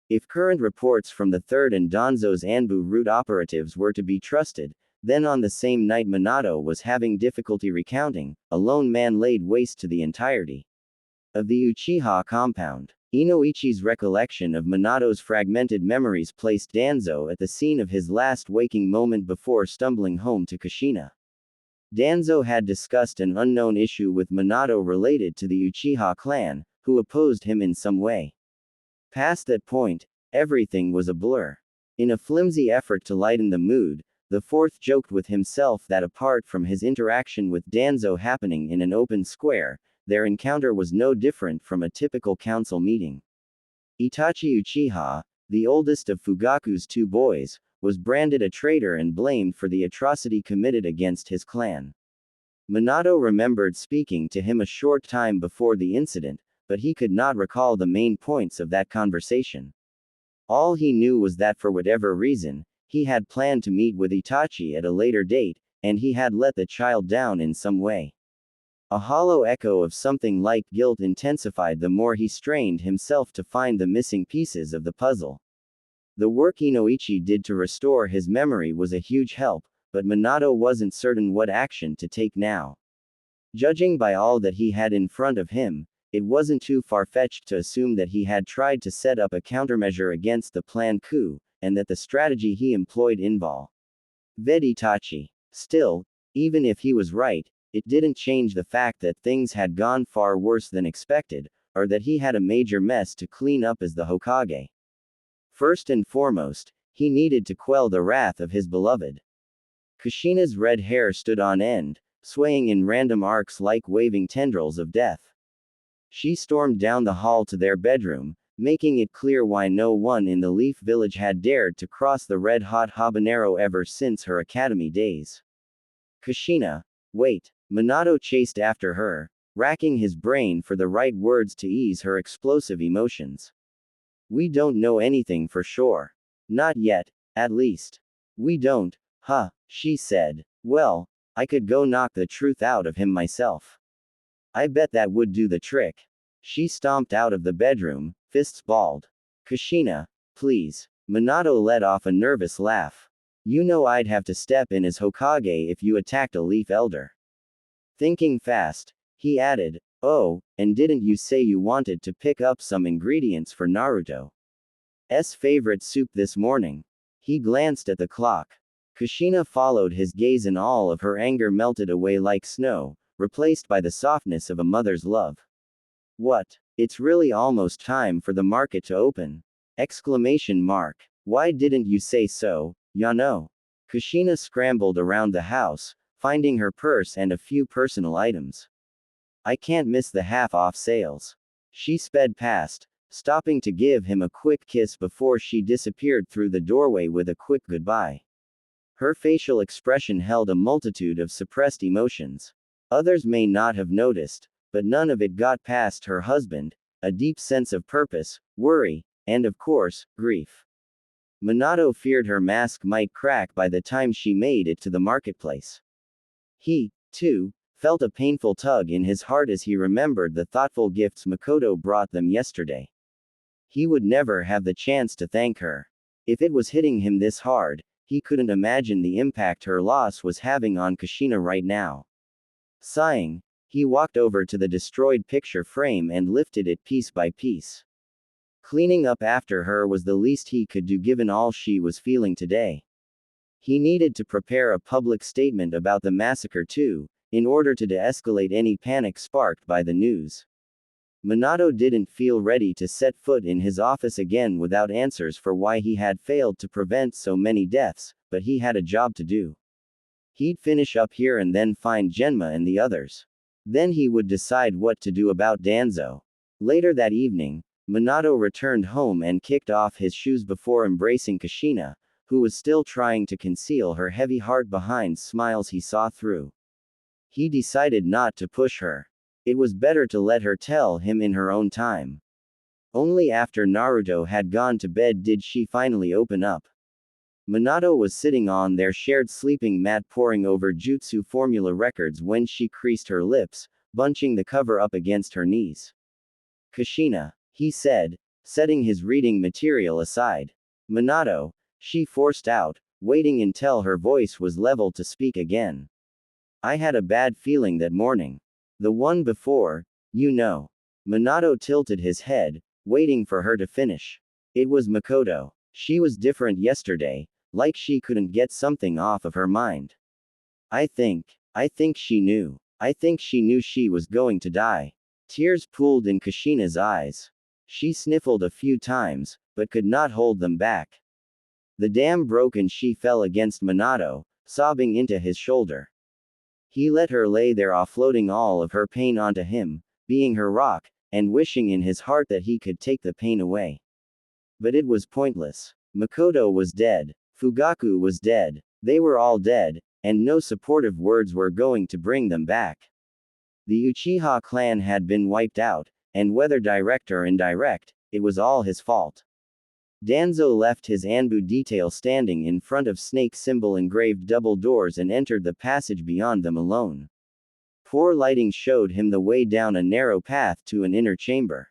If current reports from the 3rd and Danzo's Anbu route operatives were to be trusted, then on the same night Minato was having difficulty recounting, a lone man laid waste to the entirety of the Uchiha compound. Inoichi's recollection of Minato's fragmented memories placed Danzo at the scene of his last waking moment before stumbling home to Kushina. Danzo had discussed an unknown issue with Minato related to the Uchiha clan, who opposed him in some way. Past that point, everything was a blur. In a flimsy effort to lighten the mood, the 4th joked with himself that apart from his interaction with Danzo happening in an open square, their encounter was no different from a typical council meeting. Itachi Uchiha, the oldest of Fugaku's 2 boys, was branded a traitor and blamed for the atrocity committed against his clan. Minato remembered speaking to him a short time before the incident, but he could not recall the main points of that conversation. All he knew was that for whatever reason, he had planned to meet with Itachi at a later date, and he had let the child down in some way. A hollow echo of something like guilt intensified the more he strained himself to find the missing pieces of the puzzle. The work Inoichi did to restore his memory was a huge help, but Minato wasn't certain what action to take now. Judging by all that he had in front of him, it wasn't too far-fetched to assume that he had tried to set up a countermeasure against the planned coup, and that the strategy he employed involved Itachi. Still, even if he was right, it didn't change the fact that things had gone far worse than expected, or that he had a major mess to clean up as the Hokage. First and foremost, he needed to quell the wrath of his beloved. Kushina's red hair stood on end, swaying in random arcs like waving tendrils of death. She stormed down the hall to their bedroom, making it clear why no one in the Leaf Village had dared to cross the red-hot habanero ever since her academy days. Kushina, wait. Minato chased after her, racking his brain for the right words to ease her explosive emotions. We don't know anything for sure. Not yet, at least. We don't, huh, she said. Well, I could go knock the truth out of him myself. I bet that would do the trick. She stomped out of the bedroom, fists balled. Kushina, please. Minato let off a nervous laugh. You know I'd have to step in as Hokage if you attacked a Leaf Elder. Thinking fast, he added, oh, and didn't you say you wanted to pick up some ingredients for Naruto's favorite soup this morning? He glanced at the clock. Kushina followed his gaze and all of her anger melted away like snow, replaced by the softness of a mother's love. What? It's really almost time for the market to open! Exclamation mark. Why didn't you say so, Yano? Kushina scrambled around the house, finding her purse and a few personal items. I can't miss the half-off sales. She sped past, stopping to give him a quick kiss before she disappeared through the doorway with a quick goodbye. Her facial expression held a multitude of suppressed emotions. Others may not have noticed, but none of it got past her husband, a deep sense of purpose, worry, And of course, grief. Minato feared her mask might crack by the time she made it to the marketplace. He, too, felt a painful tug in his heart as he remembered the thoughtful gifts Makoto brought them yesterday. He would never have the chance to thank her. If it was hitting him this hard, he couldn't imagine the impact her loss was having on Kushina right now. Sighing, he walked over to the destroyed picture frame and lifted it piece by piece. Cleaning up after her was the least he could do given all she was feeling today. He needed to prepare a public statement about the massacre too, in order to de-escalate any panic sparked by the news. Minato didn't feel ready to set foot in his office again without answers for why he had failed to prevent so many deaths, but he had a job to do. He'd finish up here and then find Genma and the others. Then he would decide what to do about Danzo. Later that evening, Minato returned home and kicked off his shoes before embracing Kushina, who was still trying to conceal her heavy heart behind smiles he saw through. He decided not to push her. It was better to let her tell him in her own time. Only after Naruto had gone to bed did she finally open up. Minato was sitting on their shared sleeping mat poring over jutsu formula records when she creased her lips, bunching the cover up against her knees. Kushina, he said, setting his reading material aside. Minato, she forced out, waiting until her voice was level to speak again. I had a bad feeling that morning. The one before, you know. Minato tilted his head, waiting for her to finish. It was Makoto. She was different yesterday, like she couldn't get something off of her mind. I think she knew. I think she knew she was going to die. Tears pooled in Kushina's eyes. She sniffled a few times, but could not hold them back. The dam broke and she fell against Minato, sobbing into his shoulder. He let her lay there offloading all of her pain onto him, being her rock, and wishing in his heart that he could take the pain away. But it was pointless. Makoto was dead. Fugaku was dead. They were all dead, and no supportive words were going to bring them back. The Uchiha clan had been wiped out, and whether direct or indirect, it was all his fault. Danzo left his Anbu detail standing in front of snake symbol engraved double doors and entered the passage beyond them alone. Poor lighting showed him the way down a narrow path to an inner chamber.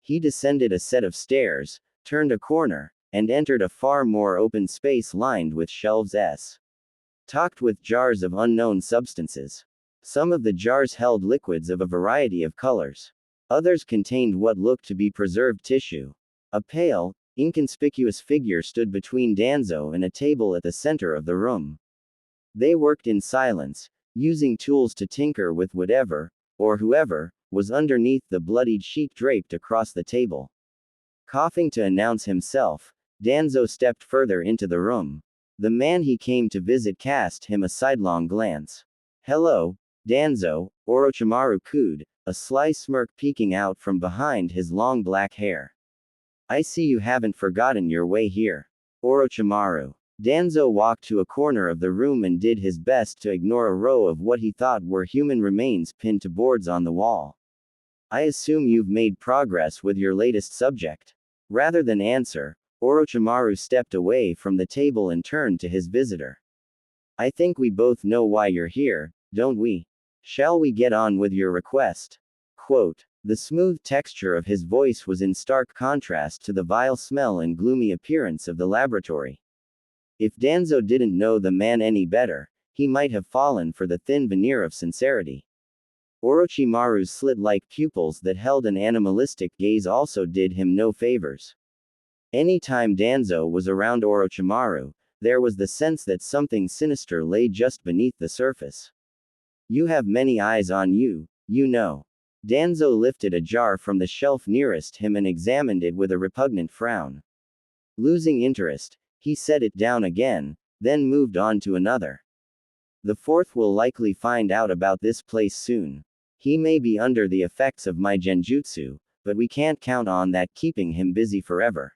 He descended a set of stairs, turned a corner, and entered a far more open space lined with shelves stocked with jars of unknown substances. Some of the jars held liquids of a variety of colors. Others contained what looked to be preserved tissue. A pale, inconspicuous figure stood between Danzo and a table at the center of the room. They worked in silence, using tools to tinker with whatever, or whoever, was underneath the bloodied sheet draped across the table. Coughing to announce himself, Danzo stepped further into the room. The man he came to visit cast him a sidelong glance. Hello, Danzo, Orochimaru cooed, a sly smirk peeking out from behind his long black hair. I see you haven't forgotten your way here. Orochimaru. Danzo walked to a corner of the room and did his best to ignore a row of what he thought were human remains pinned to boards on the wall. I assume you've made progress with your latest subject. Rather than answer, Orochimaru stepped away from the table and turned to his visitor. I think we both know why you're here, don't we? Shall we get on with your request? Quote. The smooth texture of his voice was in stark contrast to the vile smell and gloomy appearance of the laboratory. If Danzo didn't know the man any better, he might have fallen for the thin veneer of sincerity. Orochimaru's slit-like pupils that held an animalistic gaze also did him no favors. Any time Danzo was around Orochimaru, there was the sense that something sinister lay just beneath the surface. You have many eyes on you, you know. Danzo lifted a jar from the shelf nearest him and examined it with a repugnant frown. Losing interest, he set it down again, then moved on to another. The fourth will likely find out about this place soon. He may be under the effects of my genjutsu, but we can't count on that keeping him busy forever.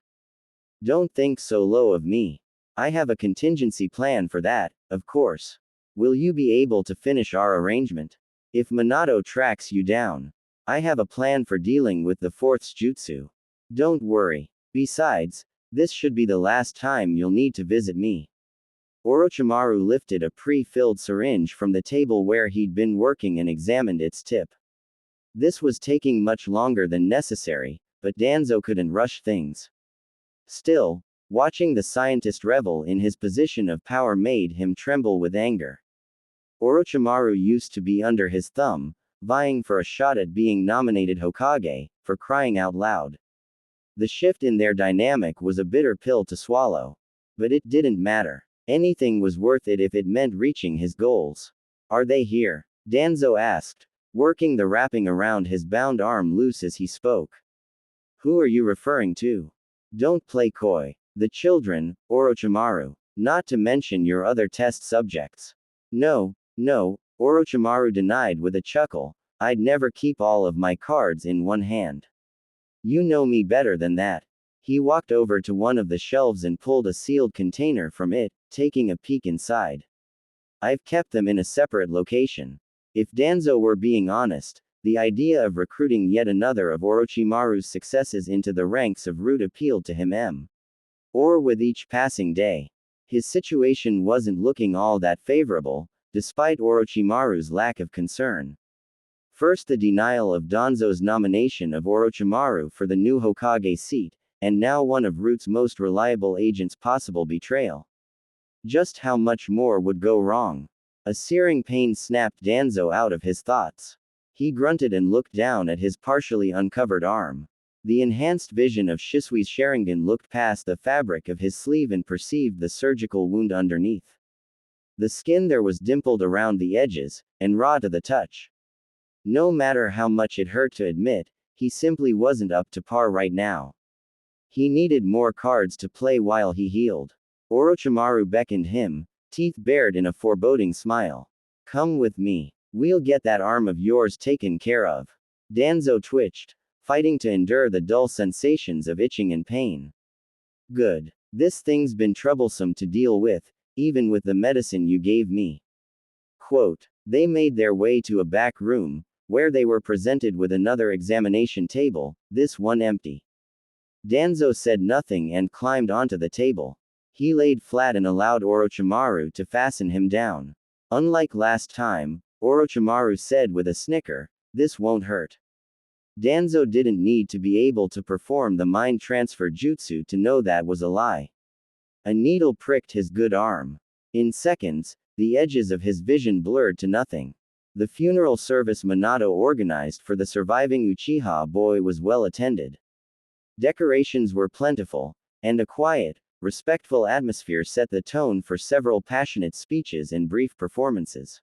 Don't think so low of me. I have a contingency plan for that, of course. Will you be able to finish our arrangement? If Minato tracks you down, I have a plan for dealing with the fourth's jutsu. Don't worry. Besides, this should be the last time you'll need to visit me. Orochimaru lifted a pre-filled syringe from the table where he'd been working and examined its tip. This was taking much longer than necessary, but Danzo couldn't rush things. Still, watching the scientist revel in his position of power made him tremble with anger. Orochimaru used to be under his thumb, vying for a shot at being nominated Hokage, for crying out loud. The shift in their dynamic was a bitter pill to swallow. But it didn't matter. Anything was worth it if it meant reaching his goals. Are they here? Danzo asked, working the wrapping around his bound arm loose as he spoke. Who are you referring to? Don't play coy. The children, Orochimaru. Not to mention your other test subjects. No, Orochimaru denied with a chuckle. I'd never keep all of my cards in one hand. You know me better than that. He walked over to one of the shelves and pulled a sealed container from it, taking a peek inside. I've kept them in a separate location. If Danzo were being honest, the idea of recruiting yet another of Orochimaru's successes into the ranks of Root appealed to him. Or with each passing day. His situation wasn't looking all that favorable, despite Orochimaru's lack of concern. First the denial of Danzo's nomination of Orochimaru for the new Hokage seat, and now one of Root's most reliable agents' possible betrayal. Just how much more would go wrong? A searing pain snapped Danzo out of his thoughts. He grunted and looked down at his partially uncovered arm. The enhanced vision of Shisui's Sharingan looked past the fabric of his sleeve and perceived the surgical wound underneath. The skin there was dimpled around the edges, and raw to the touch. No matter how much it hurt to admit, he simply wasn't up to par right now. He needed more cards to play while he healed. Orochimaru beckoned him, teeth bared in a foreboding smile. Come with me. We'll get that arm of yours taken care of. Danzo twitched, fighting to endure the dull sensations of itching and pain. Good. This thing's been troublesome to deal with, even with the medicine you gave me. Quote. They made their way to a back room, where they were presented with another examination table, this one empty. Danzo said nothing and climbed onto the table. He laid flat and allowed Orochimaru to fasten him down. Unlike last time, Orochimaru said with a snicker, this won't hurt. Danzo didn't need to be able to perform the mind transfer jutsu to know that was a lie. A needle pricked his good arm. In seconds, the edges of his vision blurred to nothing. The funeral service Minato organized for the surviving Uchiha boy was well attended. Decorations were plentiful, and a quiet, respectful atmosphere set the tone for several passionate speeches and brief performances.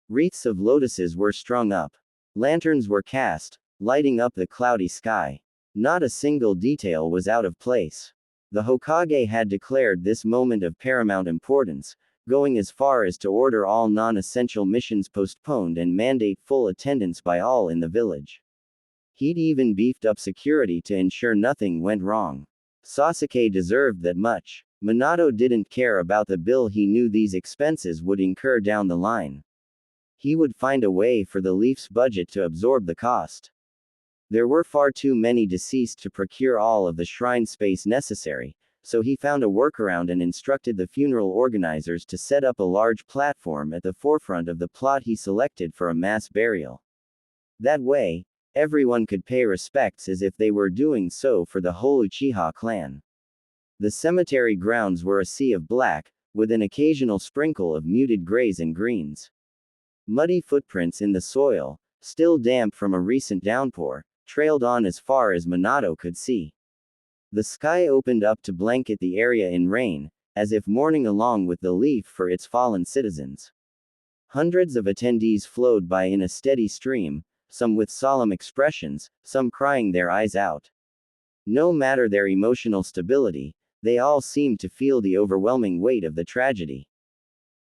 Wreaths of lotuses were strung up. Lanterns were cast, lighting up the cloudy sky. Not a single detail was out of place. The Hokage had declared this moment of paramount importance, going as far as to order all non-essential missions postponed and mandate full attendance by all in the village. He'd even beefed up security to ensure nothing went wrong. Sasuke deserved that much. Minato didn't care about the bill. He knew these expenses would incur down the line. He would find a way for the Leaf's budget to absorb the cost. There were far too many deceased to procure all of the shrine space necessary, so he found a workaround and instructed the funeral organizers to set up a large platform at the forefront of the plot he selected for a mass burial. That way, everyone could pay respects as if they were doing so for the whole Uchiha clan. The cemetery grounds were a sea of black, with an occasional sprinkle of muted grays and greens. Muddy footprints in the soil, still damp from a recent downpour, trailed on as far as Minato could see. The sky opened up to blanket the area in rain, as if mourning along with the Leaf for its fallen citizens. Hundreds of attendees flowed by in a steady stream, some with solemn expressions, some crying their eyes out. No matter their emotional stability, they all seemed to feel the overwhelming weight of the tragedy.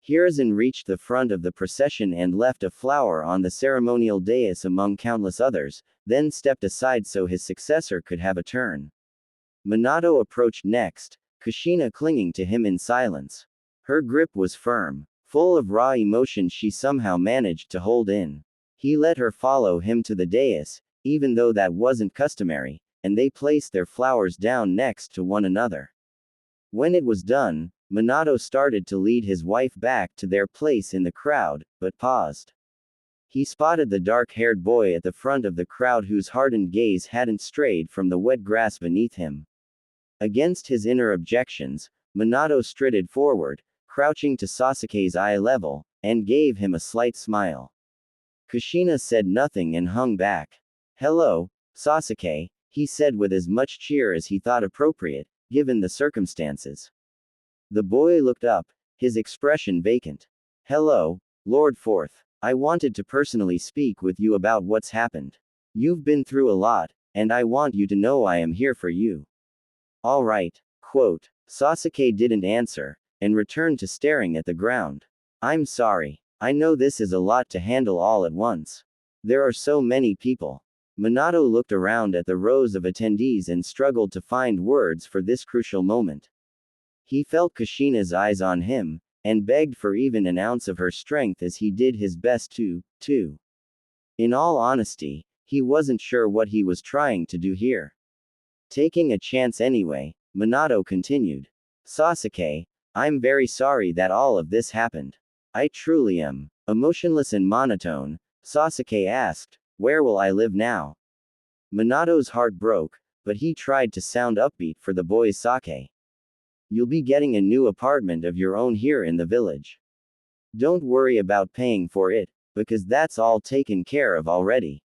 Hiruzen reached the front of the procession and left a flower on the ceremonial dais among countless others, then stepped aside so his successor could have a turn. Minato approached next, Kushina clinging to him in silence. Her grip was firm. Full of raw emotion she somehow managed to hold in. He let her follow him to the dais, even though that wasn't customary, and they placed their flowers down next to one another. When it was done, Minato started to lead his wife back to their place in the crowd, but paused. He spotted the dark-haired boy at the front of the crowd whose hardened gaze hadn't strayed from the wet grass beneath him. Against his inner objections, Minato strided forward, crouching to Sasuke's eye level, and gave him a slight smile. Kushina said nothing and hung back. "Hello, Sasuke," he said with as much cheer as he thought appropriate, given the circumstances. The boy looked up, his expression vacant. "Hello, Lord Fourth. I wanted to personally speak with you about what's happened. You've been through a lot, and I want you to know I am here for you." "All right." Quote. Sasuke didn't answer, and returned to staring at the ground. "I'm sorry. I know this is a lot to handle all at once. There are so many people." Minato looked around at the rows of attendees and struggled to find words for this crucial moment. He felt Kushina's eyes on him, and begged for even an ounce of her strength as he did his best to. In all honesty, he wasn't sure what he was trying to do here. Taking a chance anyway, Minato continued. "Sasuke, I'm very sorry that all of this happened. I truly am." Emotionless and monotone, Sasuke asked, "Where will I live now?" Minato's heart broke, but he tried to sound upbeat for the boy's sake. "You'll be getting a new apartment of your own here in the village. Don't worry about paying for it, because that's all taken care of already.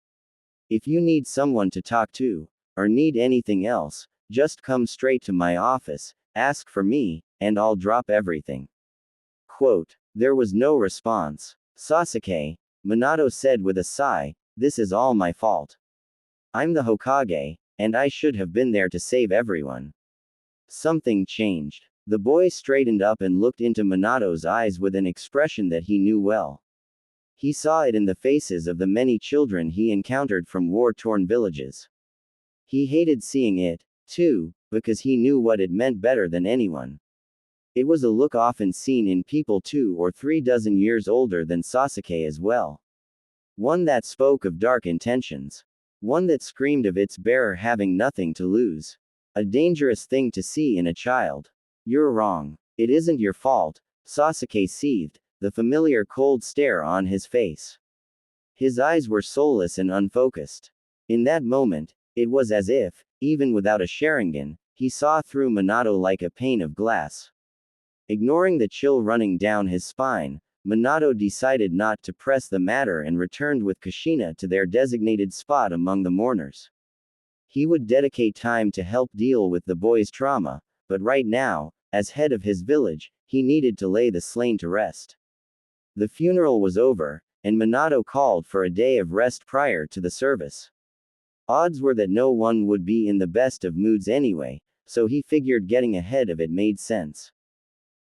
If you need someone to talk to, or need anything else, just come straight to my office, ask for me, and I'll drop everything." Quote. There was no response. "Sasuke," Minato said with a sigh, "this is all my fault. I'm the Hokage, and I should have been there to save everyone." Something changed. The boy straightened up and looked into Minato's eyes with an expression that he knew well. He saw it in the faces of the many children he encountered from war-torn villages. He hated seeing it, too, because he knew what it meant better than anyone. It was a look often seen in people 2 or 3 dozen years older than Sasuke as well. One that spoke of dark intentions. One that screamed of its bearer having nothing to lose. A dangerous thing to see in a child. "You're wrong. It isn't your fault," Sasuke seethed, the familiar cold stare on his face. His eyes were soulless and unfocused. In that moment, it was as if, even without a Sharingan, he saw through Minato like a pane of glass. Ignoring the chill running down his spine, Minato decided not to press the matter and returned with Kushina to their designated spot among the mourners. He would dedicate time to help deal with the boy's trauma, but right now, as head of his village, he needed to lay the slain to rest. The funeral was over, and Minato called for a day of rest prior to the service. Odds were that no one would be in the best of moods anyway, so he figured getting ahead of it made sense.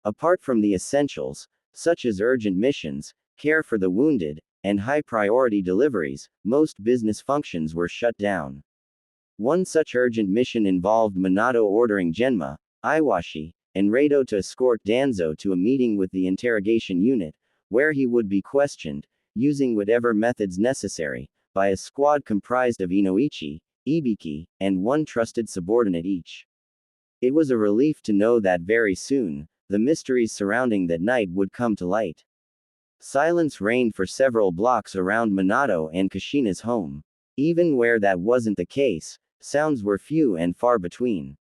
Apart from the essentials, such as urgent missions, care for the wounded, and high-priority deliveries, most business functions were shut down. One such urgent mission involved Minato ordering Genma, Iwashi, and Rado to escort Danzo to a meeting with the interrogation unit, where he would be questioned, using whatever methods necessary, by a squad comprised of Inoichi, Ibiki, and one trusted subordinate each. It was a relief to know that very soon, the mysteries surrounding that night would come to light. Silence reigned for several blocks around Minato and Kushina's home. Even where that wasn't the case, sounds were few and far between.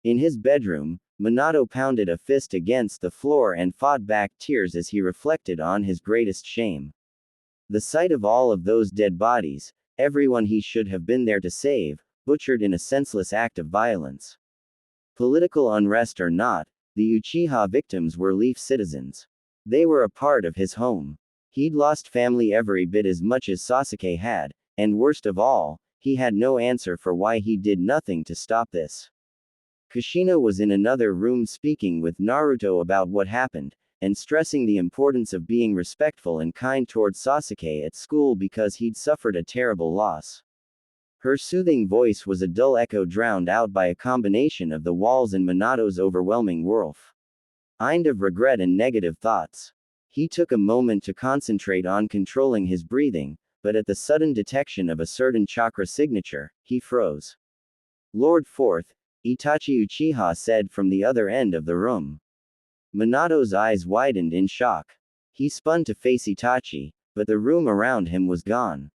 In his bedroom, Minato pounded a fist against the floor and fought back tears as he reflected on his greatest shame. The sight of all of those dead bodies, everyone he should have been there to save, butchered in a senseless act of violence. Political unrest or not, the Uchiha victims were Leaf citizens. They were a part of his home. He'd lost family every bit as much as Sasuke had, and worst of all, he had no answer for why he did nothing to stop this. Kushina was in another room speaking with Naruto about what happened, and stressing the importance of being respectful and kind towards Sasuke at school because he'd suffered a terrible loss. Her soothing voice was a dull echo drowned out by a combination of the walls and Minato's overwhelming whirlwind of regret and negative thoughts. He took a moment to concentrate on controlling his breathing, but at the sudden detection of a certain chakra signature, he froze. Lord Fourth, Itachi Uchiha said from the other end of the room. Minato's eyes widened in shock. He spun to face Itachi, but the room around him was gone.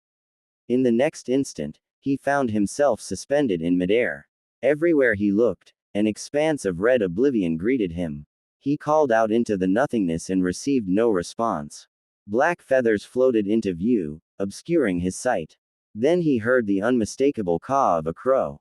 In the next instant, he found himself suspended in midair. Everywhere he looked, an expanse of red oblivion greeted him. He called out into the nothingness and received no response. Black feathers floated into view, obscuring his sight. Then he heard the unmistakable caw of a crow.